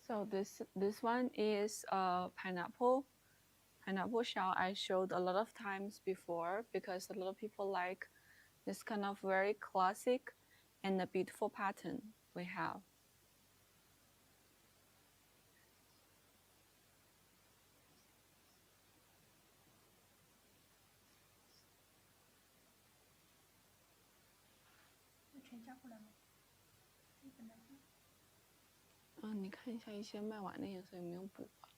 So this one is pineapple shell. I showed a lot of times before because a lot of people like this kind of very classic and a beautiful pattern we have.你看一下一些卖完的颜色有没有补吧。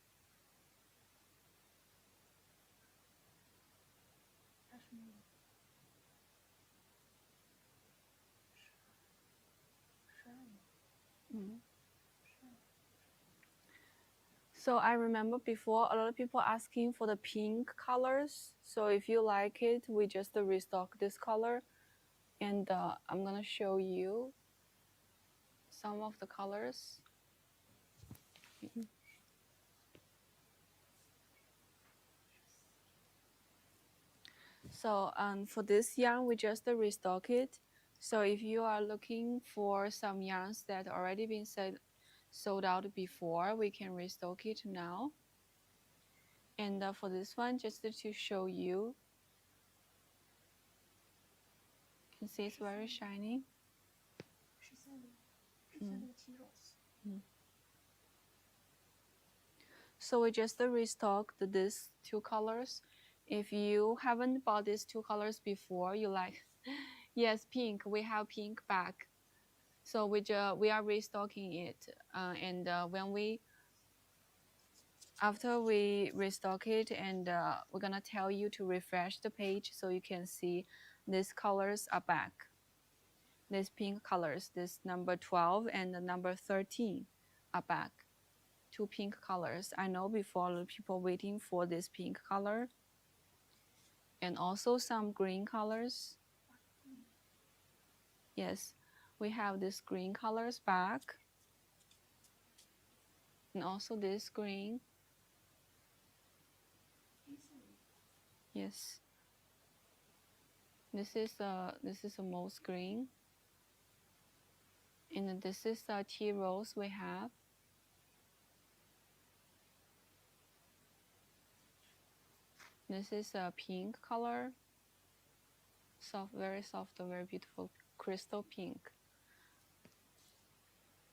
So I remember before a lot of people asking for the pink colors. So if you like it, we just restock this color, and I'm gonna show you some of the colors. So for this yarn, we just restock it. So if you are looking for some yarns that already been sold out before, we can restock it now. And for this one, just to show you, you can see it's very shiny. So we just restocked these 2 colors. If you haven't bought these 2 colors before, you like, yes, pink, we have pink back. So we are restocking it, and after we restock it, and we're gonna tell you to refresh the page so you can see these colors are back. These pink colors, this number 12 and the number 13 are back. 2 pink colors. I know before people waiting for this pink color, and also some green colors. Yes, we have this green colors back, and also this green. Yes, this is a moss green, and this is the tea rose we have. This is a pink color, soft, very soft, very beautiful crystal pink.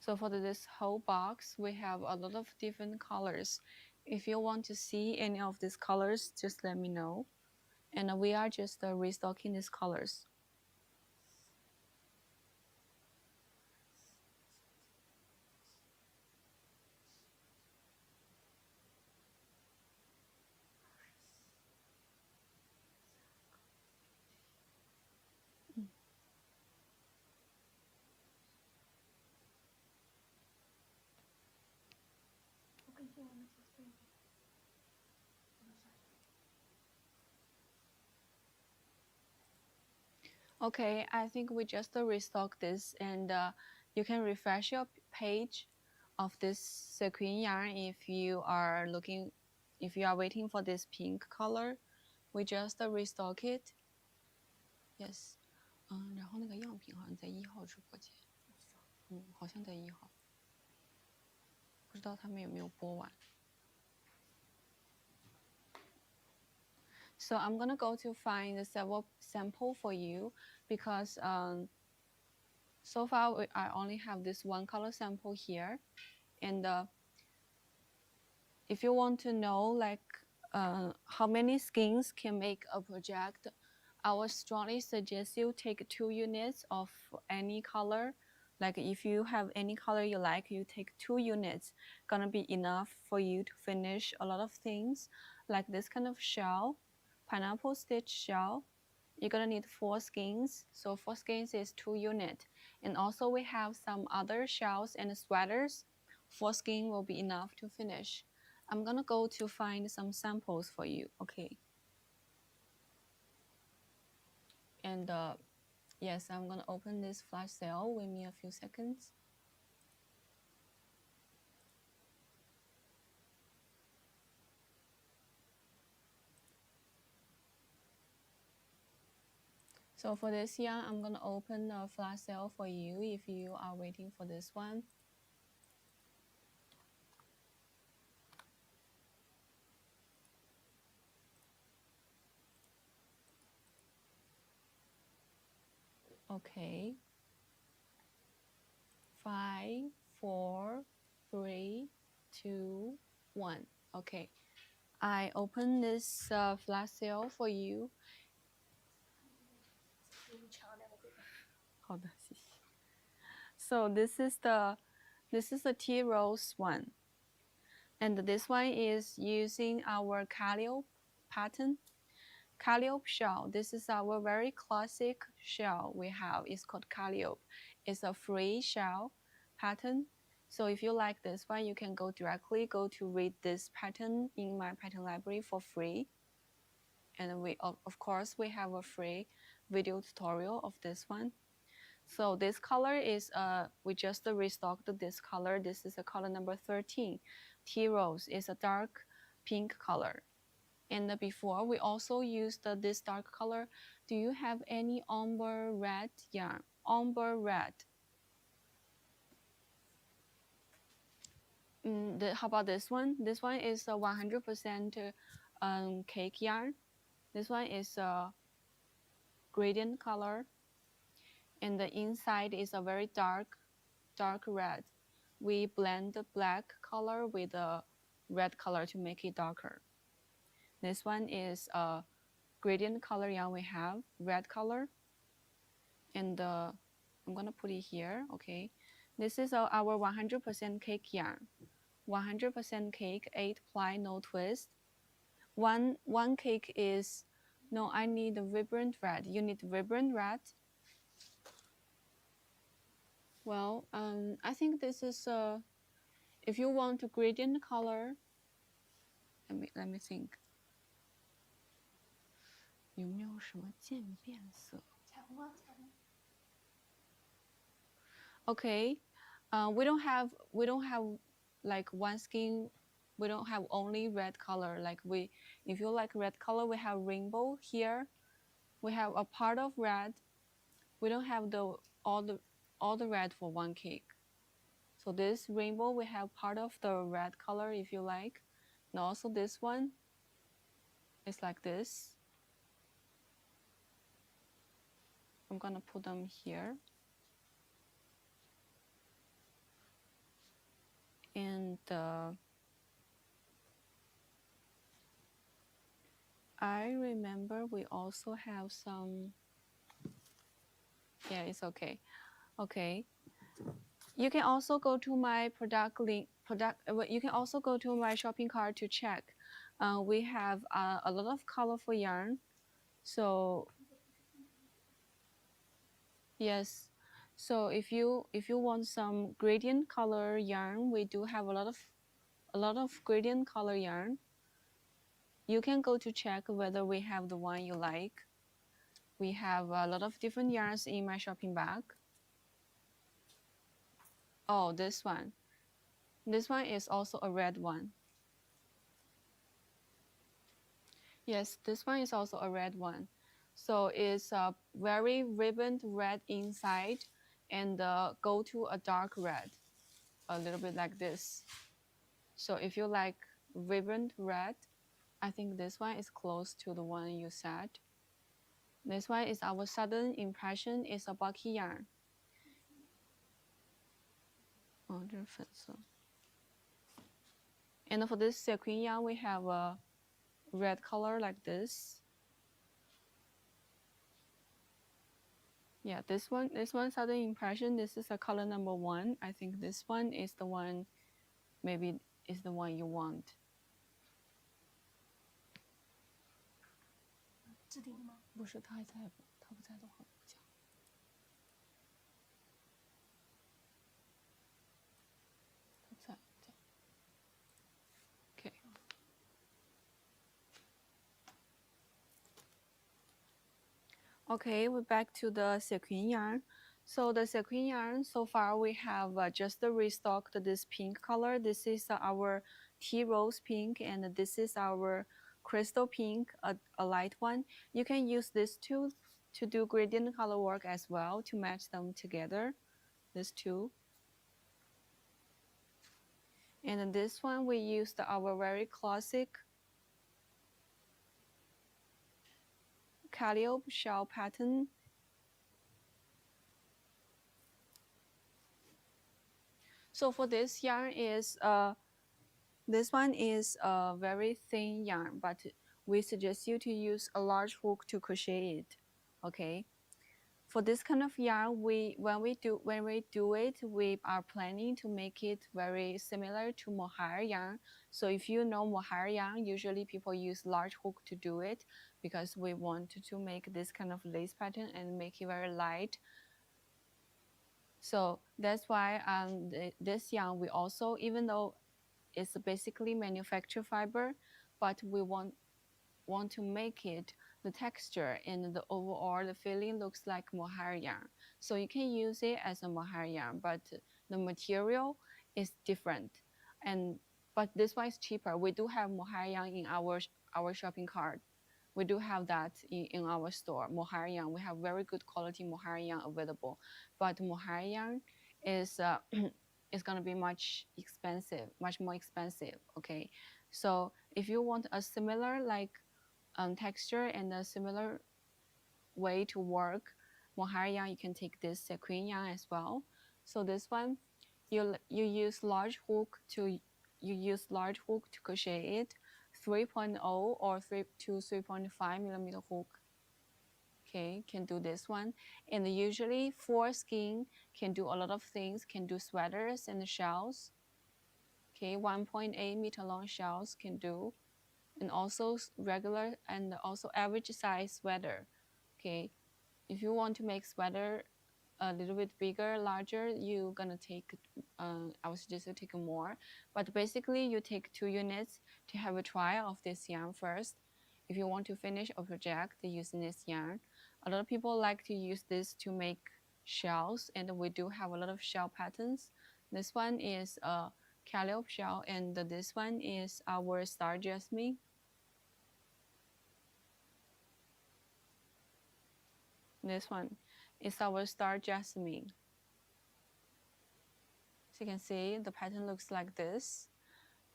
So for this whole box, we have a lot of different colors. If you want to see any of these colors, just let me know. And we are just restocking these colors. Okay, I think we just restock this, and you can refresh your page of this sequin yarn if you are waiting for this pink color. We just restock it. Yes, 然后那个样品好像在1号直播间，好像在1号，不知道他们有没有播完。So I'm gonna go to find the several sample for you because so far I only have this one color sample here, and if you want to know like how many skeins can make a project, I would strongly suggest you take 2 units of any color. Like if you have any color you like, you take 2 units, gonna be enough for you to finish a lot of things. Like this kind of shell, pineapple stitch shell, you're gonna need 4 skeins. So 4 skeins is 2 units. And also we have some other shells and sweaters. 4 skeins will be enough to finish. I'm gonna go to find some samples for you, okay? And yes, I'm gonna open this flash sale. Wait me a few seconds. So for this yarn, I'm gonna open a flash sale for you if you are waiting for this one. Okay. 5, 4, 3, 2, 1. Okay. I open this flash sale for you. 好的，谢谢。So this is the tea rose one, and this one is using our Calliope pattern, Calliope shell. This is our very classic shell we have. It's called Calliope. It's a free shell pattern. So if you like this one, you can go to read this pattern in my pattern library for free. And we of course we have a free video tutorial of this one. So this color is we just restocked this color. This is a color number 13. Tea rose is a dark pink color. And before we also used this dark color. Do you have any ombre red yarn? Ombre red. How about this one? This one is a 100% cake yarn. This one is a gradient color. And the inside is a very dark red. We blend the black color with the red color to make it darker. This one is a gradient color yarn we have, red color. And I'm gonna put it here, okay? This is our 100% cake yarn. 100% cake, 8 ply, no twist. One cake is, no, I need a vibrant red. You need vibrant red. Well, I think this is if you want a gradient color, let me think. 有没有什么渐变色？ Okay, we don't have like one skin. We don't have only red color. Like if you like red color, we have rainbow here. We have a part of red. We don't have all the red for one cake. So this rainbow, we have part of the red color if you like. And also this one is like this. I'm gonna put them here. And I remember we also have some, yeah, it's okay. Okay. You can also go to my you can also go to my shopping cart to check. We have a lot of colorful yarn. So yes. So if you want some gradient color yarn, we do have a lot of gradient color yarn. You can go to check whether we have the one you like. We have a lot of different yarns in my shopping bag. Oh, this one. This one is also a red one. Yes, this one is also a red one. So it's a very vibrant red inside and go to a dark red, a little bit like this. So if you like vibrant red, I think this one is close to the one you said. This one is our sudden impression, is a bulky yarn. 哦，这是粉色。And for this sequin yarn, we have a red color like this. Yeah, this one sudden impression, this is a color number 1. I think this one is the one, maybe is the one you want. 置顶吗？不是，他不在的话不讲。他在讲。Okay. Okay, we're back to the sequin yarn. So the sequin yarn, so far we have just restocked this pink color. This is our tea rose pink, and this is our crystal pink, a light one. You can use this two to do gradient color work as well, to match them together, these two. And this one we used our very classic calliope shell pattern. So for this yarn is this one is a very thin yarn, but we suggest you to use a large hook to crochet it. Okay. For this kind of yarn, when we do it, we are planning to make it very similar to mohair yarn. So if you know mohair yarn, usually people use large hook to do it, because we want to make this kind of lace pattern and make it very light. So that's why this yarn we also, even though it's basically manufactured fiber, but we want to make it, the texture and the overall the feeling looks like mohair yarn. So you can use it as a mohair yarn, but the material is different. But this one is cheaper. We do have mohair yarn in our shopping cart. We do have that in our store, mohair yarn. We have very good quality mohair yarn available, but mohair yarn is is gonna be much more expensive. Okay, so if you want a similar like texture and a similar way to work mohair yarn, you can take this sequin yarn as well. So this one, you use large hook to crochet it, 3.0 or 3 to 3.5 millimeter hook. Okay, can do this one. And usually for skin can do a lot of things, can do sweaters and shells. Okay, 1.8 meter long shells can do, and also regular and also average size sweater. Okay, if you want to make sweater a little bit bigger, larger, you're gonna take, I would suggest you take more. But basically, you take 2 units to have a trial of this yarn first. If you want to finish a project using this yarn, a lot of people like to use this to make shells, and we do have a lot of shell patterns. This one is a calliope shell, and this one is our star jasmine. This one is our star jasmine. So you can see the pattern looks like this.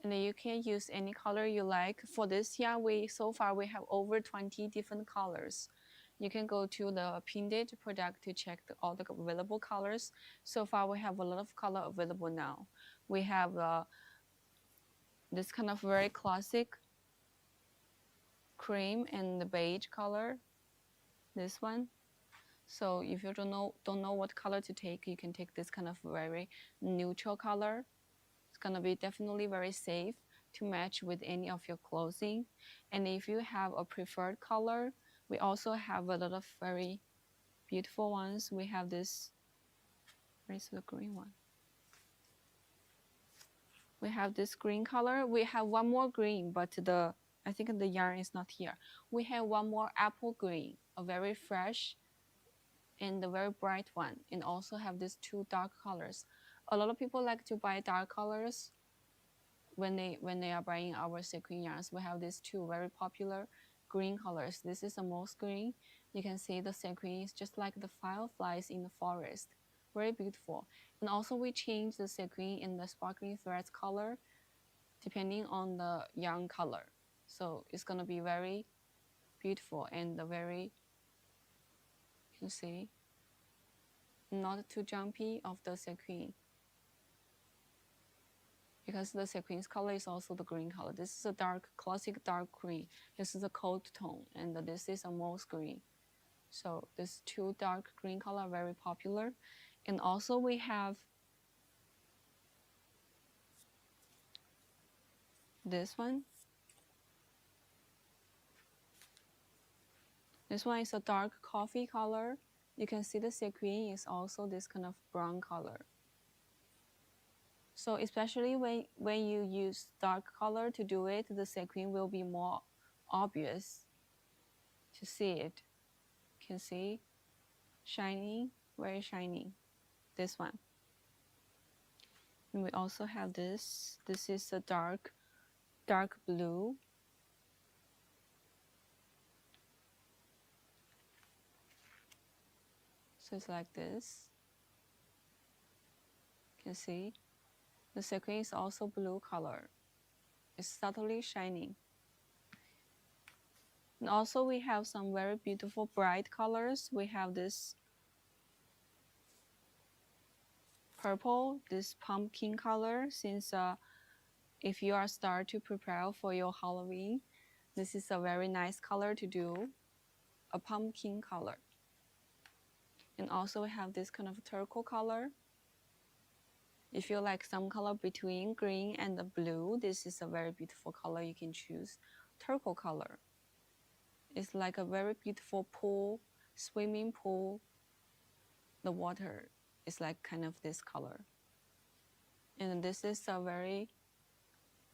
And then you can use any color you like. For this yarn, so far we have over 20 different colors. You can go to the pinned product to check all the available colors. So far we have a lot of color available now. We have this kind of very classic cream and the beige color, this one. So if you don't know what color to take, you can take this kind of very neutral color. It's gonna be definitely very safe to match with any of your clothing. And if you have a preferred color, we also have a lot of very beautiful ones. We have this, where's the green one? We have this green color. We have one more green, but I think the yarn is not here. We have one more apple green, a very fresh and a very bright one, and also have these 2 dark colors. A lot of people like to buy dark colors when they are buying our sequin yarns. We have these 2 very popular green colors. This is the most green. You can see the sequin is just like the fireflies in the forest. Very beautiful. And also we change the sequin in the sparkling threads color depending on the yarn color. So it's gonna be very beautiful and very, you can see, not too jumpy of the sequin. Because the sequin's color is also the green color. This is a dark, classic dark green. This is a cold tone, and this is a moss green. So these two dark green color are very popular. And also we have this one. This one is a dark coffee color. You can see the sequin is also this kind of brown color. So especially when you use dark color to do it, the sequin will be more obvious to see it. You can see shiny, very shiny. This one. And we also have this. This is a dark blue. So it's like this. You can see the sequin is also blue color. It's subtly shining. And also we have some very beautiful bright colors. We have this purple, this pumpkin color. Since if you are start to prepare for your Halloween, this is a very nice color to do, a pumpkin color. And also we have this kind of turquoise color. If you like some color between green and the blue, this is a very beautiful color you can choose. Turquoise color. It's like a very beautiful pool, swimming pool. The water is like kind of this color. And this is a very,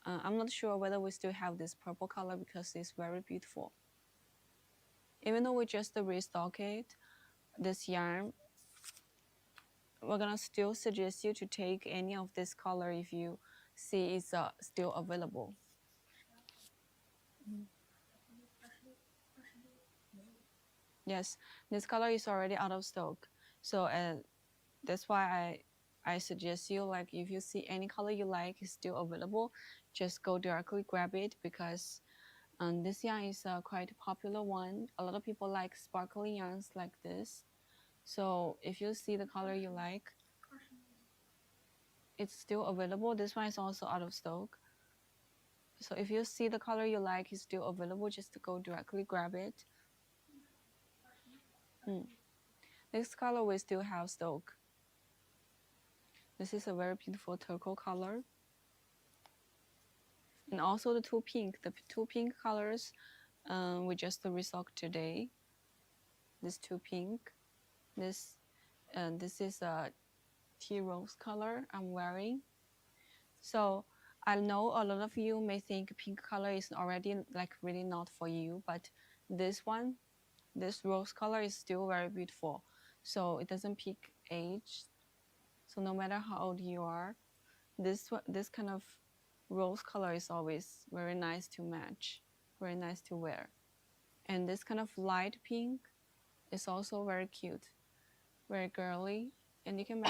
I'm not sure whether we still have this purple color because it's very beautiful. Even though we just restock it, this yarn, we're gonna still suggest you to take any of this color if you see it's still available. Yes, this color is already out of stock. So that's why I suggest you, like, if you see any color you like is still available, just go directly grab it because this yarn is a quite popular one. A lot of people like sparkly yarns like this. So if you see the color you like, it's still available. This one is also out of stock. So if you see the color you like is still available, just go directly grab it. This color we still have stock. This is a very beautiful turquoise color. And also the two pink colors we just restocked today. This two pink. This is a tea rose color I'm wearing. So I know a lot of you may think pink color is already like really not for you, but this one, this rose color is still very beautiful. So it doesn't pick age. So no matter how old you are, this kind of rose color is always very nice to match, very nice to wear. And this kind of light pink is also very cute, very girly, and you can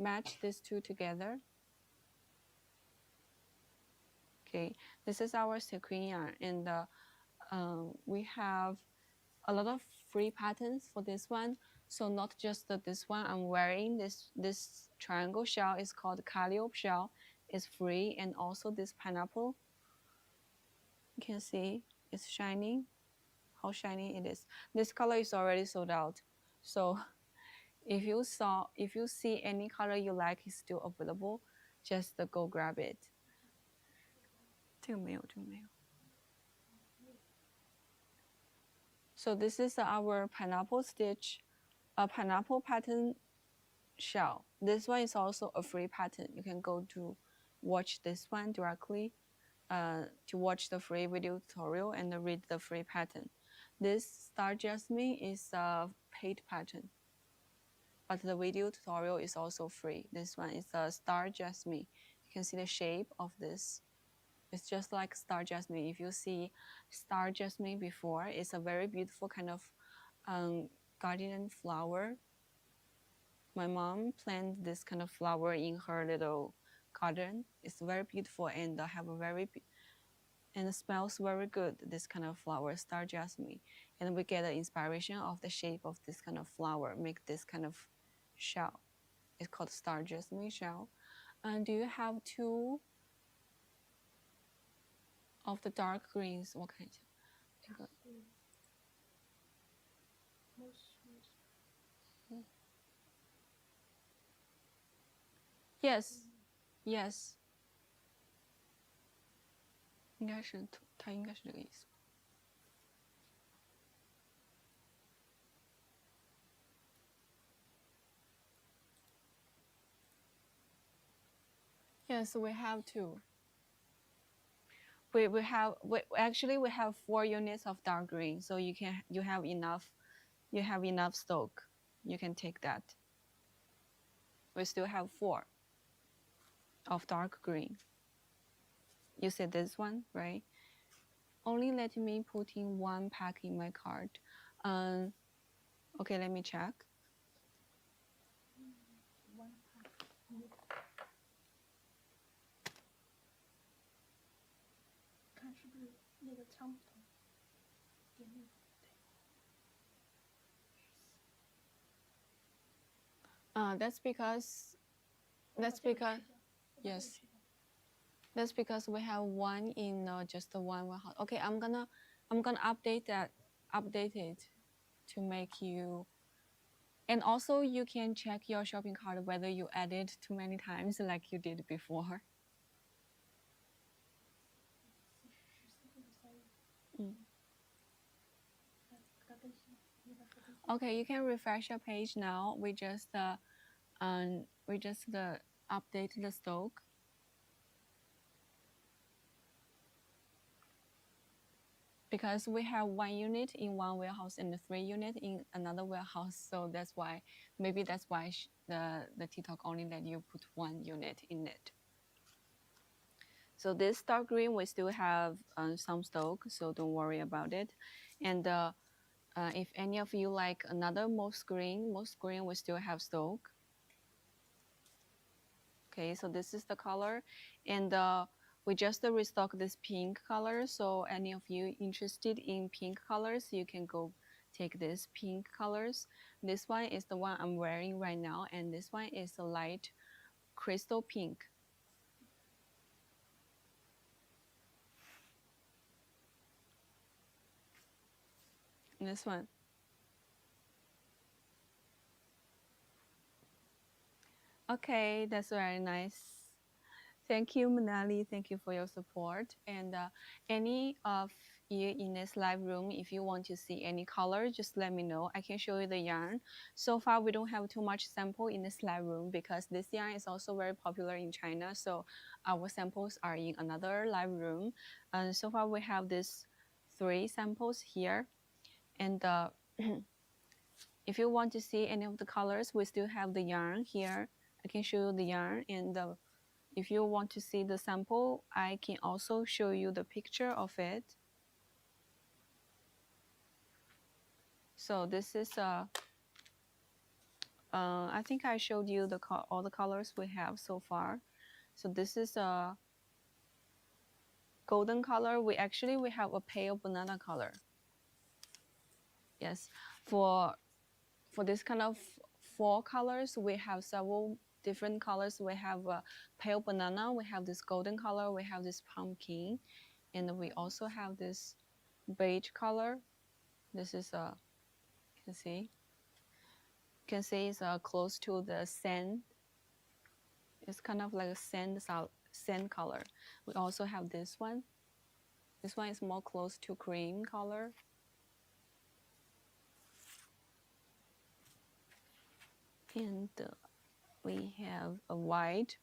match these two together. Okay, this is our sequin yarn, and we have a lot of free patterns for this one. So not just this one I'm wearing, this triangle shell is called Calliope shell. It's free, and also this pineapple. You can see it's shining, how shiny it is. This color is already sold out. So if you see any color you like is still available, just go grab it. 这个没有。So this is our pineapple stitch, a pineapple pattern shell. This one is also a free pattern. You can go to watch this one directly to watch the free video tutorial and read the free pattern. This Star Jasmine is a paid pattern, but the video tutorial is also free. This one is a Star Jasmine. You can see the shape of this. It's just like Star Jasmine. If you see Star Jasmine before, it's a very beautiful kind of garden flower. My mom planted this kind of flower in her little garden. It's very beautiful and have a and it smells very good. This kind of flower, star jasmine, and we get the inspiration of the shape of this kind of flower. Make this kind of shell. It's called star jasmine shell. And do you have two of the dark greens? 我看一下，这个 Yes, yes，应该是它应该是这个意思。Yes, we have two. We actually we have 4 units of dark green, so you have enough stock. You can take that. We still have 4 of dark green. You said this one, right? Only let me put in 1 pack in my cart. Okay, let me check. 看是不是那个枪不同，点那个对。That's because yes. That's because we have one in just the one warehouse. Okay, I'm gonna update it to make you. And also you can check your shopping cart whether you added too many times like you did before. Okay, you can refresh your page now. We just update the stock. Because we have 1 unit in one warehouse and 3 units in another warehouse, so that's why the TikTok only let you put 1 unit in it. So this dark green we still have some stock, so don't worry about it. And if any of you like another moss green we still have stock. Okay, so this is the color, and we just restock this pink color, so any of you interested in pink colors, you can go take this pink colors. This one is the one I'm wearing right now, and this one is a light crystal pink. And this one. Okay, that's very nice. Thank you, Manali. Thank you for your support. And any of you in this live room, if you want to see any color, just let me know. I can show you the yarn. So far, we don't have too much sample in this live room because this yarn is also very popular in China. So our samples are in another live room. And so far, we have these 3 samples here. And if you want to see any of the colors, we still have the yarn here. I can show you the yarn, and if you want to see the sample, I can also show you the picture of it. So this is I think I showed you all the colors we have so far. So this is a golden color. We have a pale banana color. Yes, for this kind of 4 colors, we have several different colors. We have pale banana, we have this golden color, we have this pumpkin, and we also have this beige color. This is you can see it's close to the sand. It's kind of like a sand color. We also have this one. This one is more close to cream color. And we have a white.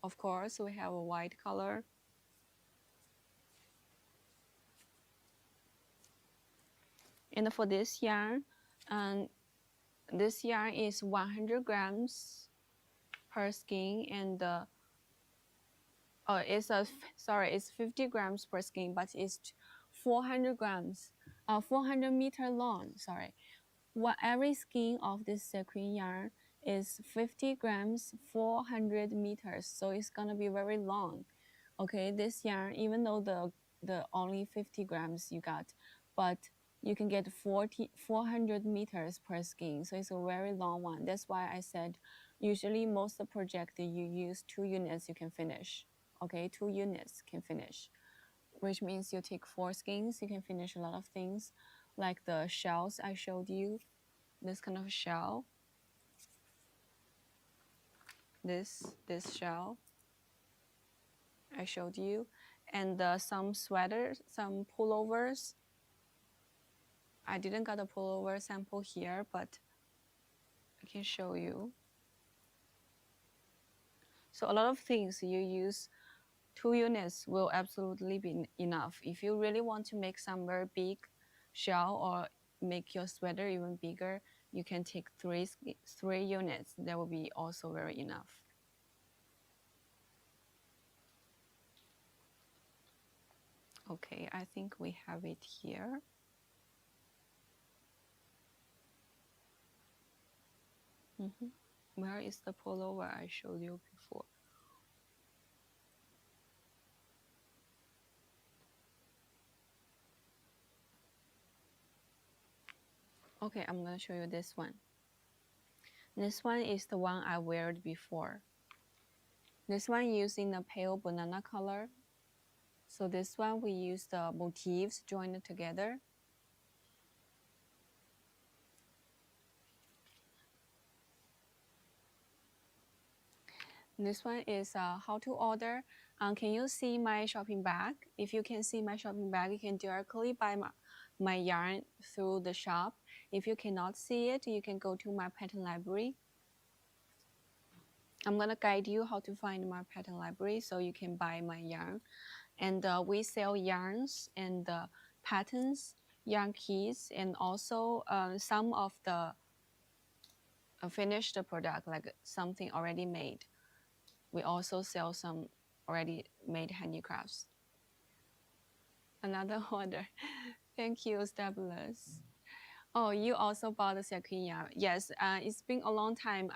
Of course, we have a white color. And for this yarn, this yarn is 100 grams per skein, and it's 50 grams per skein, but it's 400 grams, 400 meter long. Sorry, every skein of this sequin yarn is 50 grams, 400 meters, so it's gonna be very long. Okay, this yarn, even though the only 50 grams you got, but you can get 400 meters per skein, so it's a very long one. That's why I said usually most of the project that you use 2 units you can finish. Okay, 2 units can finish, which means you take 4 skeins, you can finish a lot of things, like the shells I showed you, this kind of shell, this shell I showed you, and some sweaters, some pullovers. I didn't got a pullover sample here, but I can show you. So a lot of things you use 2 units will absolutely be enough. If you really want to make some very big shell or make your sweater even bigger, you can take 3 units. That will be also very enough. Okay, I think we have it here. Where is the pullover I showed you before? Okay, I'm gonna show you this one. This one is the one I wore before. This one using the pale banana color. So this one we use the motifs joined together. This one is how to order. Can you see my shopping bag? If you can see my shopping bag, you can directly buy my yarn through the shop. If you cannot see it, you can go to my pattern library. I'm gonna guide you how to find my pattern library so you can buy my yarn. And we sell yarns and patterns, yarn kits, and also some of the finished product, like something already made. We also sell some already made handicrafts. Another order. Thank you, Staples. Oh, you also bought the sequin yarn. Yes, it's been a long time.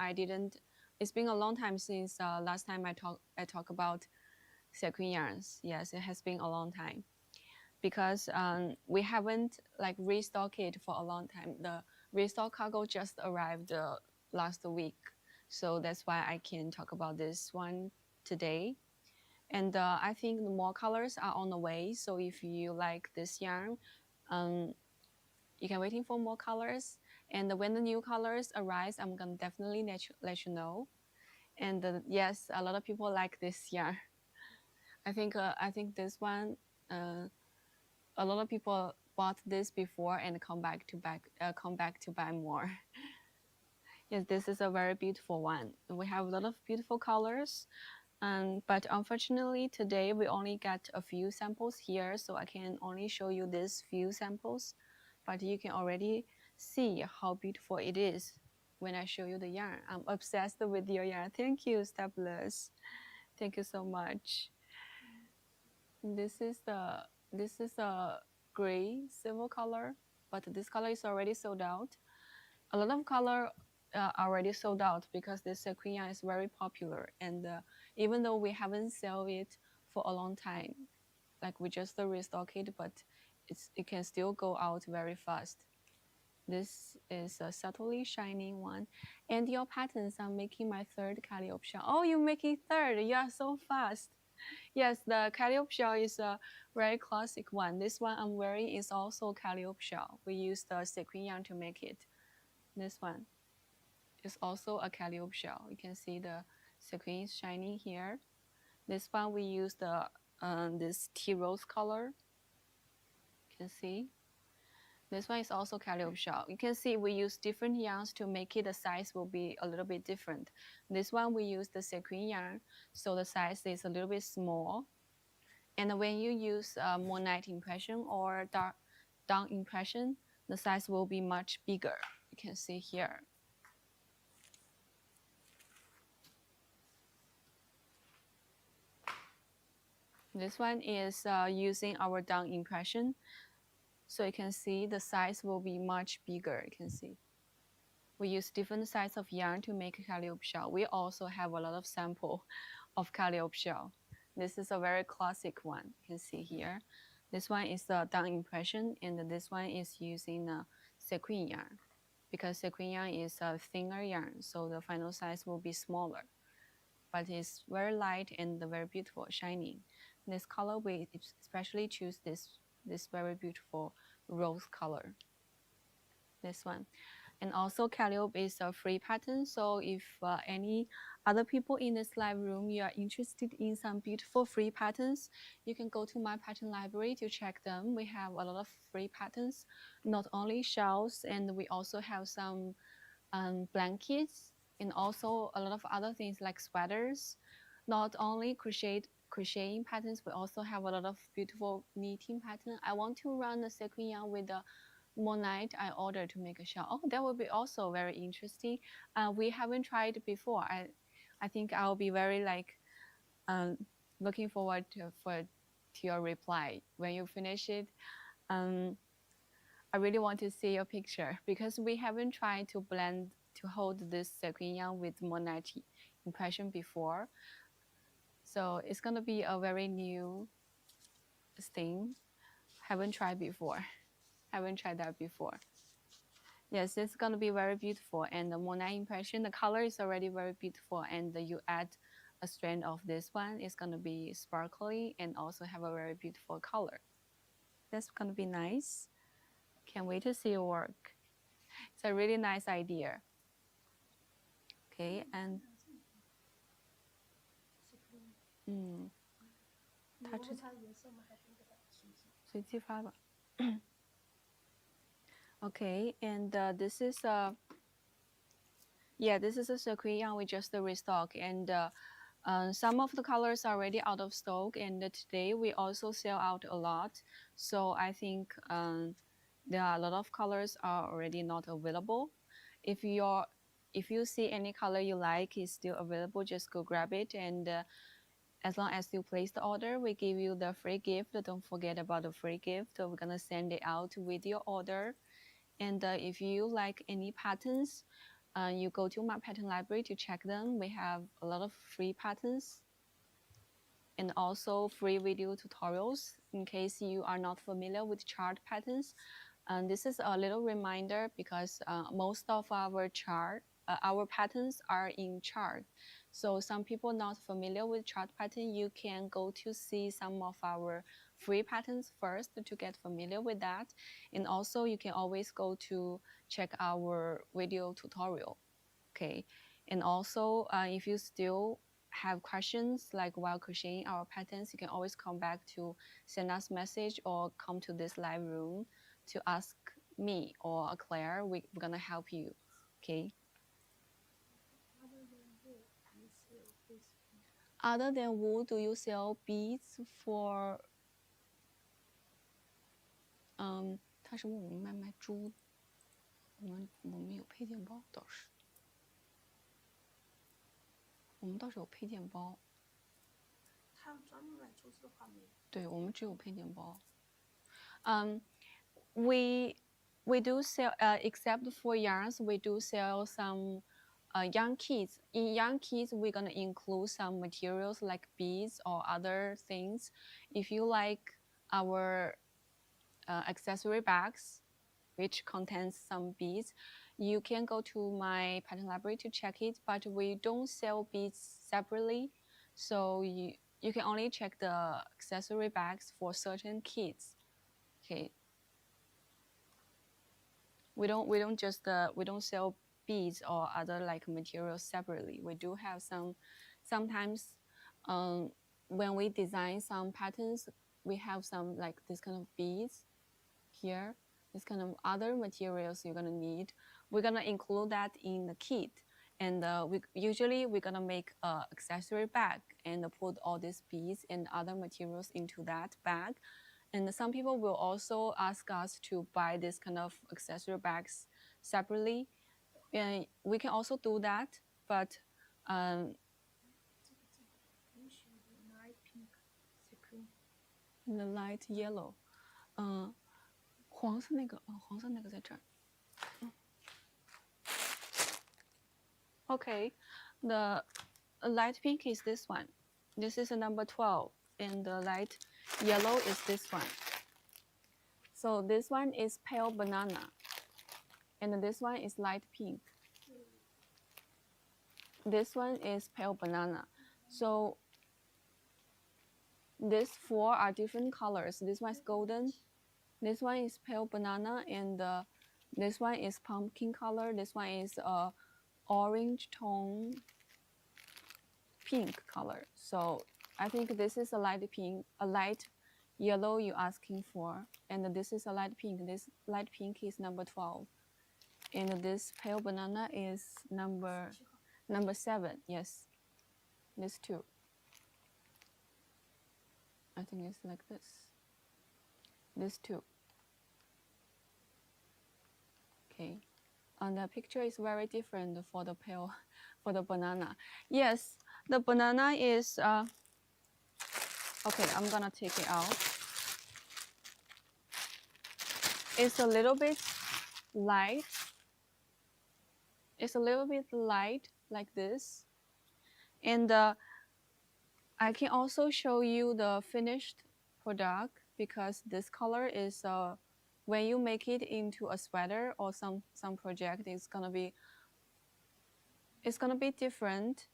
It's been a long time since last time I talk about sequin yarns. Yes, it has been a long time because we haven't like restocked it for a long time. The restock cargo just arrived last week, so that's why I can talk about this one today. And I think more colors are on the way. So if you like this yarn, you can waiting for more colors. And when the new colors arise, I'm gonna definitely let you know. And yes, a lot of people like this yarn. I think this one, a lot of people bought this before and come back to buy more. Yes, this is a very beautiful one. We have a lot of beautiful colors. But unfortunately, today we only got a few samples here, so I can only show you these few samples. But you can already see how beautiful it is when I show you the yarn. I'm obsessed with your yarn. Thank you, Staples. Thank you so much. This is a gray silver color, but this color is already sold out. A lot of color already sold out because this sequin yarn is very popular, and even though we haven't sold it for a long time, like we just restock it, but it can still go out very fast. This is a subtly shining one, and your patterns are making my third calliope shell. Oh, you're making third! You are so fast. Yes, the calliope shell is a very classic one. This one I'm wearing is also calliope shell. We use the sequin yarn to make it. This one is also a calliope shell. You can see the sequin is shining here. This one we use the this tea rose color. You can see. This one is also calliope shell. You can see we use different yarns to make it. The size will be a little bit different. This one we use the sequin yarn, so the size is a little bit small. And when you use more night impression or dawn impression, the size will be much bigger. You can see here. This one is using our dawn impression. So you can see the size will be much bigger, you can see. we use different size of yarn to make a calliope shell. We also have a lot of sample of calliope shell. This is a very classic one. You can see here. This one is the down impression, and this one is using a sequin yarn, because sequin yarn is a thinner yarn, so the final size will be smaller. But it's very light and very beautiful, shining. This color, we especially choose this very beautiful rose color. This one. And also Calliope is a free pattern, so if any other people in this live room, you are interested in some beautiful free patterns, you can go to my pattern library to check them. We have a lot of free patterns, not only shells, and we also have some blankets, and also a lot of other things like sweaters. Not only crocheting patterns, we also have a lot of beautiful knitting patterns. I want to run a sequin yarn with the Monite I ordered to make a shawl. Oh, that would be also very interesting. We haven't tried before. I think I'll be very looking forward to your reply when you finish it. I really want to see your picture because we haven't tried to hold this sequin yarn with Monite impression before. So it's gonna be a very new thing. Haven't tried before. Haven't tried that before. Yes, it's gonna be very beautiful, and the Monite impression, the color is already very beautiful, and you add a strand of this one, it's gonna be sparkly and also have a very beautiful color. That's gonna be nice. Can't wait to see your work. It's a really nice idea. Okay, and 它你问它颜色吗？还是给它随机发吧。Okay, and this is this is a sequin yarn we just restock, and some of the colors are already out of stock, and today we also sell out a lot. So I think there are a lot of colors are already not available. If you see any color you like is still available, just go grab it, and as long as you place the order, we give you the free gift. Don't forget about the free gift. We're gonna send it out with your order. And if you like any patterns, you go to my pattern library to check them. We have a lot of free patterns and also free video tutorials in case you are not familiar with chart patterns. And this is a little reminder because most of our patterns are in chart. So some people not familiar with chart pattern, you can go to see some of our free patterns first to get familiar with that. And also you can always go to check our video tutorial. Okay. And also if you still have questions like while crocheting our patterns, you can always come back to send us message or come to this live room to ask me or Claire. We're gonna help you. Okay. Other than wool, do you sell beads for 他是问我们卖珠，我们有配件包倒是，我们倒是有配件包。他要专门卖珠子的话没有。对，我们只有配件包。We do sell except for yarns, we do sell some yarn kits. In yarn kits, we're gonna include some materials like beads or other things. If you like our accessory bags, which contains some beads, you can go to my pattern library to check it, but we don't sell beads separately. So you can only check the accessory bags for certain kits. Okay. We don't sell beads or other like materials separately. We do have sometimes when we design some patterns, we have some like this kind of beads here, this kind of other materials you're gonna need. We're gonna include that in the kit, and we're gonna make an accessory bag and put all these beads and other materials into that bag. And some people will also ask us to buy this kind of accessory bags separately. And we can also do that, but the light yellow, 黄色那个在这儿。Okay, the light pink is this one. This is a number 12, and the light yellow is this one. So this one is pale banana, and this one is light pink. This one is pale banana. So these four are different colors. This one is golden, this one is pale banana, and this one is pumpkin color. This one is orange tone pink color. So I think this is a light pink, a light yellow you're asking for, and this is a light pink. This light pink is number 12, and this pale banana is number 7. Yes, this two. I think it's like this. This two. Okay, and the picture is very different for the pale, for the banana. Yes, the banana is. Okay, I'm gonna take it out. It's a little bit light. It's a little bit light like this, and I can also show you the finished product, because this color is when you make it into a sweater or some project, it's gonna be different.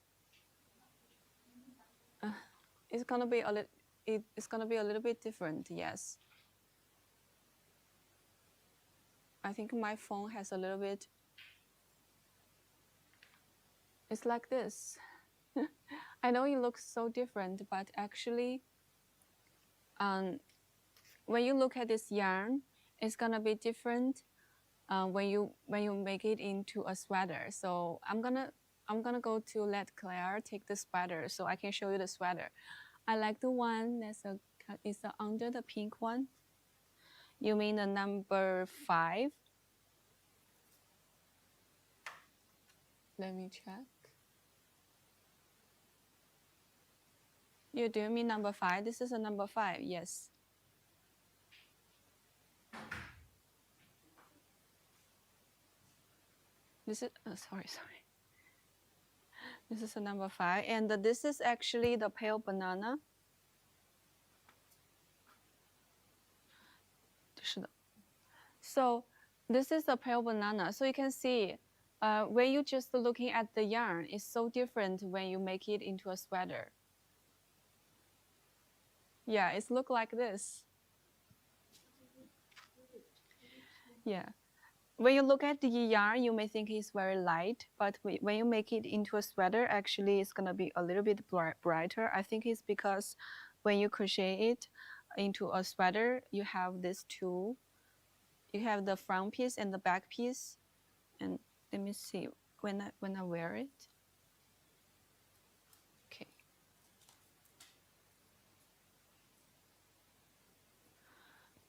It's gonna be a little. It's gonna be a little bit different. Yes. I think my phone has a little bit. It's like this. I know it looks so different, but actually, when you look at this yarn, it's gonna be different when you make it into a sweater. So I'm gonna go to let Claire take the sweater so I can show you the sweater. I like the one that's is under the pink one. You mean the number 5? Let me check. You do mean number 5? This is a number 5, yes. This is, sorry. This is a number 5, and this is actually the pale banana. So this is the pale banana. So you can see, when you just looking at the yarn, it's so different when you make it into a sweater. Yeah, it's look like this. Yeah. When you look at the yarn, you may think it's very light, but when you make it into a sweater, actually it's gonna be a little bit brighter. I think it's because when you crochet it into a sweater, you have these two. You have the front piece and the back piece. And let me see when I wear it. Okay.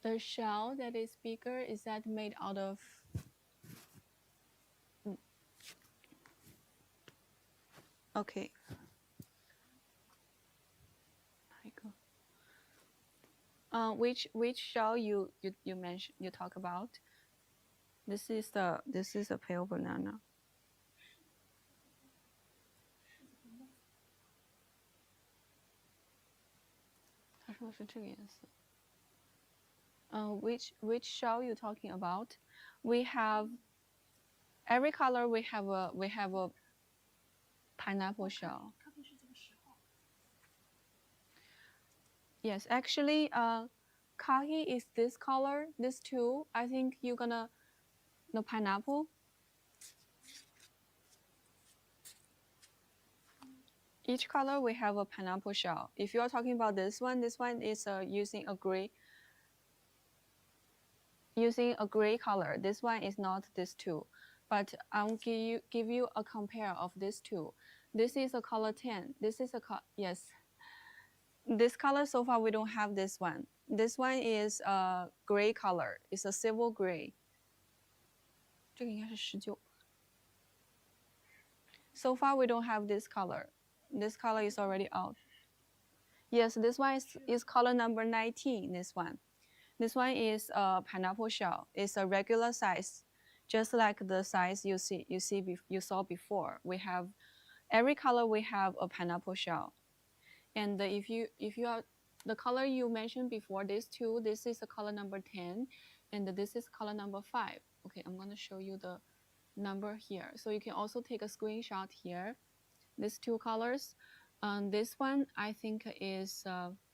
The shell that is bigger, is that made out of? Okay. Which shell you mentioned, you talk about? This is a pale banana. Which shell you talking about? We have every color. We have a pineapple shell. Yes, actually, khaki is this color. This two, I think you're gonna the pineapple. Each color we have a pineapple shell. If you are talking about this one is using a gray. Using a gray color. This one is not this two, but I'll give you a compare of these two. This is a color 10. This is a yes. This color so far we don't have this one. This one is a gray color. It's a silver gray. 这个应该是19. So far we don't have this color. This color is already out. Yes, this one is color number 19. This one is a pineapple shell. It's a regular size. just like the size you saw before. We have every color. We have a pineapple shell, and if you are the color you mentioned before, these two, this is the color number 10, and this is color number 5. Okay, I'm gonna show you the number here, so you can also take a screenshot here. These two colors. This one I think is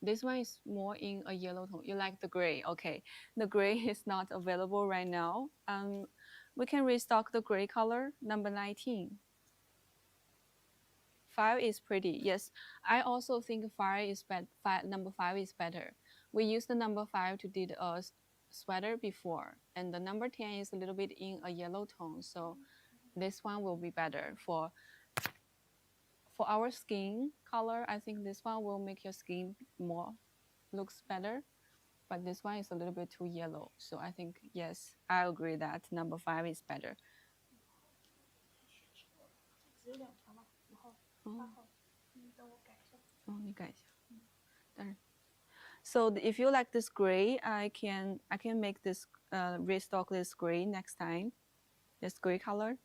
this one is more in a yellow tone. You like the gray? Okay, the gray is not available right now. We can restock the gray color, number 19. 5 is pretty. Yes, I also think 5 is number 5 is better. We used the number 5 to did a sweater before, and the number 10 is a little bit in a yellow tone, so this one will be better for our skin color. I think this one will make your skin more looks better, but this one is a little bit too yellow, so I think yes, I agree that number 5 is better. 只有2条嘛，5号、8号，等我改一下。你改一下。So if you like this gray, I can make this restock this gray next time. This gray color.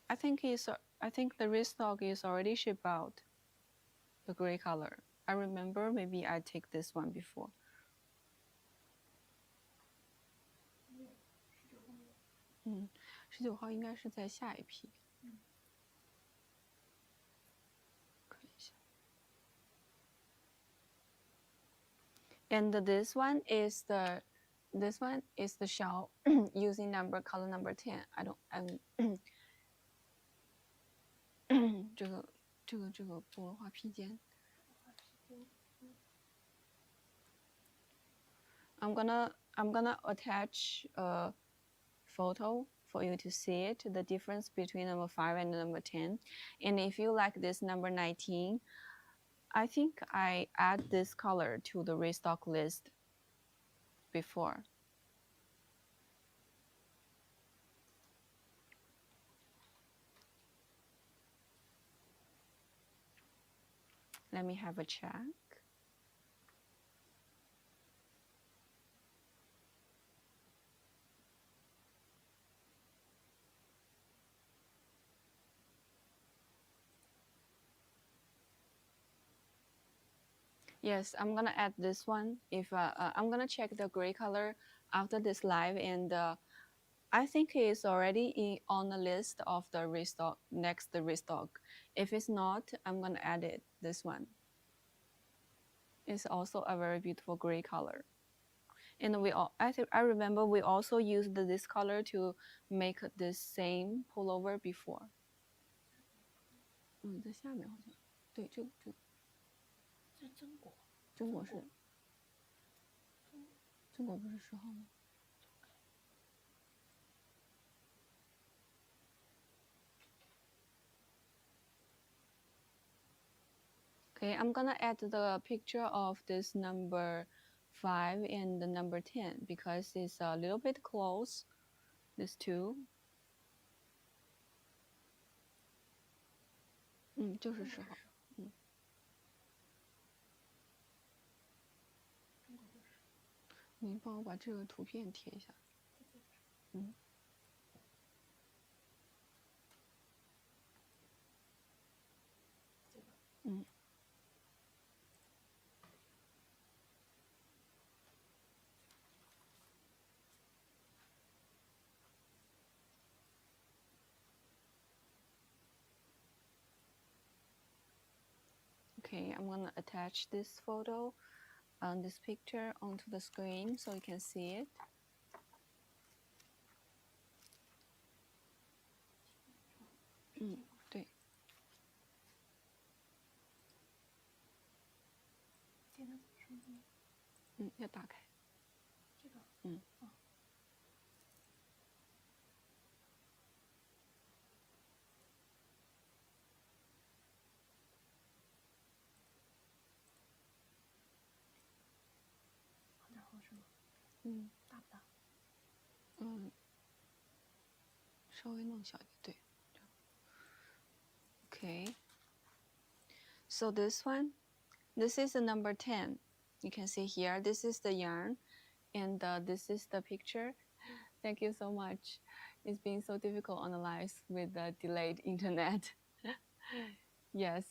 I think the restock is already shipped out. The gray color. I remember maybe I take this one before. 19号应该是在下一批。看一下。And this one is the shell using color number 10. I don't 这个薄花披肩。I'm gonna attach a photo for you to see it, the difference between number 5 and number 10. And if you like this number 19, I think I add this color to the restock list before. Let me have a check. Yes, I'm gonna add this one. If I'm gonna check the gray color after this live, and I think it's already on the list of the restock next restock. If it's not, I'm gonna add it. This one. It's also a very beautiful gray color. And I remember we also used this color to make this same pullover before. 在下面好像，对，这个。这是榛果。榛果是。榛果不是10号吗？Okay, I'm gonna add the picture of this number 5 and the number 10 because it's a little bit close. These two. 就是10号。你帮我把这个图片贴一下。Okay, I'm gonna attach this photo, this picture onto the screen so you can see it. Mm, 对。要打开。这个。大不大？稍微弄小一点，对。Okay. So this one, this is the number 10. You can see here, this is the yarn. And this is the picture. Thank you so much. It's been so difficult on the lives with the delayed internet. Yes,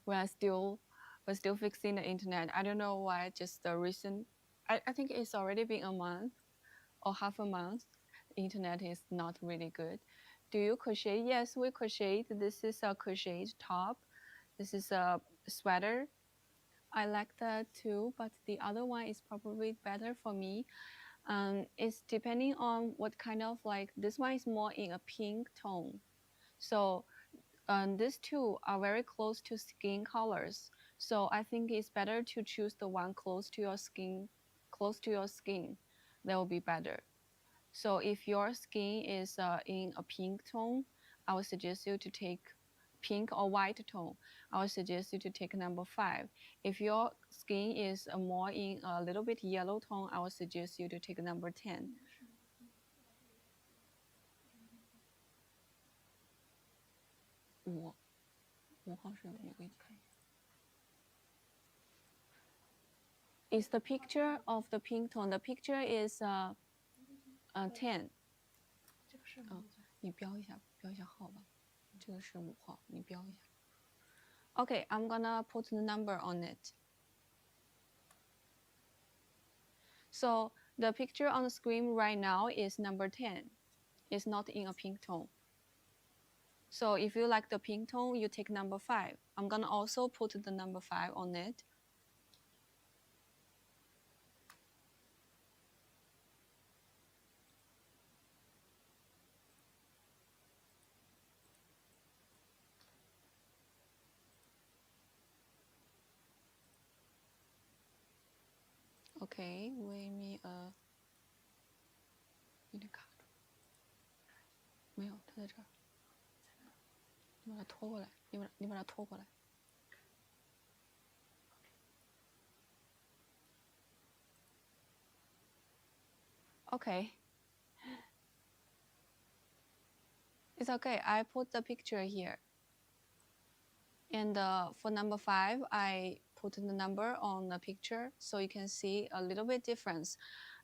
we're still fixing the internet. I don't know why. Just the recent. I think it's already been a month or half a month. The internet is not really good. Do you crochet? Yes, we crochet. This is a crocheted top. This is a sweater. I like that too, but the other one is probably better for me. It's depending on what kind of like, this one is more in a pink tone. So these two are very close to skin colors. So I think it's better to choose the one close to your skin, That will be better. So if your skin is in a pink tone, I would suggest you to take pink or white tone. I would suggest you to take number 5. If your skin is more in a little bit yellow tone, I would suggest you to take number 10. Is the picture of the pink tone. The picture is 10. 你标一下号吧。这个是5号，你标一下。Okay, I'm gonna put the number on it. So the picture on the screen right now is number 10. It's not in a pink tone. So if you like the pink tone, you take number 5. I'm gonna also put the number 5 on it. Okay, wait me 有点卡住，没有，它在这儿。你把它拖过来，你把它拖过来。Okay. It's okay. I put the picture here. And for number 5, I put the number on the picture so you can see a little bit difference.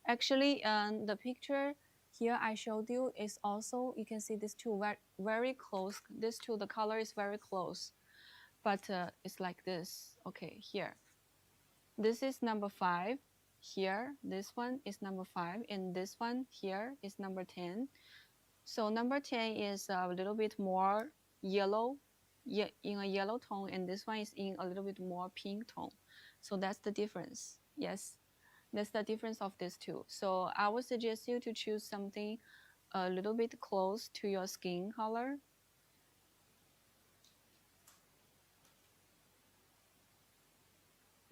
Actually, the picture here I showed you is also, you can see these two very close. These two, the color is very close, but it's like this. Okay, here. This is number 5. Here, this one is number 5, and this one here is number 10. So number 10 is a little bit more yellow, in a yellow tone, and this one is in a little bit more pink tone. So that's the difference. Yes, that's the difference of these two. So I would suggest you to choose something a little bit close to your skin color.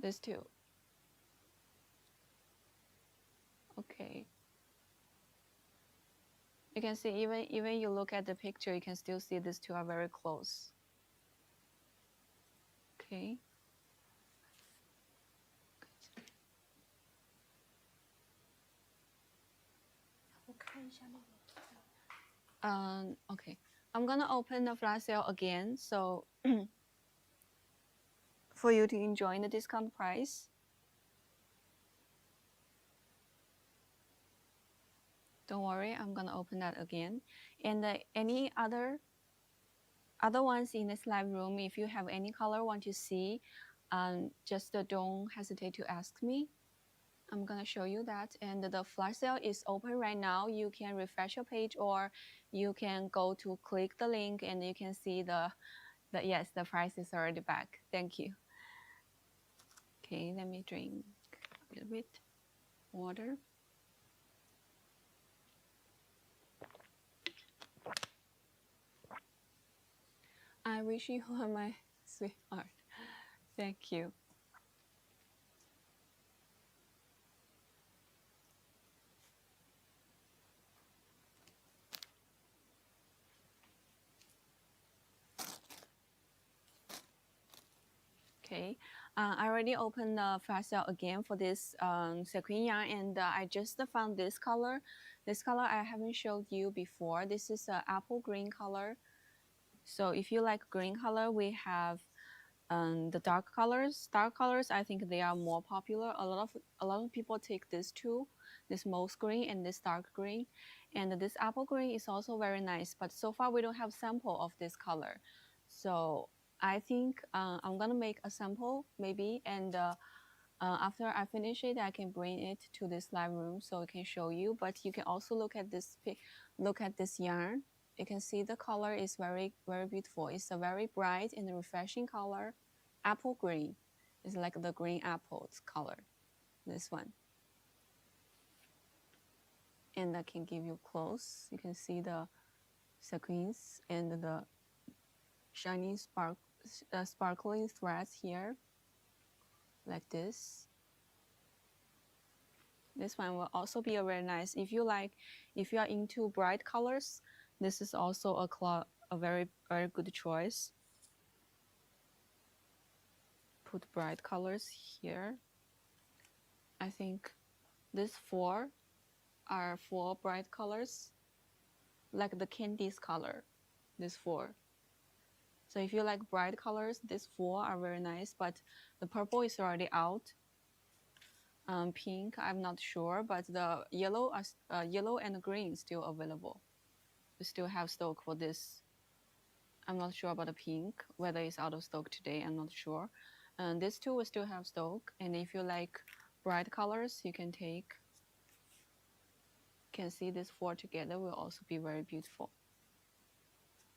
These two. Okay. You can see even you look at the picture, you can still see these two are very close. Okay. Okay. I'm gonna open the flash sale again, so for you to enjoy the discount price. Don't worry, I'm gonna open that again. And any other ones in this live room, if you have any color want to see, just don't hesitate to ask me. I'm gonna show you that. And the flash sale is open right now. You can refresh your page, or you can go to click the link and you can see yes, the price is already back. Thank you. Okay, let me drink a little bit water. I wish you were my sweetheart. Thank you. Okay, I already opened the flash sale again for this sequin yarn, and I just found this color. This color I haven't showed you before. This is an apple green color. So if you like green color, we have the dark colors, I think they are more popular. A lot of people take this two, this moss green and this dark green, and this apple green is also very nice. But so far we don't have sample of this color, so I think I'm gonna make a sample maybe, and after I finish it, I can bring it to this live room so I can show you. But you can also look at this yarn. You can see the color is very beautiful. It's a very bright and refreshing color, apple green. It's like the green apples color, this one. And I can give you close. You can see the sequins and the shiny sparkling threads here, like this. This one will also be a very nice. If you are into bright colors, this is also a very good choice. Put bright colors here. I think these four are four bright colors, like the candies color. These four. So if you like bright colors, these four are very nice. But the purple is already out. Pink, I'm not sure, but the yellow and green still available. We still have stock for this. I'm not sure about the pink, whether it's out of stock today, I'm not sure. And these two will still have stock. And if you like bright colors, you can take. Can see these four together will also be very beautiful.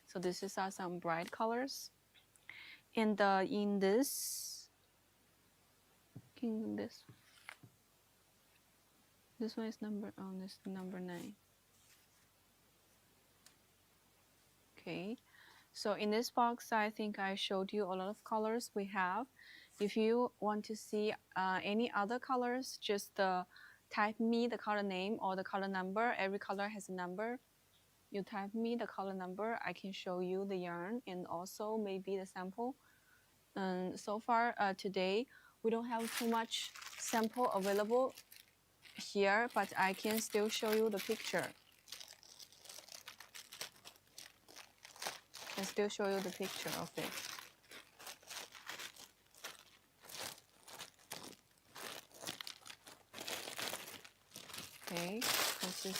So this is some bright colors. And in this one is this is number 9. Okay. So in this box, I think I showed you a lot of colors we have. If you want to see any other colors, just type me the color name or the color number. Every color has a number. You type me the color number, I can show you the yarn and also maybe the sample. And so far today, we don't have too much sample available here, but I can still show you the picture. I can still show you the picture of it. Okay, this is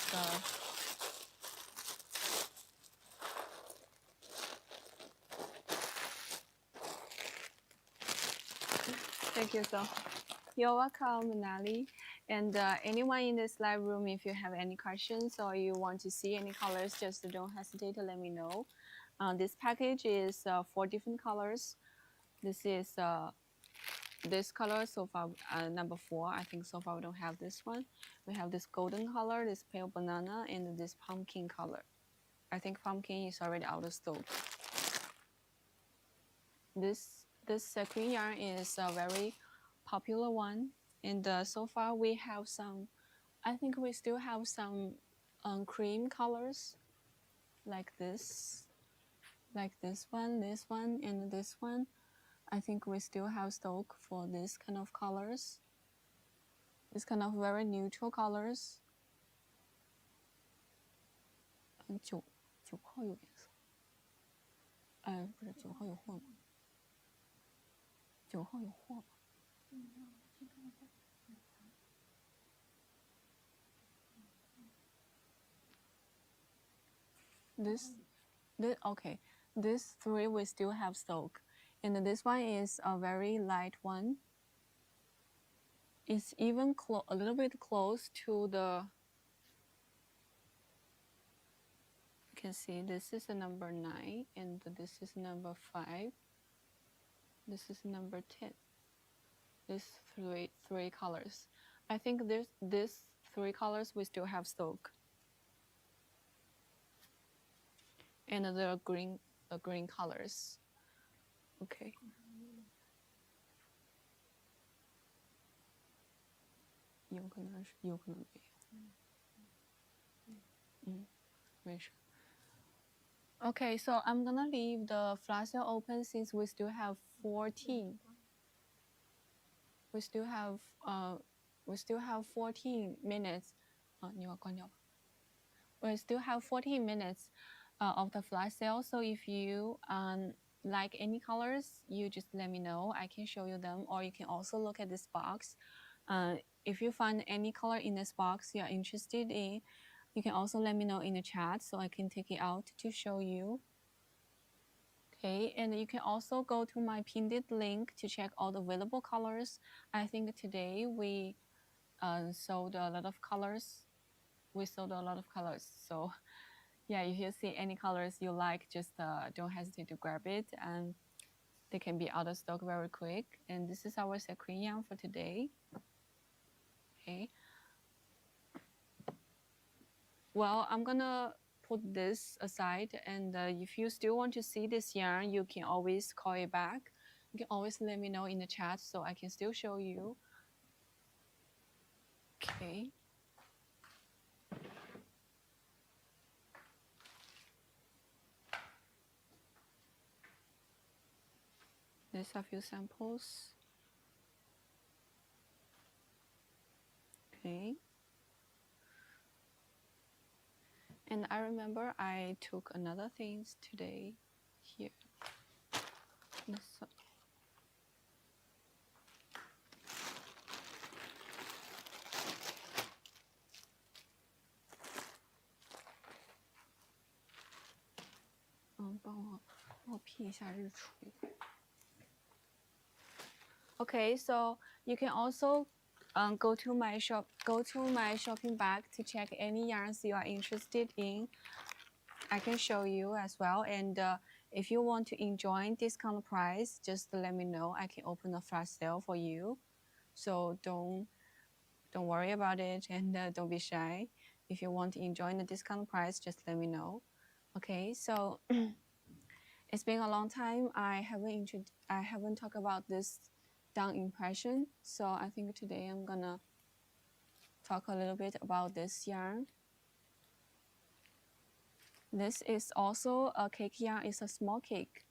thank you so. You're welcome, Manali. And anyone in this live room, if you have any questions or you want to see any colors, just don't hesitate to let me know. This package is 4 different colors. This is this color so far, number 4. I think so far we don't have this one. We have this golden color, this pale banana, and this pumpkin color. I think pumpkin is already out of stock. This sequin yarn is a very popular one, and so far we have some. I think we still have some cream colors, like this one, and this one. I think we still have stock for this kind of colors. This kind of very neutral colors. 9号有颜色，不是9号有货吗？9号有货吗？Okay. These 3 we still have stock, and this one is a very light one. It's even a little bit close to the. You can see this is a number 9, and this is number 5. This is number 10. These three colors. I think these 3 colors we still have stock. And the green colors. Okay. 有可能是，有可能没有。没事。Okay, so I'm gonna leave the flash sale open since we still have 14. We still have 14 minutes. 你要关掉吧。We still have 14 minutes of the flash sale. So if you like any colors, you just let me know. I can show you them, or you can also look at this box. If you find any color in this box you are interested in, you can also let me know in the chat so I can take it out to show you. Okay, and you can also go to my pinned link to check all the available colors. I think today we sold a lot of colors. So yeah, if you see any colors you like, just don't hesitate to grab it, and they can be out of stock very quick. And this is our sequin yarn for today. Okay, well, I'm gonna put this aside, and if you still want to see this yarn, you can always call it back. You can always let me know in the chat so I can still show you. Okay. There's a few samples. Okay. And I remember I took another things today here. This, 帮我 P 一下日出。Okay, so you can also go to my shopping bag to check any yarns you are interested in. I can show you as well. And if you want to enjoy discount price, just let me know. I can open a flash sale for you. So don't worry about it, and don't be shy. If you want to enjoy the discount price, just let me know. Okay, so it's been a long time. I haven't talked about this down impression. So I think today I'm gonna talk a little bit about this yarn. This is also a cake yarn. It's a small cake.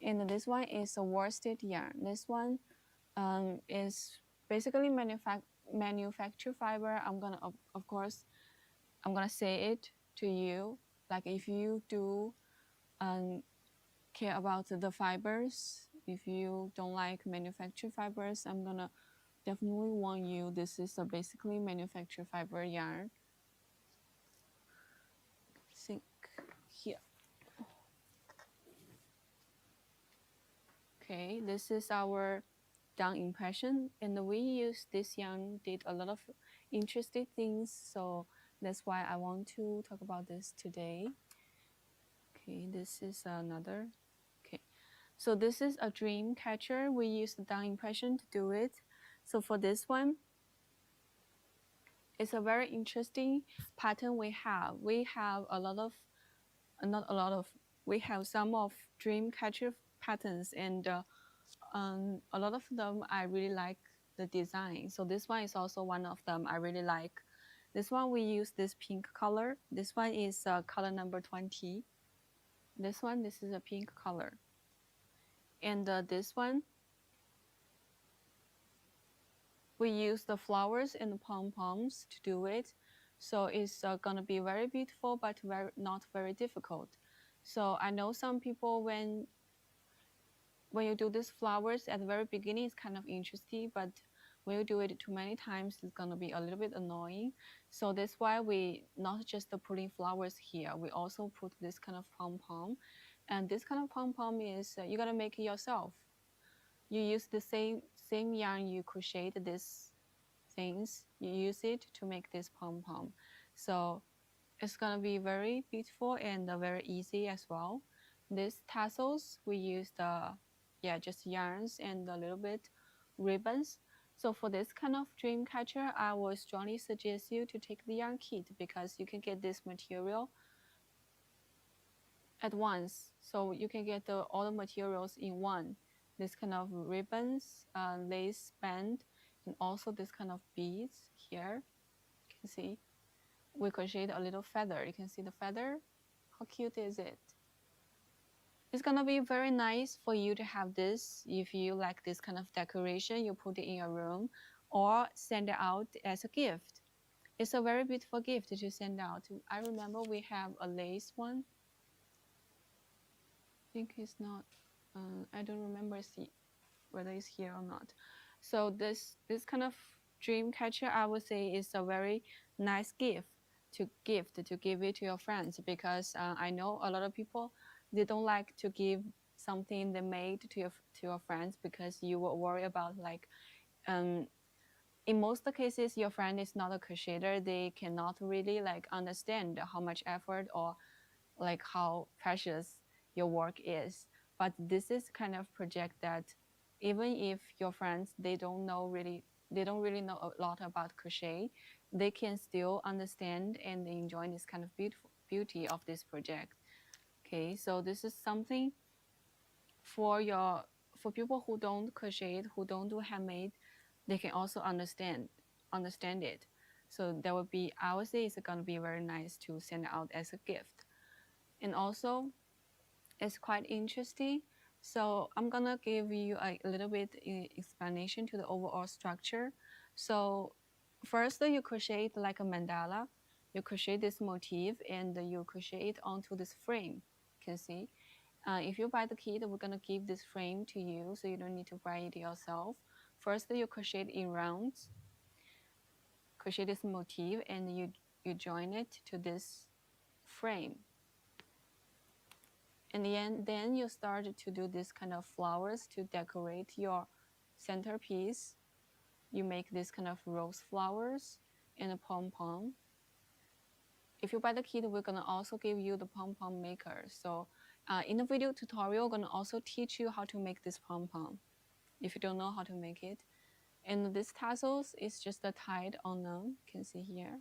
And this one is a worsted yarn. This one is basically manufactured fiber. I'm gonna, of course, I'm gonna say it to you. Like if you do care about the fibers, if you don't like manufactured fibers, I'm gonna definitely warn you. This is a basically manufactured fiber yarn. Think here. Okay, this is our down impression, and we use this yarn, did a lot of interesting things, so that's why I want to talk about this today. Okay, this is another. Okay, so this is a dream catcher. We use the down impression to do it. So for this one, it's a very interesting pattern we have. We have a lot of, not a lot of, we have some of dream catcher patterns, and a lot of them I really like the design. So this one is also one of them I really like. This one we use this pink color. This one is color number 20. This is a pink color. And this one, we use the flowers and the pom-poms to do it. So it's gonna be very beautiful, but not very difficult. So I know some people, when you do these flowers at the very beginning, it's kind of interesting, but when you do it too many times, it's gonna be a little bit annoying. So that's why we not just putting flowers here, we also put this kind of pom-pom. And this kind of pom-pom is, you gotta make it yourself. You use the same yarn you crocheted these things, you use it to make this pom-pom. So it's gonna be very beautiful and very easy as well. These tassels, we use just yarns and a little bit ribbons. So for this kind of dream catcher, I would strongly suggest you to take the yarn kit, because you can get this material at once. So you can get all the materials in one. This kind of ribbons, lace band, and also this kind of beads here. You can see we crocheted a little feather. You can see the feather. How cute is it? It's gonna be very nice for you to have this. If you like this kind of decoration, you put it in your room or send it out as a gift. It's a very beautiful gift to send out. I remember we have a lace one. think it's not. I don't remember whether it's here or not. So this kind of dream catcher, I would say, is a very nice gift to give it to your friends, because I know a lot of people, they don't like to give something they made to your friends, because you will worry about, like, um in most cases your friend is not a crocheter, they cannot really like understand how much effort or like how precious your work is. But this is kind of project that even if your friends, they don't really know a lot about crochet, they can still understand and enjoy this kind of beauty of this project. Okay, so this is something for people who don't crochet, who don't do handmade, they can also understand it. So that would be, I would say, it's gonna be very nice to send out as a gift. And also, it's quite interesting. So I'm gonna give you a little bit explanation to the overall structure. So first, you crochet it like a mandala. You crochet this motif and you crochet it onto this frame. You can see. If you buy the kit, we're gonna give this frame to you, so you don't need to buy it yourself. First, you crochet it in rounds. Crochet this motif and you join it to this frame. And then you start to do this kind of flowers to decorate your centerpiece. You make this kind of rose flowers and a pom-pom. If you buy the kit, we're gonna also give you the pom-pom maker. So in the video tutorial, we're gonna also teach you how to make this pom-pom if you don't know how to make it. And this tassels is just tied on them, you can see here,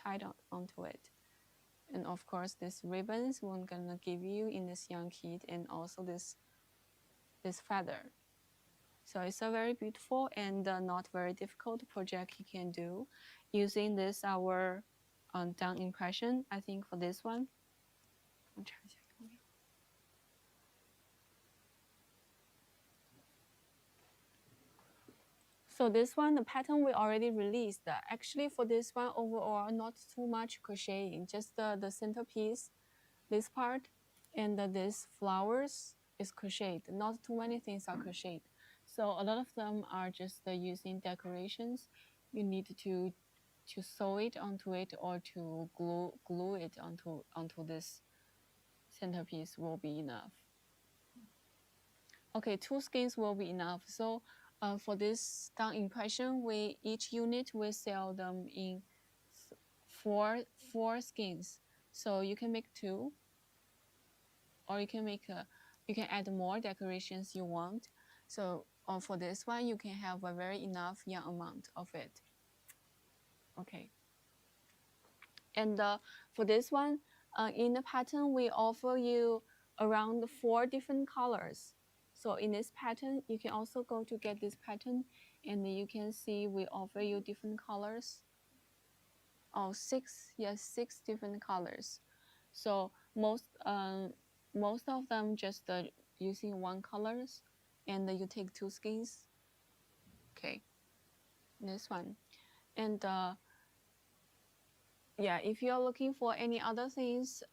tied onto it. And of course, these ribbons we're gonna give you in this yarn kit, and also this feather. So it's a very beautiful and not very difficult project you can do using this our down impression. I think for this one, so this one, the pattern we already released. Actually, for this one overall, not too much crocheting, just the centerpiece, this part, and this flowers is crocheted. Not too many things are crocheted. So a lot of them are just using decorations. You need to sew it onto it or to glue it onto this centerpiece will be enough. Okay, 2 skeins will be enough. So for this down impression, each unit will sell them in four skeins. So you can make 2, or you can you can add more decorations you want. So for this one, you can have a very enough yarn amount of it. Okay. And for this one, in the pattern, we offer you around 4 different colors. So in this pattern, you can also go to get this pattern, and you can see we offer you different colors. Oh, 6, yes, 6 different colors. So most of them just using 1 colors, and you take 2 skeins. Okay, this one. And yeah, if you're looking for any other things,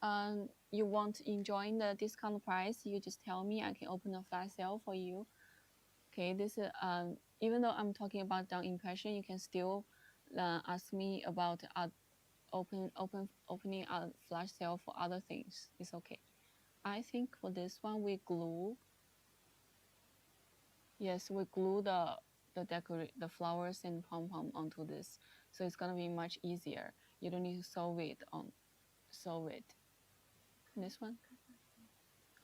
you want enjoying the discount price, you just tell me. I can open a flash sale for you. Okay, this is even though I'm talking about down impression, you can still ask me about opening a flash sale for other things. It's okay. I think for this one we glue. Yes, we glue the flowers and pom-pom onto this, so it's gonna be much easier. You don't need to sew it. This one?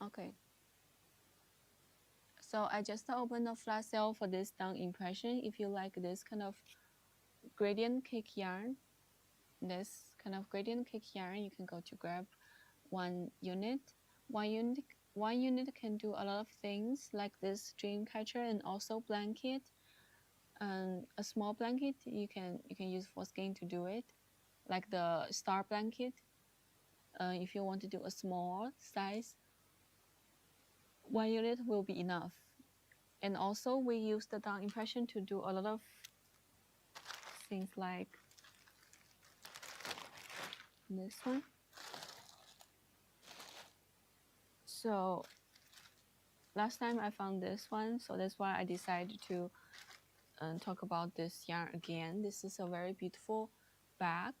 Okay. So I just opened a flash sale for this down impression. If you like this kind of gradient cake yarn, you can go to grab 1 unit. One unit can do a lot of things like this dream catcher and also blanket. And a small blanket you can use for skein to do it, like the star blanket. If you want to do a small size, 1 unit will be enough. And also we use the down impression to do a lot of things like this one. So last time I found this one, so that's why I decided to talk about this yarn again. This is a very beautiful bag.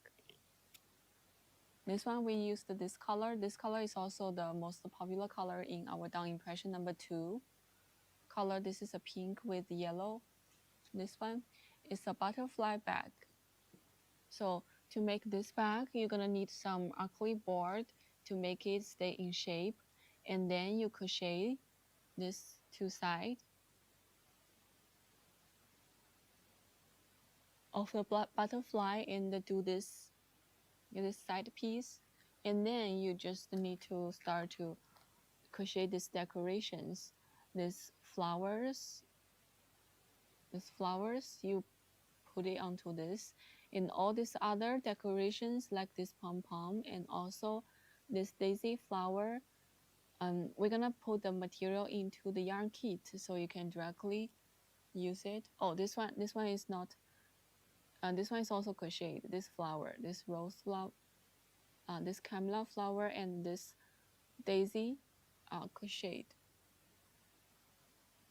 This one we used this color. This color is also the most popular color in our down impression number 2 color. This is a pink with yellow. This one is a butterfly bag. So to make this bag, you're gonna need some acrylic board to make it stay in shape, and then you crochet this 2 sides of the butterfly and do this side piece, and then you just need to start to crochet these decorations, these flowers. You put it onto this, and all these other decorations like this pom-pom and also this daisy flower. We're gonna put the material into the yarn kit so you can directly use it. Oh, this one is not. This one is also crocheted. This flower, this rose flower, this camellia flower, and this daisy are crocheted.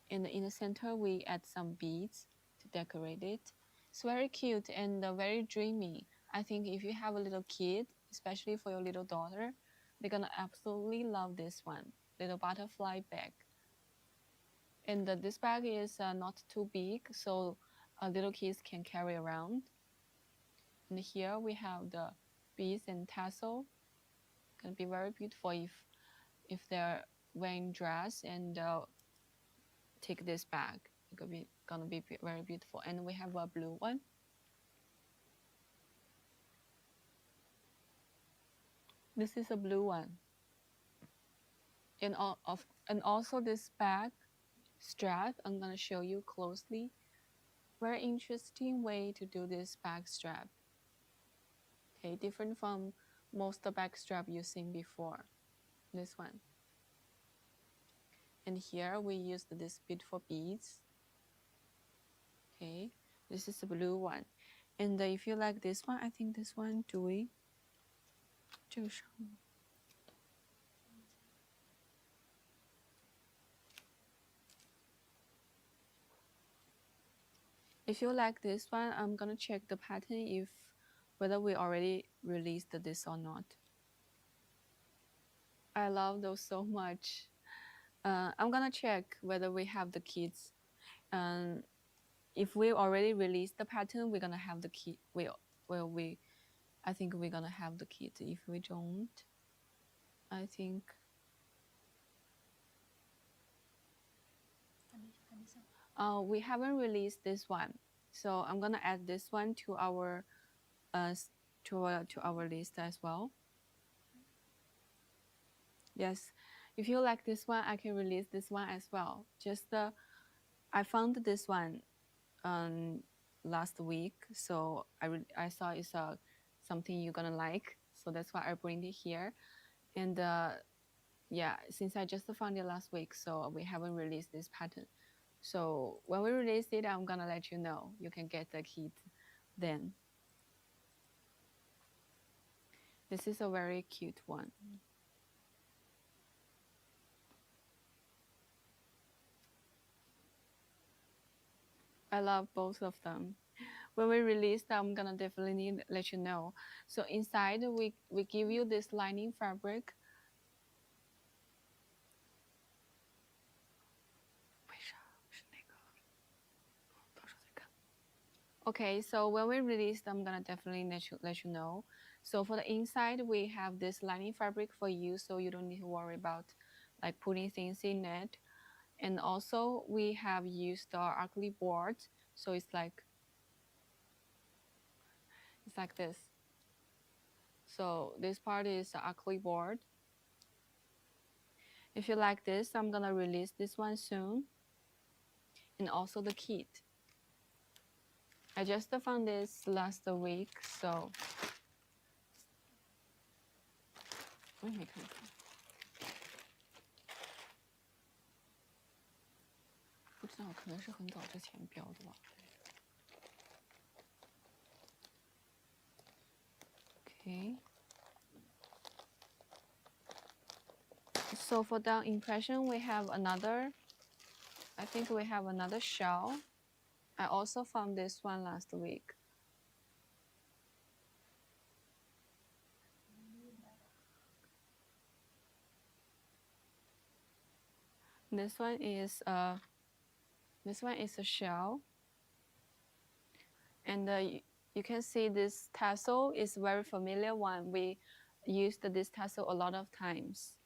And in the center, we add some beads to decorate it. It's very cute and very dreamy. I think if you have a little kid, especially for your little daughter, they're gonna absolutely love this one, little butterfly bag. And this bag is not too big, so little kids can carry around. And here we have the beads and tassel. Gonna be very beautiful if they're wearing dress and take this bag. It's gonna be very beautiful. And we have a blue one. This is a blue one. And also this bag strap, I'm gonna show you closely. Very interesting way to do this bag strap. Okay, different from most bag strap you've seen before. This one. And here we used these beautiful beads. Okay, this is the blue one. And if you like this one, I think this one doing 这个上面。If you like this one, I'm gonna check the pattern whether we already released this or not. I love those so much. I'm gonna check whether we have the kits. If we already released the pattern, we're gonna have the kit. I think we're gonna have the kit. If we don't, I think. We haven't released this one, so I'm gonna add this one to our list as well. Yes, if you like this one, I can release this one as well. I found this one last week, so I saw it's something you're gonna like, so that's why I bring it here. And yeah, since I just found it last week, so we haven't released this pattern. So when we release it, I'm gonna let you know. You can get the kit then. This is a very cute one. I love both of them. When we release them, I'm gonna definitely let you know. So inside, we give you this lining fabric. Okay, so when we release them, I'm gonna definitely let you know. So for the inside, we have this lining fabric for you, so you don't need to worry about like putting things in it. And also we have used our acrylic board, so it's like this. So this part is the acrylic board. If you like this, I'm gonna release this one soon. And also the kit. I just found this last week, so 我也没看看，不知道，可能是很早之前标的吧。Okay. So for down impression, we have another, I think we have another shell. I also found this one last week. This one is a shell, and you can see this tassel is very familiar one. We used this tassel a lot of times.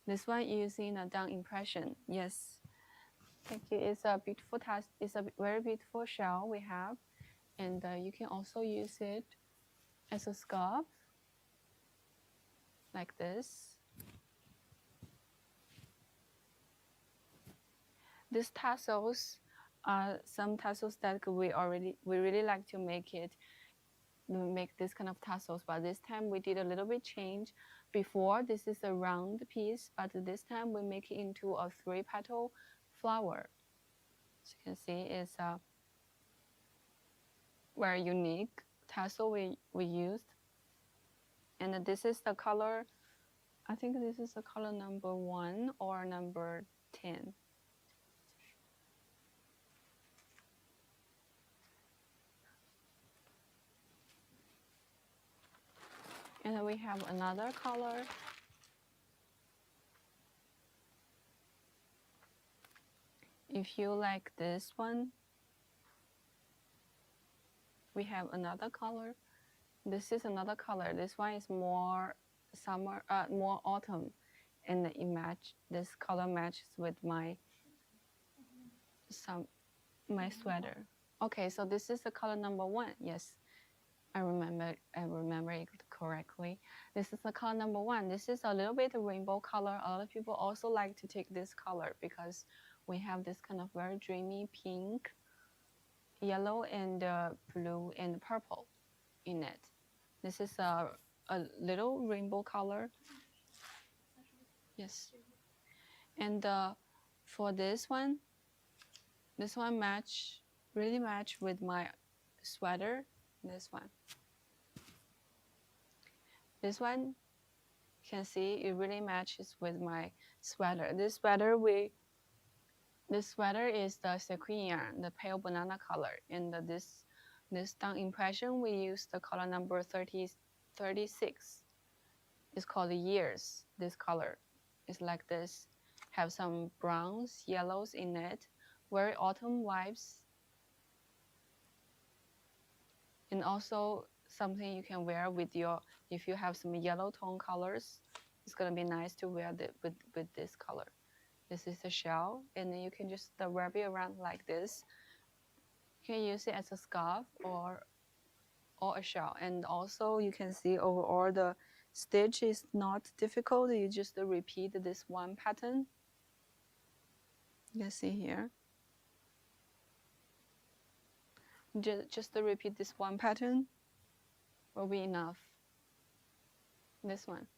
This one using a down impression. Yes, thank you. It's a beautiful tassel. It's a very beautiful shell we have, and you can also use it as a scarf, like this. These tassels are some tassels that we really like to make this kind of tassels, but this time we did a little bit change. Before, this is a round piece, but this time we make it into a 3-petal flower. As you can see, it's a very unique tassel we used. And this is the color, I think this is the color number 1 or number 10. And then we have another color. If you like this one, we have another color. This is another color. This one is more summer, more autumn, and this color matches with my sweater. Okay, so this is the color number 1. Yes, I remember it correctly. This is the color number 1. This is a little bit rainbow color. A lot of people also like to take this color because we have this kind of very dreamy pink, yellow, and blue and purple in it. This is a little rainbow color. Yes. And for this one really match with my sweater. This one, you can see it really matches with my sweater. This sweater is the Sequin yarn, the pale banana color. And this down impression, we use the color number 36. It's called years. This color is like this. Have some browns, yellows in it. Very autumn vibes. And also something you can wear with if you have some yellow tone colors, it's gonna be nice to wear with this color. This is a shell, and then you can just wrap it around like this. You can use it as a scarf or a shell. And also you can see overall the stitch is not difficult. You just repeat this one pattern. You can see here. Just repeat this one pattern will be enough. This one.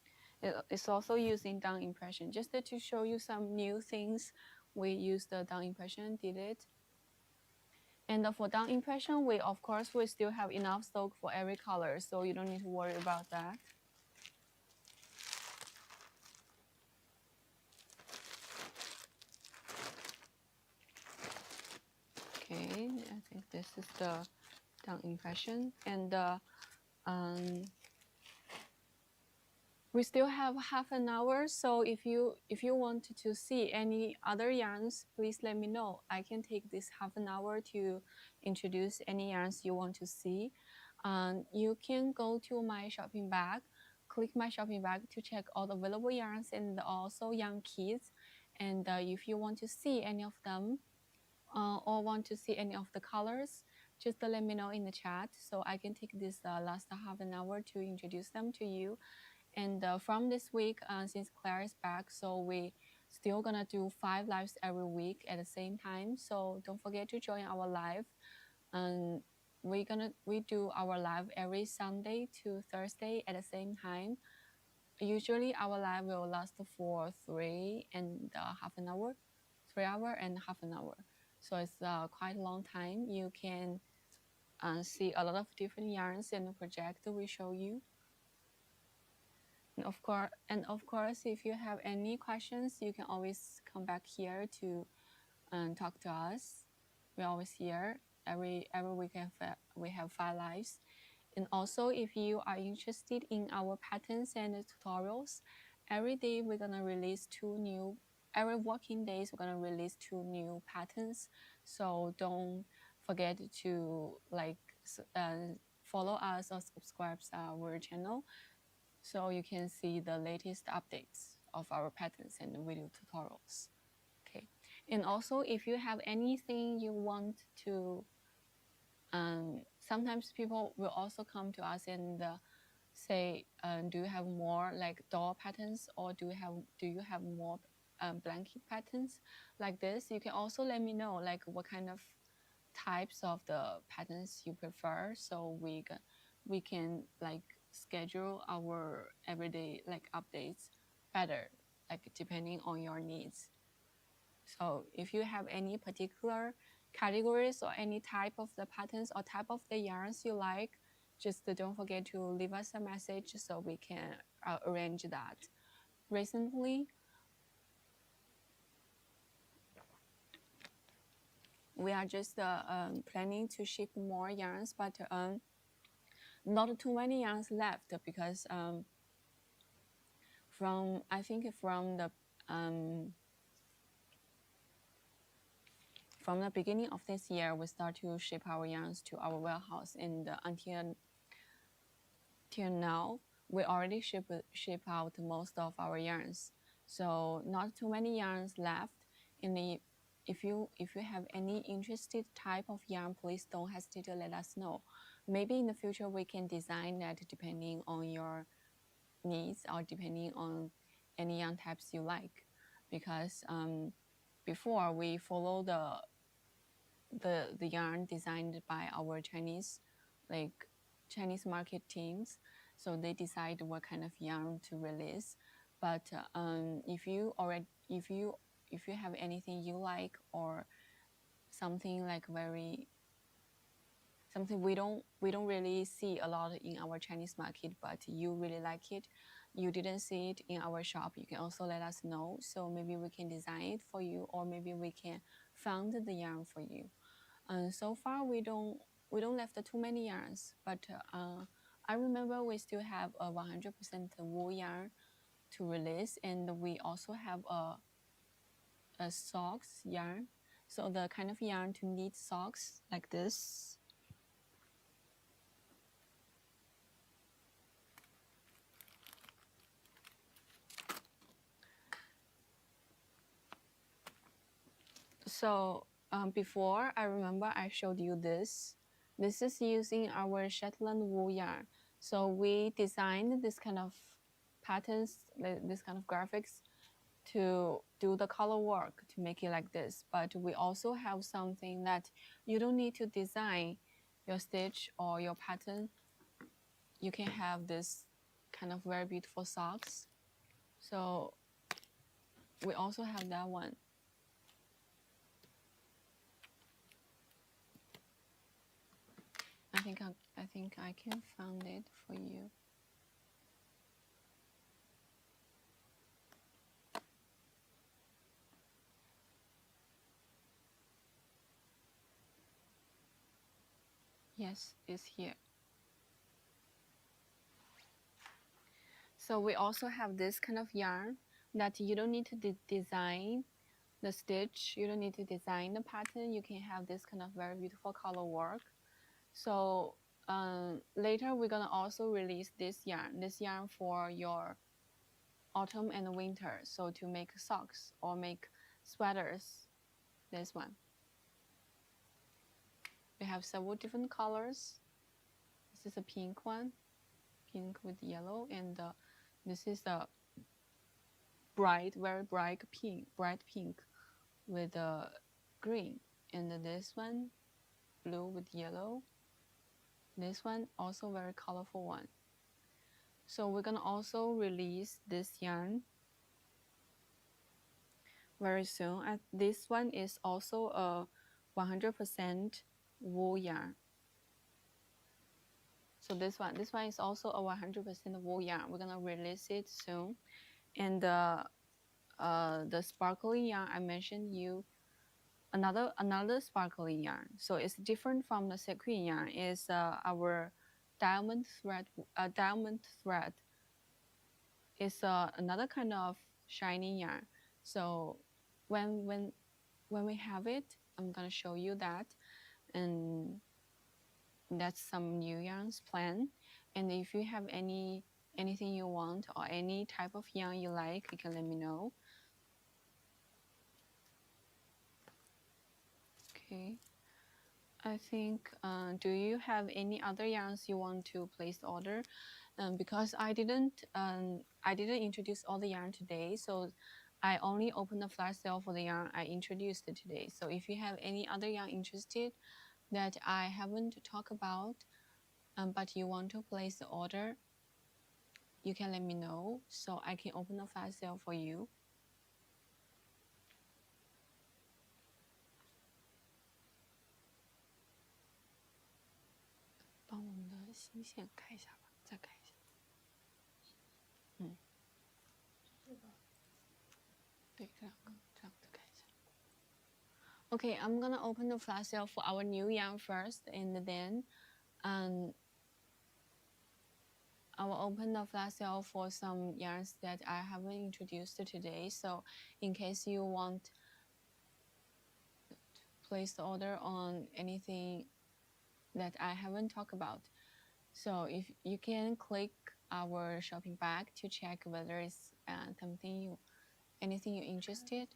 It's also using down impression. Just to show you some new things, we use the down impression, did it. And for down impression, we still have enough stock for every color, so you don't need to worry about that. Okay, I think this is the down impression, and we still have half an hour. So if you want to see any other yarns, please let me know. I can take this half an hour to introduce any yarns you want to see. You can go to my shopping bag, click my shopping bag to check all the available yarns and also young kids. And if you want to see any of them, or want to see any of the colors, just let me know in the chat so I can take this last half an hour to introduce them to you. And from this week, since Claire is back, so we still gonna do 5 lives every week at the same time. So don't forget to join our live. And we do our live every Sunday to Thursday at the same time. Usually our live will last for 3 and half an hour, 3 hour and half an hour. So it's quite a long time. You can see a lot of different yarns and the project we show you. And of course, if you have any questions, you can always come back here to talk to us. We're always here. Every weekend we have 5 lives. And also, if you are interested in our patterns and tutorials, every day we're gonna release every working days we're gonna release 2 new patterns. So don't forget to follow us or subscribe to our channel so you can see the latest updates of our patterns and video tutorials. Okay. And also, if you have anything you want to sometimes people will also come to us and say, do you have more like doll patterns, or do you have more blanket patterns like this? You can also let me know like what kind of types of the patterns you prefer, so we can like schedule our everyday like updates better, like depending on your needs. So if you have any particular categories or any type of the patterns or type of the yarns you like, just don't forget to leave us a message so we can arrange that. Recently, we are just planning to ship more yarns, but not too many yarns left because I think from the beginning of this year, we start to ship our yarns to our warehouse, and until now, we already ship out most of our yarns. So not too many yarns left. If you have any interested type of yarn, please don't hesitate to let us know. Maybe in the future we can design that depending on your needs or depending on any yarn types you like. Because before we follow the yarn designed by our Chinese market teams, so they decide what kind of yarn to release. But if you have anything you like, or something like something we don't really see a lot in our Chinese market, but you really like it, you didn't see it in our shop, you can also let us know, so maybe we can design it for you, or maybe we can find the yarn for you. So far we don't left too many yarns, but I remember we still have a 100% wool yarn to release, and we also have a socks yarn, so the kind of yarn to knit socks like this. So before, I remember I showed you this. This is using our Shetland wool yarn. So we designed this kind of patterns, this kind of graphics, to do the color work to make it like this. But we also have something that you don't need to design your stitch or your pattern. You can have this kind of very beautiful socks. So we also have that one. I think I can find it for you. Yes, it's here. So we also have this kind of yarn that you don't need to design the stitch. You don't need to design the pattern. You can have this kind of very beautiful color work. So later we're gonna also release this yarn for your autumn and winter. So to make socks or make sweaters, this one. We have several different colors. This is a pink one, pink with yellow, and this is a very bright pink with green, and this one blue with yellow. This one also very colorful one. So we're gonna also release this yarn very soon. And this one is also a 100% wool yarn. So this one is also a 100% wool yarn. We're gonna release it soon. And the sparkly yarn I mentioned you, another sparkly yarn. So it's different from the sequin yarn. Is our diamond thread. Diamond thread is another kind of shiny yarn. So when we have it, I'm gonna show you that, and that's some new yarns planned. And if you have anything you want or any type of yarn you like, you can let me know. Okay, I think do you have any other yarns you want to place order? Because I didn't introduce all the yarn today, so I only opened the flash sale for the yarn I introduced today. So if you have any other yarn interested that I haven't talked about, but you want to place the order, you can let me know so I can open the flash sale for you. 帮我们的新线开一下吧，再开一下。对，这两个，这样再开一下。Okay, I'm gonna open the flash sale for our new yarn first, and then I will open the flash sale for some yarns that I haven't introduced today. So in case you want to place the order on anything that I haven't talked about, so if you can click our shopping bag to check whether it's anything you're interested.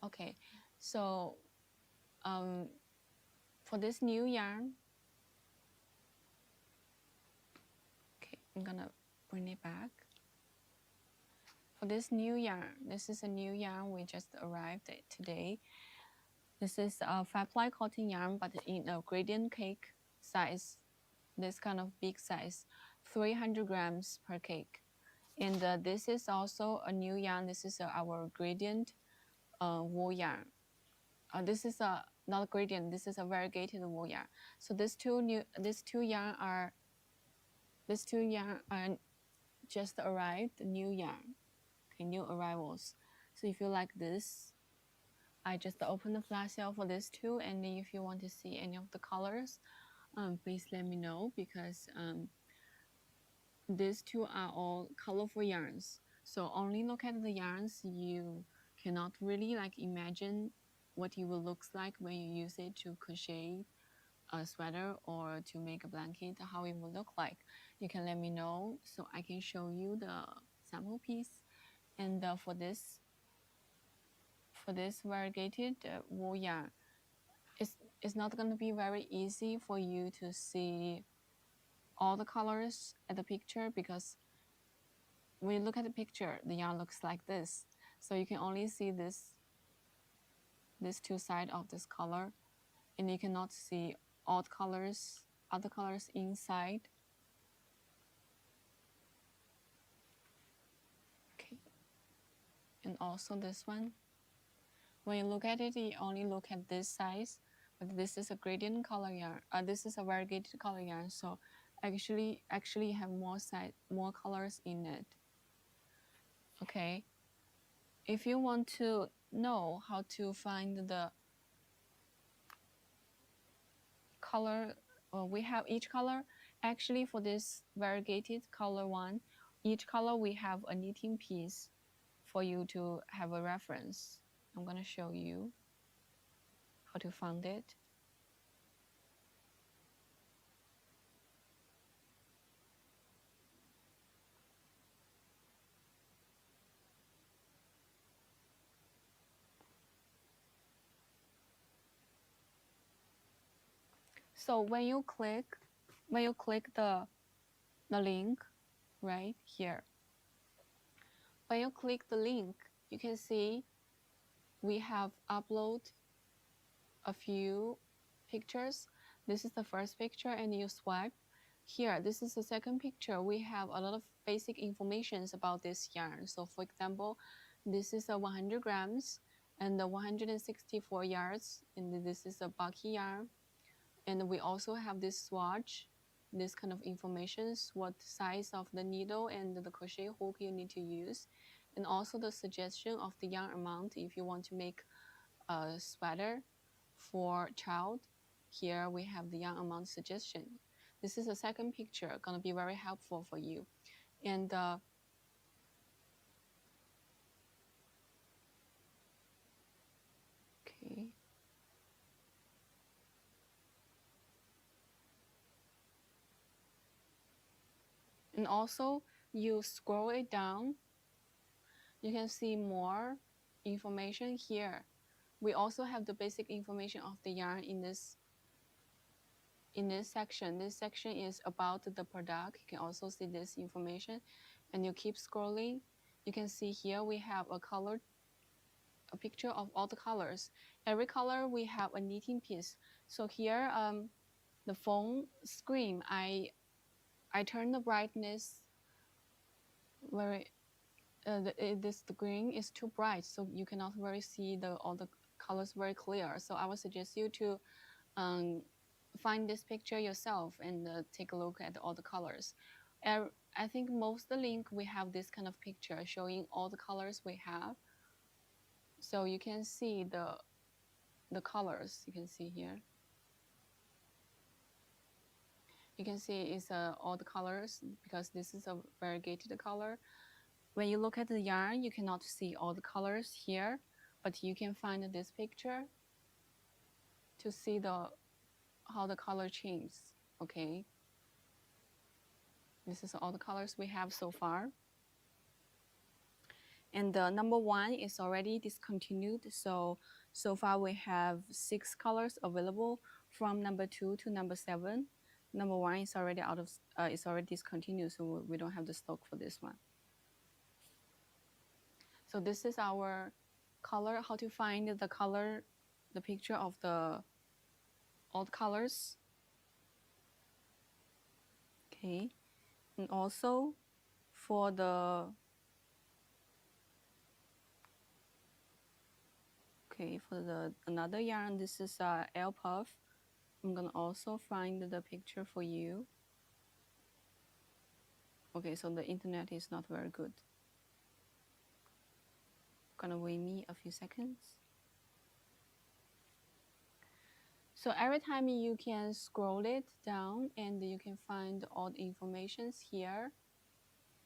Okay, so for this new yarn, okay, I'm gonna bring it back. For this new yarn, this is a new yarn we just arrived at today. This is a 5-ply cotton yarn, but in a gradient cake size, this kind of big size, 300 grams per cake. And this is also a new yarn. This is our gradient wool yarn. This is not gradient. This is a variegated wool yarn. So these two yarn are just arrived, new yarn. Okay, new arrivals. So if you like this, I just opened the flash sale for this two, and if you want to see any of the colors, please let me know, because these two are all colorful yarns. So only look at the yarns, you cannot really like imagine what it will look like when you use it to crochet a sweater or to make a blanket, how it will look like. You can let me know so I can show you the sample piece. And for this variegated wool yarn, it's not going to be very easy for you to see all the colors at the picture, because when you look at the picture, the yarn looks like this. So you can only see this two sides of this color, and you cannot see all the colors, other colors inside. Okay, and also this one. When you look at it, you only look at this size, but this is a gradient color yarn. This is a variegated color yarn, so actually have more colors in it. Okay, if you want to know how to find the color, we have each color. Actually, for this variegated color one, each color we have a knitting piece for you to have a reference. I'm gonna show you how to find it. So when you click the link right here, when you click the link, you can see we have uploaded a few pictures. This is the first picture, and you swipe here. This is the second picture. We have a lot of basic informations about this yarn. So for example, this is a 100 grams and the 164 yards, and this is a bulky yarn. And we also have this swatch this kind of informations, what size of the needle and the crochet hook you need to use, and also the suggestion of the yarn amount if you want to make a sweater for child. Here we have the yarn amount suggestion. This is the second picture, gonna be very helpful for you. And okay. And also you scroll it down, you can see more information here. We also have the basic information of the yarn in this section. This section is about the product. You can also see this information, and you keep scrolling. You can see here we have a picture of all the colors. Every color we have a knitting piece. So here, the phone screen, I turn the brightness very. The green is too bright, so you cannot really see all the colors very clear. So I would suggest you to find this picture yourself and take a look at all the colors. I think most the link we have this kind of picture showing all the colors we have. So you can see the colors. You can see here. You can see it's all the colors because this is a variegated color. When you look at the yarn, you cannot see all the colors here, but you can find this picture to see how the color changes. Okay, this is all the colors we have so far. And the number 1 is already discontinued. So far we have 6 colors available from number 2 to number 7. Number 1 is already it's already discontinued, so we don't have the stock for this one. So this is our color, how to find the color, the picture of all the colors. Okay, and also for another yarn, this is L Puff. I'm gonna also find the picture for you. Okay, so the internet is not very good. Gonna wait me a few seconds. So every time you can scroll it down and you can find all the informations here.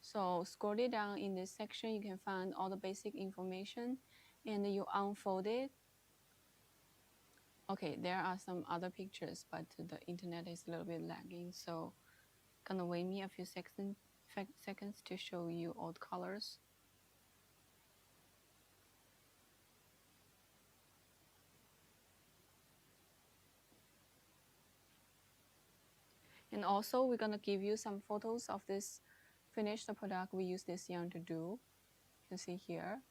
So scroll it down in this section, you can find all the basic information and you unfold it. Okay, there are some other pictures, but the internet is a little bit lagging, so gonna wait me a few seconds to show you all the colors. And also we're gonna give you some photos of this finished product we use this yarn to do. You can see here.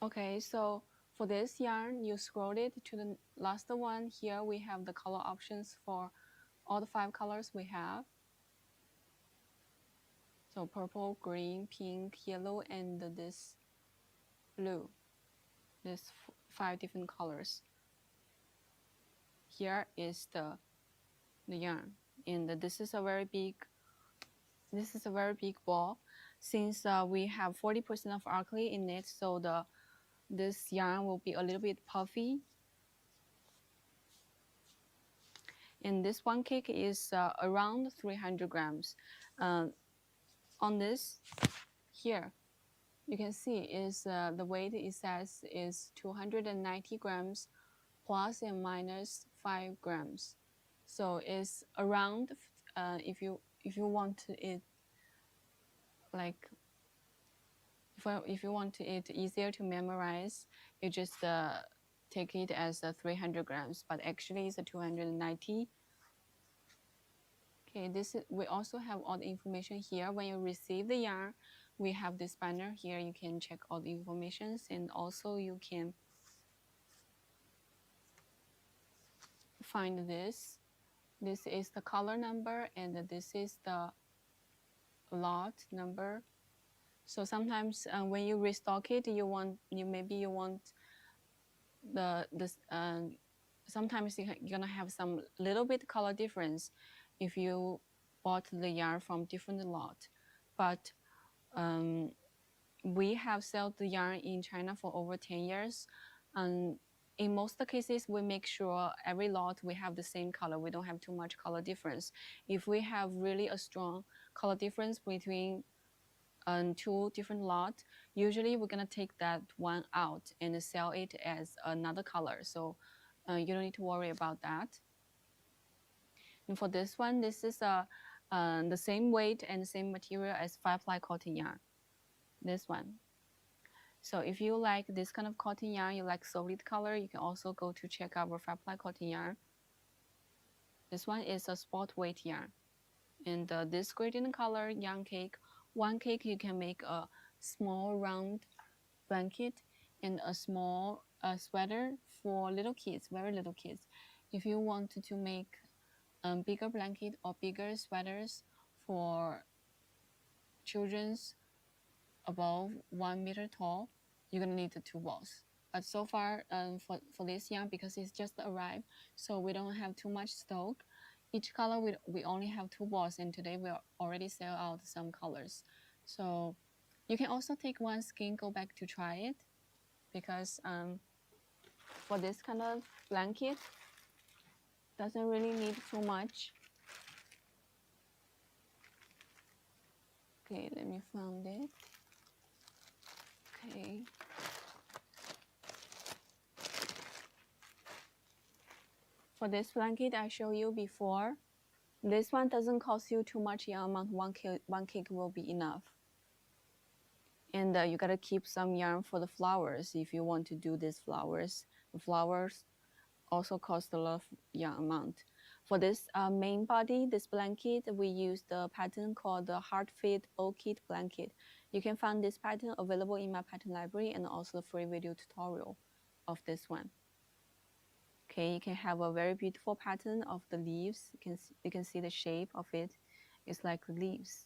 Okay, so for this yarn, you scroll it to the last one. Here we have the color options for all the 5 colors we have. So purple, green, pink, yellow, and this blue. There's 5 different colors. Here is the yarn, and this is a very big ball. Since we have 40% of alkali in it, so this yarn will be a little bit puffy. And this one cake is around 300 grams. On this here, you can see is the weight it says is 290 grams plus and minus 5 grams. So it's around if you want it like if you want it easier to memorize, you just take it as 300 grams, but actually it's 290. Okay, we also have all the information here. When you receive the yarn, we have this banner here. You can check all the informations, and also you can find this. This is the color number, and this is the lot number. So sometimes when you restock it, maybe you want sometimes you're gonna have some little bit color difference if you bought the yarn from different lot. But we have sold the yarn in China for over 10 years, and in most cases we make sure every lot we have the same color. We don't have too much color difference. If we have really a strong color difference between two different lots, usually we're gonna take that one out and sell it as another color. So you don't need to worry about that. And for this one, this is the same weight and the same material as 5-ply cotton yarn. This one. So if you like this kind of cotton yarn, you like solid color, you can also go to check our 5-ply cotton yarn. This one is a sport weight yarn. And this gradient color yarn cake, one cake you can make a small round blanket and a small sweater for little kids, very little kids. If you want to make bigger blanket or bigger sweaters for children's above 1 meter tall, you're gonna need the 2 balls. But so far for this yarn, because it's just arrived, so we don't have too much stock. Each color we only have 2 balls, and today we already sell out some colors. So you can also take one skein, go back to try it, because for this kind of blanket, doesn't really need too much. Okay, let me find it. Okay. For this blanket I showed you before, this one doesn't cost you too much yarn amount. One cake will be enough. And you gotta keep some yarn for the flowers if you want to do these flowers. The flowers also cost a lot of yarn amount. For this main body, this blanket, we use the pattern called the Heart Fit Orchid Blanket. You can find this pattern available in my pattern library and also the free video tutorial of this one. Okay, you can have a very beautiful pattern of the leaves. You can see the shape of it. It's like leaves.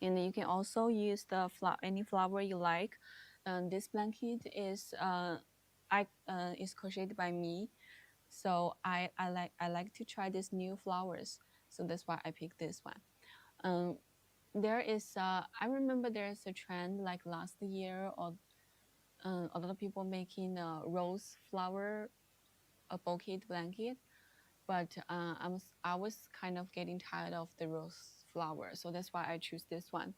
And you can also use the any flower you like. This blanket is crocheted by me, so I like to try these new flowers. So that's why I picked this one. There is I remember there is a trend like last year, or a lot of people making a rose flower a bouquet blanket, but I was kind of getting tired of the rose flower, so that's why I choose this one.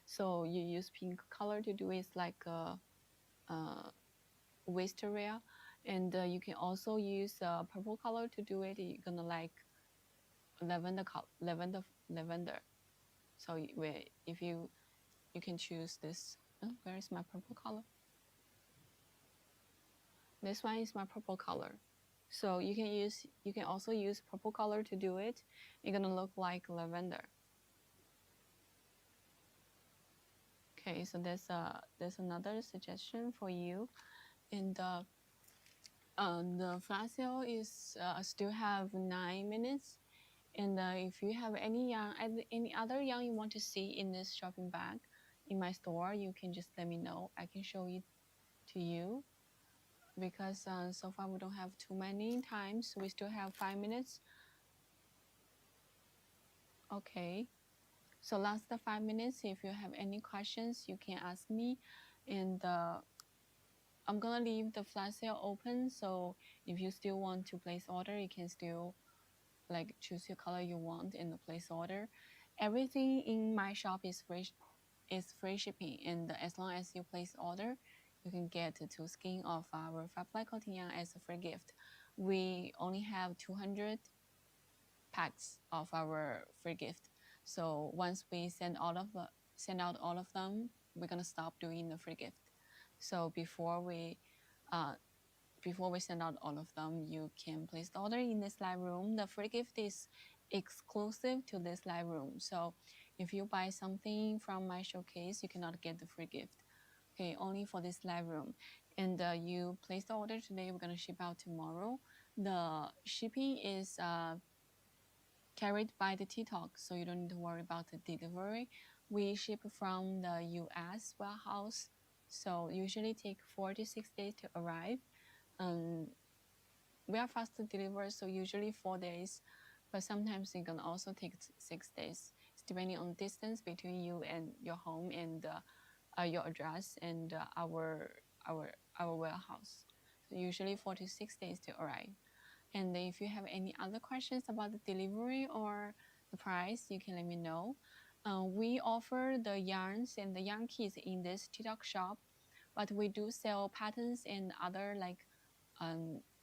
So you use pink color to do it, like a wisteria, and you can also use purple color to do it. You're gonna like lavender. So if you can choose this. Oh, where is my purple color? This one is my purple color. So you can also use purple color to do it. You're gonna look like lavender. Okay, so there's another suggestion for you, and the flash sale is still have 9 minutes. And if you have any yarn, any other yarn you want to see in this shopping bag in my store, you can just let me know. I can show it to you, because so far we don't have too many times. We still have 5 minutes. Okay, so last 5 minutes, if you have any questions, you can ask me. And I'm gonna leave the flash sale open, so if you still want to place order, you can still like choose your color you want in the place order. Everything in my shop is free shipping, and as long as you place order, you can get 2 skein of our 5-ply cotton yarn as a free gift. We only have 200 packs of our free gift, so once we send out all of them, we're gonna stop doing the free gift. So before we send out all of them, you can place the order in this live room. The free gift is exclusive to this live room. So if you buy something from my showcase, you cannot get the free gift. Okay, only for this live room. and you place the order today, we're gonna ship out tomorrow. The shipping is carried by the TikTok, so you don't need to worry about the delivery. We ship from the US warehouse, so usually take 4 to 6 days to arrive. We are fast to deliver, so usually 4 days, but sometimes it can also take 6 days. It's depending on distance between you and your home and your address and our warehouse. So usually 4 to 6 days to arrive. And if you have any other questions about the delivery or the price, you can let me know. We offer the yarns and the yarn kits in this TikTok shop, but we do sell patterns and other like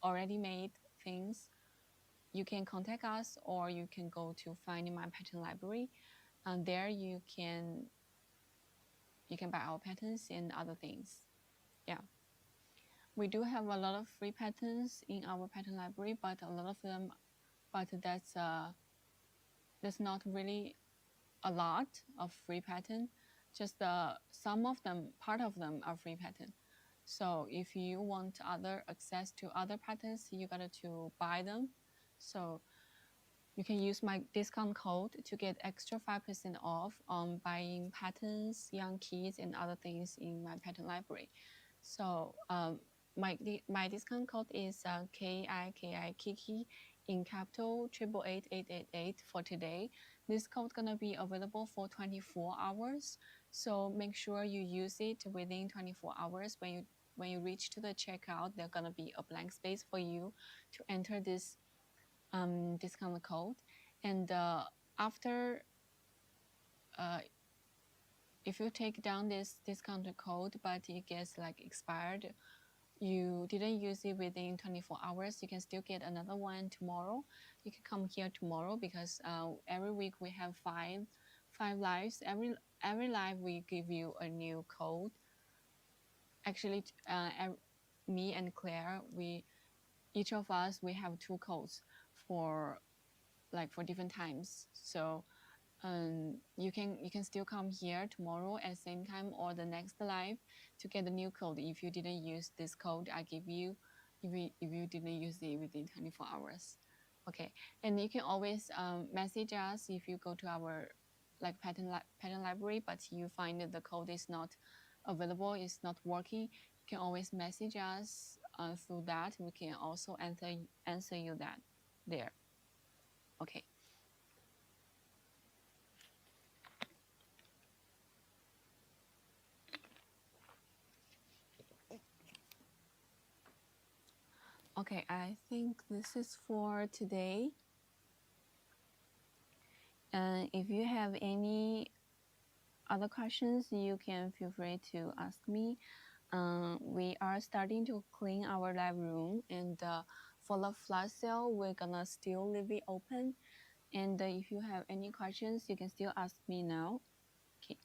already made things. You can contact us, or you can go to Find My Pattern Library, and there you can buy our patterns and other things. Yeah, we do have a lot of free patterns in our pattern library, but a lot of them, but that's not really a lot of free pattern. Just some of them, part of them are free pattern. So if you want other access to other patterns, you got to buy them. So you can use my discount code to get extra 5% off on buying patterns, yarn kits, and other things in my pattern library. So my discount code is KIKI Kiki in capital 888888 for today. This code gonna be available for 24 hours. So make sure you use it within 24 hours. When you reach to the checkout, there's gonna be a blank space for you to enter this discount code. And after if you take down this discount code but it gets like expired, you didn't use it within 24 hours, you can still get another one tomorrow. You can come here tomorrow because every week we have five lives. Every live we give you a new code. Actually, me and Claire, each of us, we have 2 codes for different times. So you can still come here tomorrow at the same time or the next live to get the new code if you didn't use this code I give you, if you didn't use it within 24 hours. Okay, and you can always message us if you go to our pattern library, but you find that the code is not available, it's not working. You can always message us through that. We can also answer you that there. Okay. Okay, I think this is for today. If you have any other questions, you can feel free to ask me. We are starting to clean our live room, and for the flash sale, we're gonna still leave it open. And if you have any questions, you can still ask me now. Okay.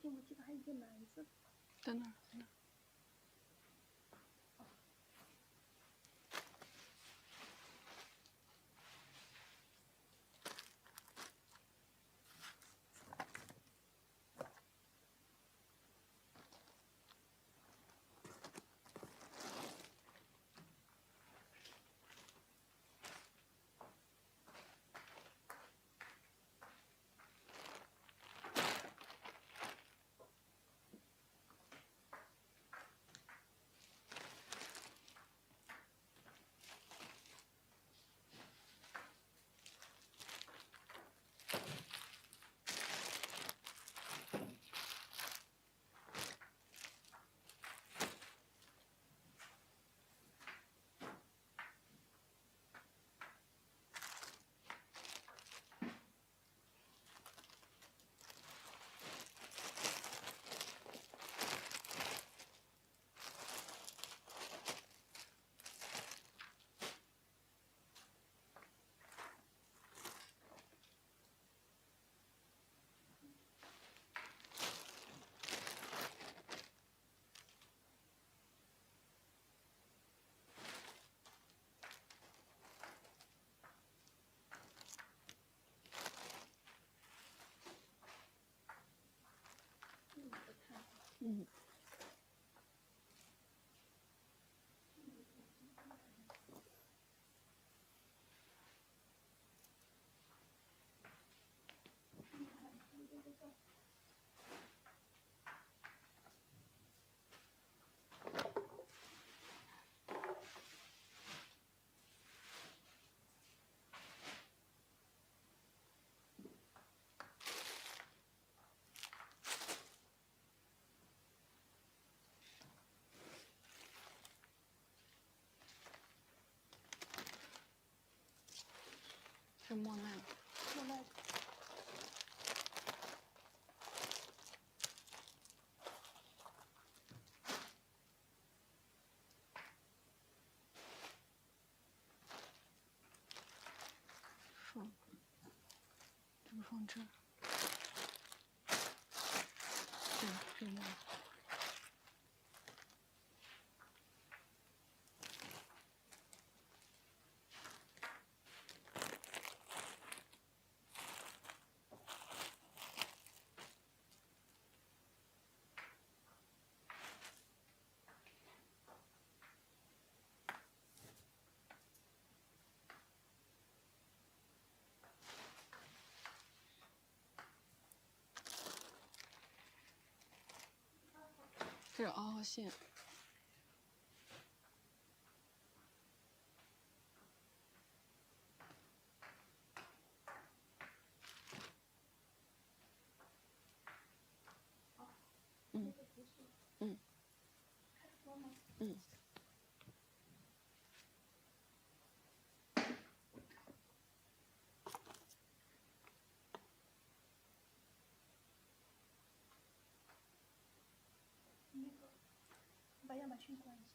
近我记得还有一件蓝色的。在哪儿？在哪儿？嗯。是莫奈。莫奈。放，这个放这儿。对，这个。这是凹凹线。嗯嗯嗯。那个把亚马逊关一下。